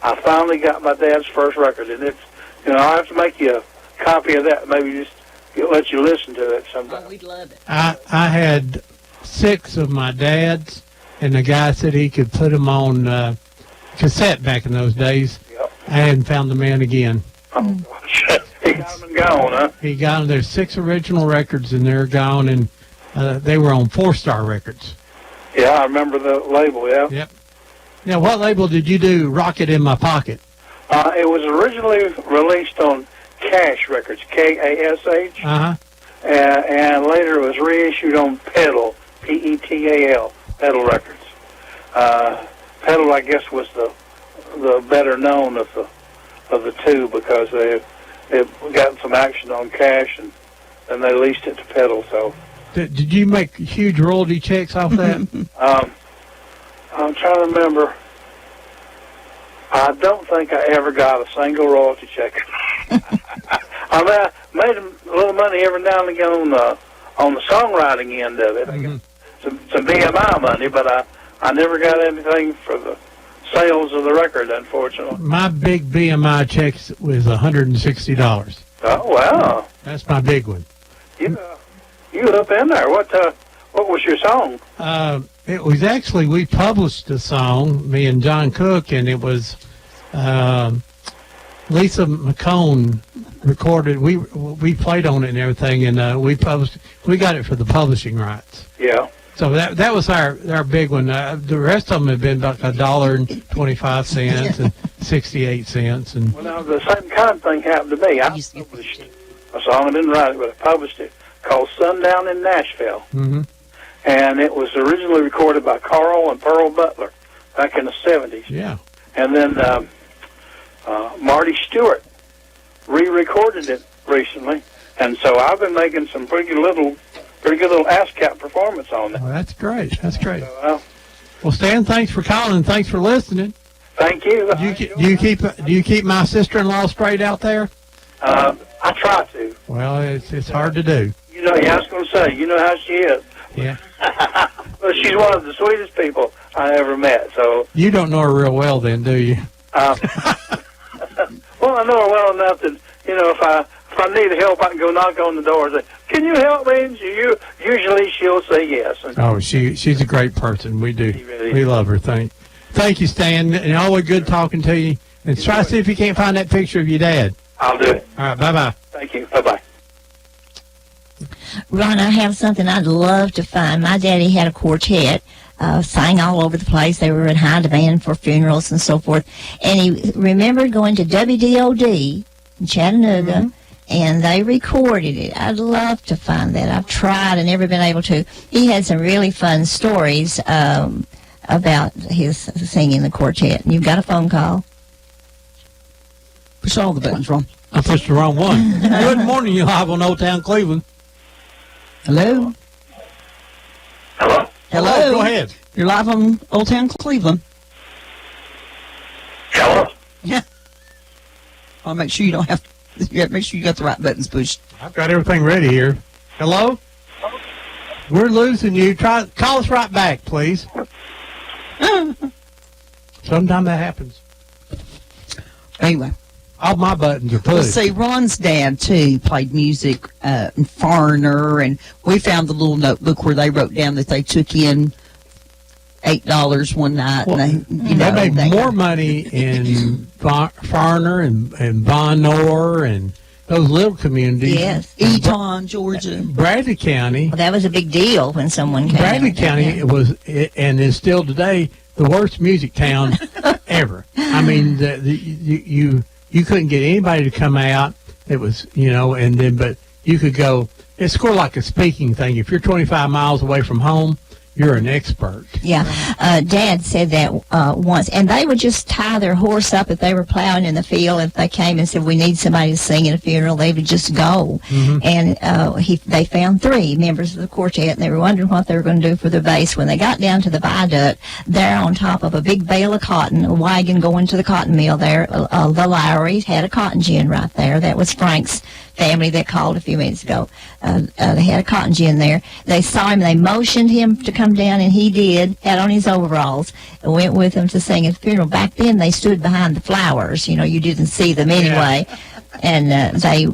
I finally got my dad's first record, and it's, I'll have to make you a copy of that, maybe just let you listen to it sometime. Oh, we'd love it. I had 6 of my dad's, and the guy said he could put them on cassette back in those days. Yep. I hadn't found the man again. Oh, gosh. He got them and gone, huh? He got them. There's 6 original records, and they're gone, and they were on 4-Star Records. Yeah, I remember the label, yeah. Yep. Now, what label did you do, Rocket in My Pocket? It was originally released on Cash Records, K-A-S-H. Uh-huh. And later it was reissued on Pedal, P-E-T-A-L, Pedal Records. Pedal, I guess, was the better known of the 2 because they got some action on Cash, and then they leased it to Pedal, so... Did you make huge royalty checks off that? I'm trying to remember. I don't think I ever got a single royalty check. I mean, I made a little money every now and again on the songwriting end of it. I got some BMI money, but I never got anything for the sales of the record, unfortunately. My big BMI check was $160. Oh, wow. That's my big one. You were up in there. What was your song? It was actually, we published a song, me and John Cook, and it was Lisa McCone recorded. We played on it and everything, and we got it for the publishing rights. Yeah. So that was our big one. The rest of them have been about $1.25 and 68 cents. And Well, now the same kind of thing happened to me. I published a song. I didn't write it, but I published it, called Sundown in Nashville. Mm-hmm. And it was originally recorded by Carl and Pearl Butler back in the 70s. Yeah. And then Marty Stewart re-recorded it recently. And so I've been making some pretty good little ASCAP performance on it. Oh, that's great. That's great. Well, Stan, thanks for calling and thanks for listening. Thank you. Do you keep my sister-in-law straight out there? I try to. Well, it's hard to do. You know, yeah, I was going to say, you know how she is. Yeah. But she's one of the sweetest people I ever met. So. You don't know her real well, then, do you? Well, I know her well enough that if I need help, I can go knock on the door and say, "Can you help me?" And usually she'll say yes. Oh, she's a great person. We do. Really We is. love her. Thank you, Stan. And always good talking to you. And try to see if you can't find that picture of your dad. I'll do it. All right. Bye-bye. Thank you. Bye-bye. Ron, I have something I'd love to find. My daddy had a quartet, sang all over the place. They were in high demand for funerals and so forth. And he remembered going to WDOD in Chattanooga, and they recorded it. I'd love to find that. I've tried and never been able to. He had some really fun stories about his singing the quartet. And you've got a phone call. Push all the buttons, Ron. I pushed the wrong one. Good morning, you live on Old Town Cleveland. Hello? Hello? Hello? Go ahead. You're live on Old Town Cleveland. Hello? Yeah. I'll make sure you don't have to make sure you got the right buttons pushed. I've got everything ready here. Hello? We're losing you. Call us right back, please. Sometimes that happens. Anyway. All my buttons are Well, pushed. see, Ron's dad, too, played music in Foreigner, and we found the little notebook where they wrote down that they took in $8 one night. Well, and they made more money in Foreigner and Von Nor and those little communities. Yes. Eton, Georgia. Bradley County. Well, that was a big deal when someone came. Bradley out. County was, and is still today, the worst music town ever. I mean, you couldn't get anybody to come out. It was, but you could go. It's sort of like a speaking thing. If you're 25 miles away from home, you're an expert. Yeah, Dad said that once, and they would just tie their horse up if they were plowing in the field. If they came and said, "We need somebody to sing at a funeral," they would just go. And they found 3 members of the quartet, and they were wondering what they were going to do for the bass. When they got down to the viaduct, there on top of a big bale of cotton, a wagon going to the cotton mill there, the Lowrys had a cotton gin right there. That was Frank's family that called a few minutes ago. They had a cotton gin there. They saw him. They motioned him to come down, and he did. Had on his overalls and went with them to sing at the funeral. Back then, they stood behind the flowers. You didn't see them anyway. Yeah. And they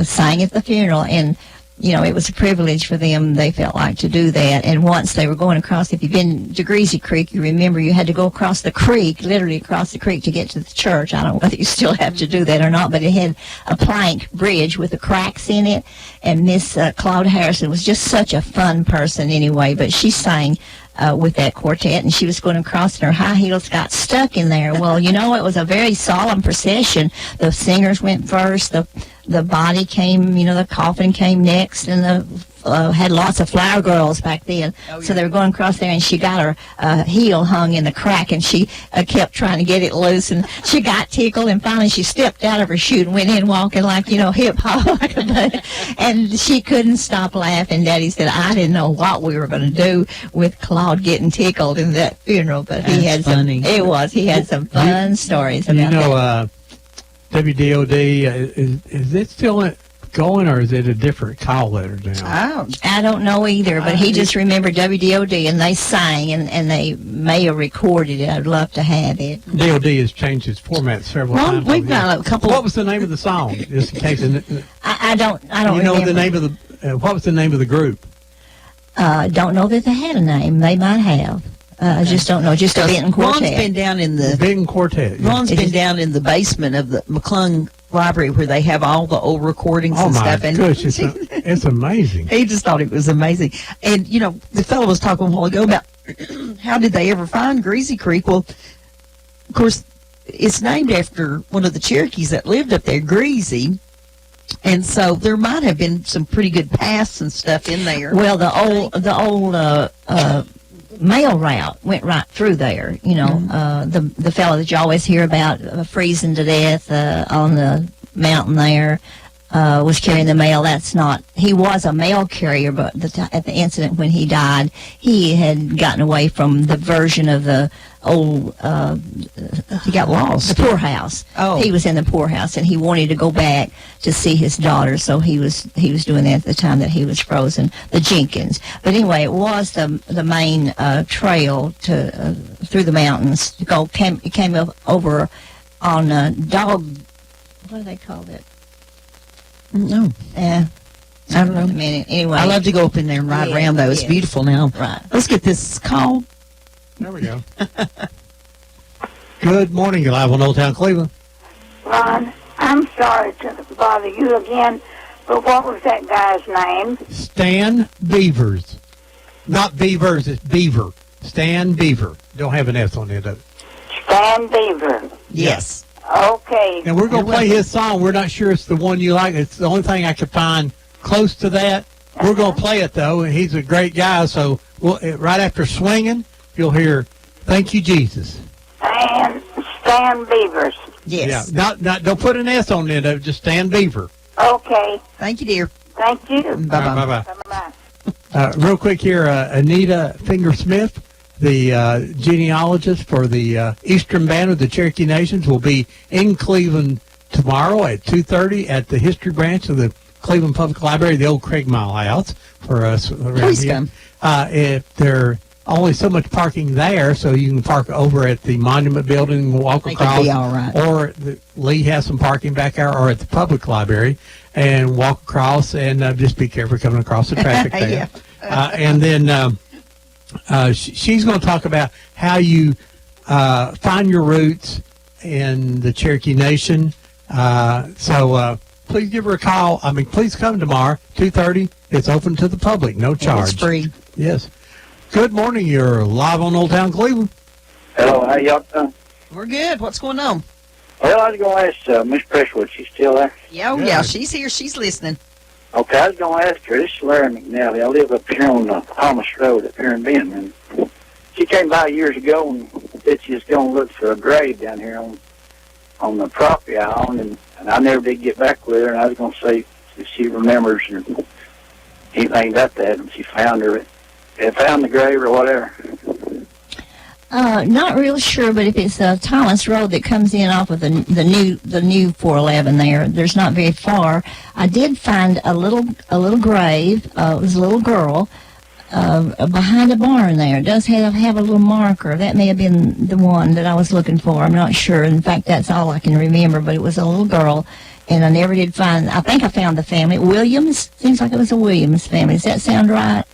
sang at the funeral. And it was a privilege for them, they felt like, to do that. And once they were going across, if you've been to Greasy Creek, you remember you had to go across the creek, literally across the creek to get to the church. I don't know whether you still have to do that or not, but it had a plank bridge with the cracks in it. And Miss Claude Harrison was just such a fun person anyway, but she sang with that quartet, and she was going across, and her high heels got stuck in there. Well, it was a very solemn procession. The singers went first, the body came, the coffin came next, and had lots of flower girls back then. Oh, yeah. So they were going across there, and she got her heel hung in the crack, and she kept trying to get it loose, and she got tickled, and finally she stepped out of her chute and went in walking like, hip hop. And she couldn't stop laughing. Daddy said, I didn't know what we were going to do with Claude getting tickled in that funeral, but he had funny. He had some fun stories about that. WDOD, is it still going, or is it a different call letter now? I don't know either, but he just remembered WDOD, and they sang, and they may have recorded it. I'd love to have it. DOD has changed its format several times. We've got a couple. What was the name of the song? Just in case. I don't remember. The name of the. What was the name of the group? Don't know that they had a name. They might have. I just don't know. Just a Benton Quartet. Ron's been down in the Benton Quartet. Yeah. Ron's been down in the basement of the McClung Library where they have all the old recordings and stuff. Oh my gosh, it's amazing. He just thought it was amazing. And the fellow was talking a while ago about how did they ever find Greasy Creek? Well, of course, it's named after one of the Cherokees that lived up there, Greasy. And so there might have been some pretty good paths and stuff in there. Well, the old mail route went right through there. The fellow that you always hear about freezing to death on the mountain there. was carrying the mail. That's not. He was a mail carrier, but at the incident when he died, he had gotten away from the version of the old. He got lost. The poorhouse. Oh. He was in the poorhouse, and he wanted to go back to see his daughter. So he was doing that at the time that he was frozen. The Jenkins. But anyway, it was the main trail to through the mountains to go. It came up over on dog. What do they call it? No. Yeah. I don't know. Anyway. I love to go up in there and ride around, though. It's beautiful now. Right. Let's get this call. There we go. Good morning. You're live on Old Town Cleveland. Ron, I'm sorry to bother you again, but what was that guy's name? Stan Beavers. Not Beavers, it's Beaver. Stan Beaver. Don't have an S on it, though. Stan Beaver. Yes. Okay. And we're going to play his song. We're not sure it's the one you like. It's the only thing I could find close to that. We're going to play it, though, and he's a great guy. So right after Swinging, you'll hear Thank You, Jesus. And Stan Beavers. Yes. Yeah. Not, don't put an S on it, though. Just Stan Beaver. Okay. Thank you, dear. Thank you. Bye-bye. Bye-bye. Real quick here, Anita Fingersmith, the genealogist for the Eastern Band of the Cherokee Nations, will be in Cleveland tomorrow at 2:30 at the History Branch of the Cleveland Public Library, the old Craig Mile House for us around Please here. come. If there only so much parking there, so you can park over at the Monument Building and walk Think across. it'll be all right. Or Lee has some parking back there, or at the public library, and walk across, and just be careful coming across the traffic there. And then she's going to talk about how you find your roots in the Cherokee Nation. So please give her a call. I mean, please come tomorrow, 2:30. It's open to the public, no charge. It's free. Yes. Good morning. You're live on Old Town Cleveland. Hello, how y'all doing? We're good. What's going on? Well, I was going to ask Miss Presswood. She's still there? Yeah, she's here. She's listening. Okay, I was going to ask her. This is Larry McNally. I live up here on Thomas Road up here in Benton. And she came by years ago and said she was going to look for a grave down here on the property I own, and I never did get back with her. And I was going to say if she remembers or anything about that, and she found the grave or whatever. Not real sure, but if it's Thomas Road that comes in off of the new 411 there's not very far. I did find a little grave. It was a little girl behind a barn there. It does have a little marker. That may have been the one that I was looking for. I'm not sure. In fact, that's all I can remember. But it was a little girl, and I never did find. I think I found the family. Williams. Seems like it was a Williams family. Does that sound right?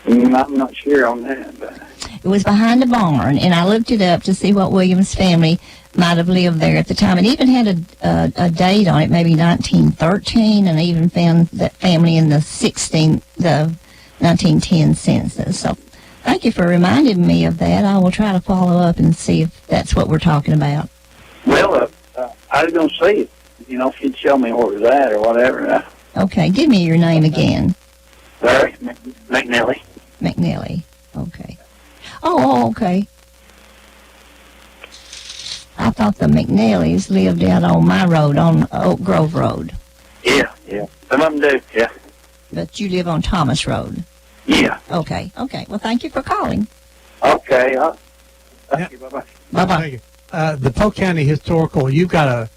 I'm not sure on that, but It was behind a barn, and I looked it up to see what Williams family might have lived there at the time. It even had a date on it, maybe 1913, and I even found that family in the 1910 census. So thank you for reminding me of that. I will try to follow up and see if that's what we're talking about. well, I was going to say, if you'd show me where it was at or whatever. Okay, give me your name again. Larry McNally. McNally. Okay. Oh, okay. I thought the McNallys lived out on my road, on Oak Grove Road. Yeah. Some of them do, yeah. But you live on Thomas Road. Yeah. Okay. Well, thank you for calling. Okay. Thank you. Bye-bye. Bye-bye. Thank you. The Polk County Historical, you've got a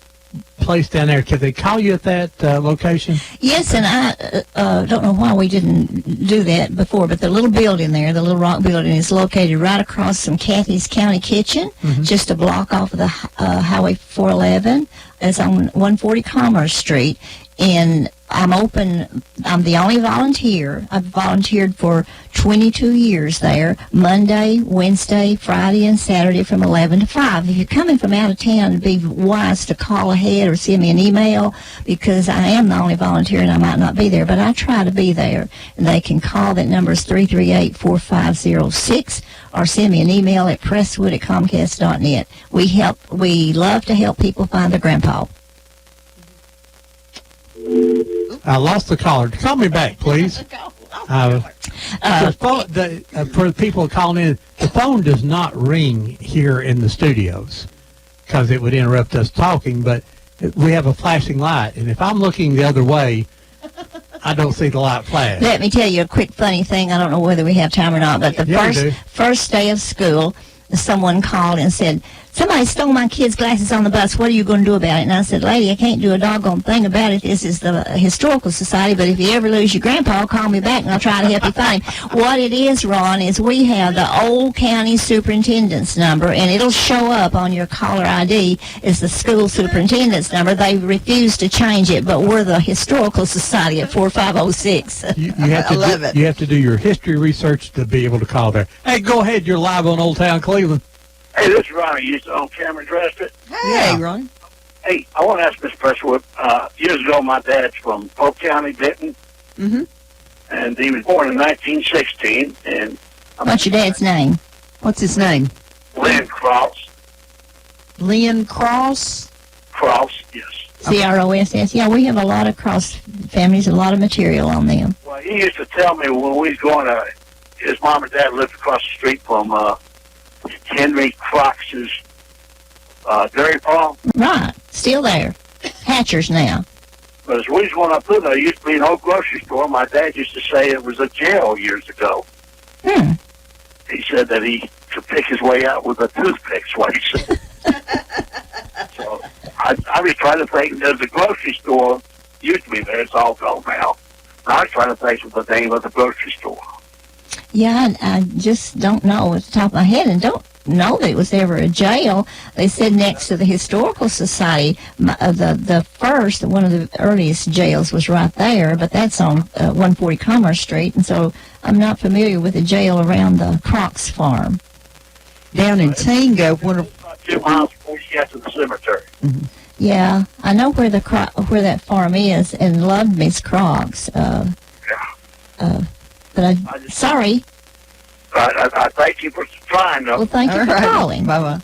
place down there. Could they call you at that location? Yes, and I don't know why we didn't do that before, but the little building there, the little rock building, is located right across from Kathy's County Kitchen, just a block off of the Highway 411. It's on 140 Commerce Street, and I'm open. I'm the only volunteer. I've volunteered for 22 years there, Monday, Wednesday, Friday, and Saturday from 11 to 5. If you're coming from out of town, it'd be wise to call ahead or send me an email, because I am the only volunteer and I might not be there, but I try to be there. And they can call. That number is 338-4506, or send me an email at presswood@comcast.net. We love to help people find their grandpa. I lost the caller. Call me back, please. For the people calling in, the phone does not ring here in the studios because it would interrupt us talking. But we have a flashing light, and if I'm looking the other way, I don't see the light flash. Let me tell you a quick funny thing. I don't know whether we have time or not, but the Yeah, we do. first day of school, someone called and said, somebody stole my kid's glasses on the bus. What are you going to do about it? And I said, lady, I can't do a doggone thing about it. This is the Historical Society, but if you ever lose your grandpa, call me back and I'll try to help you find him. What it is, Ron, is we have the old county superintendent's number, and it'll show up on your caller ID as the school superintendent's number. They refuse to change it, but we're the Historical Society at 4506. You have to I love it. You have to do your history research to be able to call there. Hey, go ahead. You're live on Old Town Cleveland. Hey, this is Ronnie. You on Cameron Dresser? Hey, Ronnie. Hey, I want to ask Miss Presswood. Years ago, my dad's from Polk County, Benton, Mm-hmm. and he was born in 1916. And What's your dad's name? What's his name? Lynn Cross. Lynn Cross? Cross, yes. CROSS. Yeah, we have a lot of cross families, a lot of material on them. Well, he used to tell me when we was going to, his mom and dad lived across the street from Henry Crox's dairy farm. Right, still there. Hatchers now. But as we was going up through there, used to be an old grocery store. My dad used to say it was a jail years ago. He said that he could pick his way out with a toothpick, so he said. So I was trying to think, there's a grocery store, used to be there, it's all gone now. I was trying to think of the name of the grocery store. Yeah, I just don't know at the top of my head, and don't know that it was ever a jail. They said next to the Historical Society, the first, one of the earliest jails was right there, but that's on 140 Commerce Street, and so I'm not familiar with the jail around the Crocs farm. Down in Tango, one of 2 miles before you get to the cemetery. Yeah, I know where where that farm is, and loved Miss Crocs. But sorry. I thank you for trying, though. Well, thank you for calling. Bye-bye.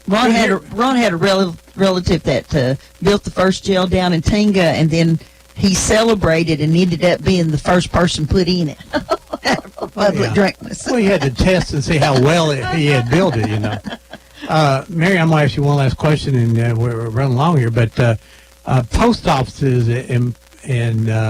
Ron had a relative that built the first jail down in Tinga, and then he celebrated and ended up being the first person put in it. Public drunkenness. Well, you had to test and see how well he had built it, you know. Mary, I'm going to ask you one last question, and we're running along here, but post offices in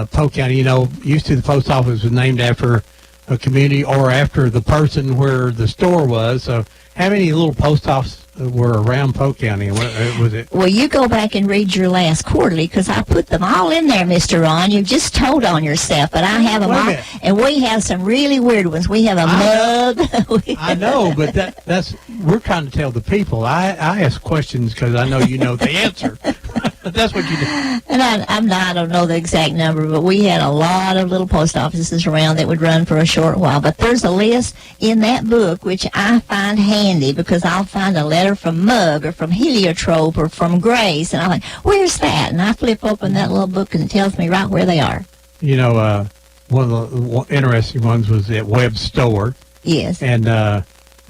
Polk County, you know, used to the post office was named after a community or after the person where the store was. So how many little post offices were around Polk County? What was it? Well, you go back and read your last quarterly, because I put them all in there, Mr. Ron. You've just told on yourself, but I have them all. And we have some really weird ones. We have a mug. I know, but that's we're trying to tell the people. I ask questions because I know you know the answer. That's what you do. And I don't know the exact number, but we had a lot of little post offices around that would run for a short while. But there's a list in that book, which I find handy, because I'll find a letter from Mug or from Heliotrope or from Grace, and I'm like, where's that? And I flip open that little book, and it tells me right where they are. You know, one of the interesting ones was at Webb Store. Yes. And I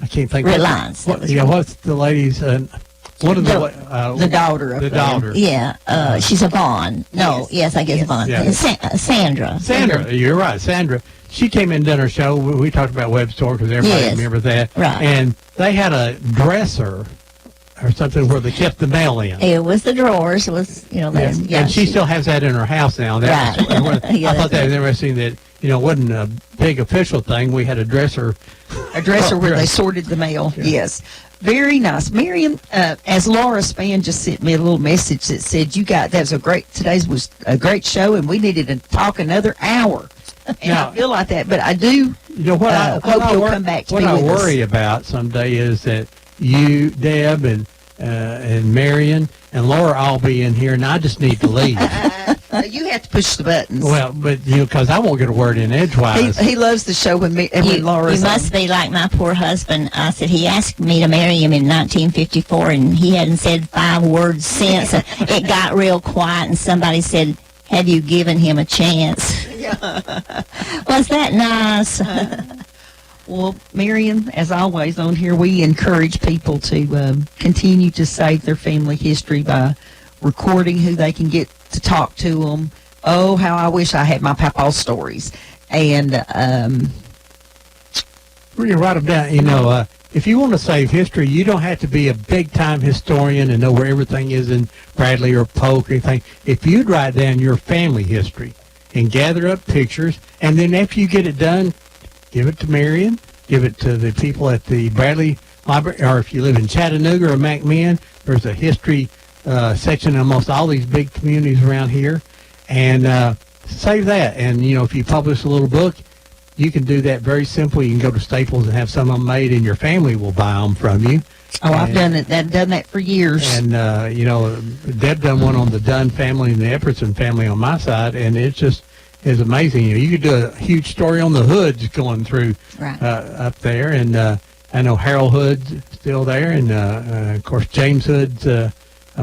can't think. Reliance. What's the lady's? What are the daughter of the daughter? Yeah, she's Yvonne. No, yes, I guess Yvonne. Yeah. Sandra. Sandra, you're right, Sandra. She came in and done her show. We talked about Web Store because everybody remembers that. Right. And they had a dresser or something where they kept the mail in. It was the drawers. It was, you know, and she still has that in her house now. That Right. was, I thought that was interesting that, you know, it wasn't a big official thing. We had a dresser. A dresser where they sorted the mail, yes. Very nice. Miriam, as Laura Spann just sent me a little message that said, today's was a great show, and we needed to talk another hour. And Now, I feel like that, but I do hope you'll come back to what be I with us. worry about someday is that you, Deb, and Marion and Laura all be in here, and I just need to leave. You have to push the buttons. Well, but because I won't get a word in edgewise. He loves the show when Laura's You must be like my poor husband. I said he asked me to marry him in 1954, and he hadn't said 5 words since. It got real quiet, and somebody said, "Have you given him a chance?" Was that nice? Well, Marion, as always on here, we encourage people to continue to save their family history by recording who they can get to talk to them. Oh, how I wish I had my papa's stories. And You write them down. You know, if you want to save history, you don't have to be a big-time historian and know where everything is in Bradley or Polk or anything. If you'd write down your family history and gather up pictures, and then after you get it done, give it to Marion, give it to the people at the Bradley Library, or if you live in Chattanooga or McMinn, there's a history section in almost all these big communities around here, and save that. And, you know, if you publish a little book, you can do that very simply. You can go to Staples and have some of them made, and your family will buy them from you. Oh, I've done it. I've done that for years. And, you know, Deb done one on the Dunn family and the Epperson family on my side, and it just is amazing. You know, you could do a huge story on the Hoods going through up there, and I know Harold Hood's still there, and, of course, James Hood's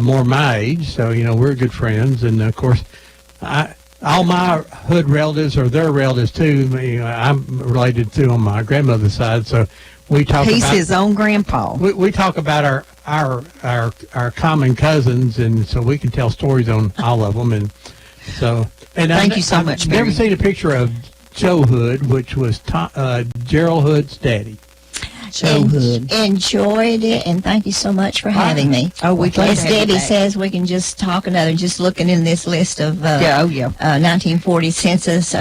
more my age, so, you know, we're good friends. And, of course, all my Hood relatives are their relatives, too. I'm related to on my grandmother's side, so we talk He's about... his own grandpa. We talk about our common cousins, and so we can tell stories on all of them. And so... And Thank you so much, I've never Mary. seen a picture of Joe Hood, which was Gerald Hood's daddy. Joe Hood. Enjoyed it, and thank you so much for having me. Oh, we'd love As to have you Debbie back. says, we can just talk another, just looking in this list of 1940 census,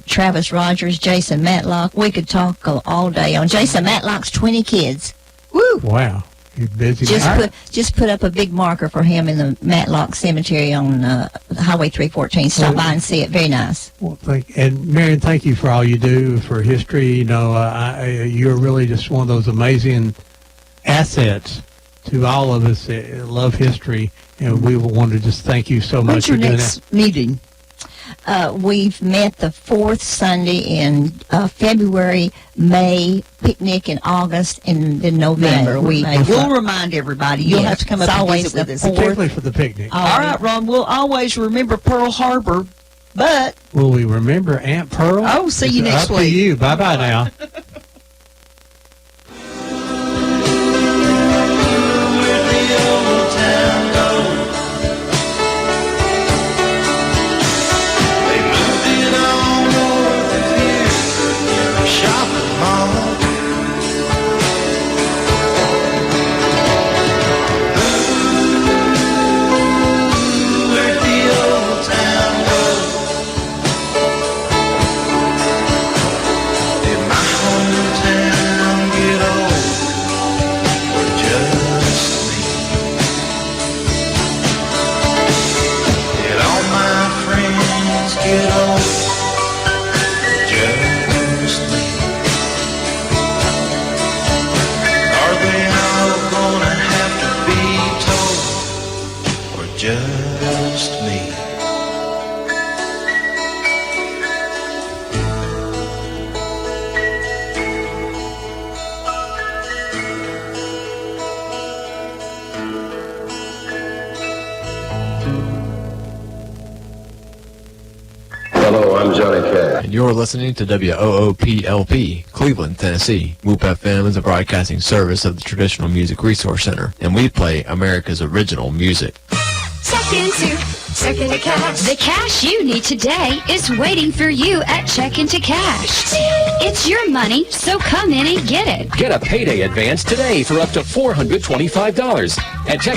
Travis Rogers, Jason Matlock. We could talk all day on Jason Matlock's 20 kids. Woo! Wow. He's busy. Just put up a big marker for him in the Matlock Cemetery on Highway 314. Stop by and see it. Very nice. Well, and Marion, thank you for all you do for history. You know, you're really just one of those amazing assets to all of us that love history, and we want to just thank you so much When's your for doing next that. meeting? We've met the fourth Sunday in February, May, picnic in August, and then November. We'll remind everybody. You'll have to come up and visit with us. Particularly for the picnic. All right, Ron. We'll always remember Pearl Harbor, but Will we remember Aunt Pearl? Oh, see you It's next up to week. you. Bye-bye now. Just me. Hello, I'm Johnny Cash. And you're listening to WOOPLP, Cleveland, Tennessee. WOOP FM is a broadcasting service of the Traditional Music Resource Center, and we play America's original music. Check into cash. The cash you need today is waiting for you at Check into Cash. It's your money, so come in and get it. Get a payday advance today for up to $425 at Check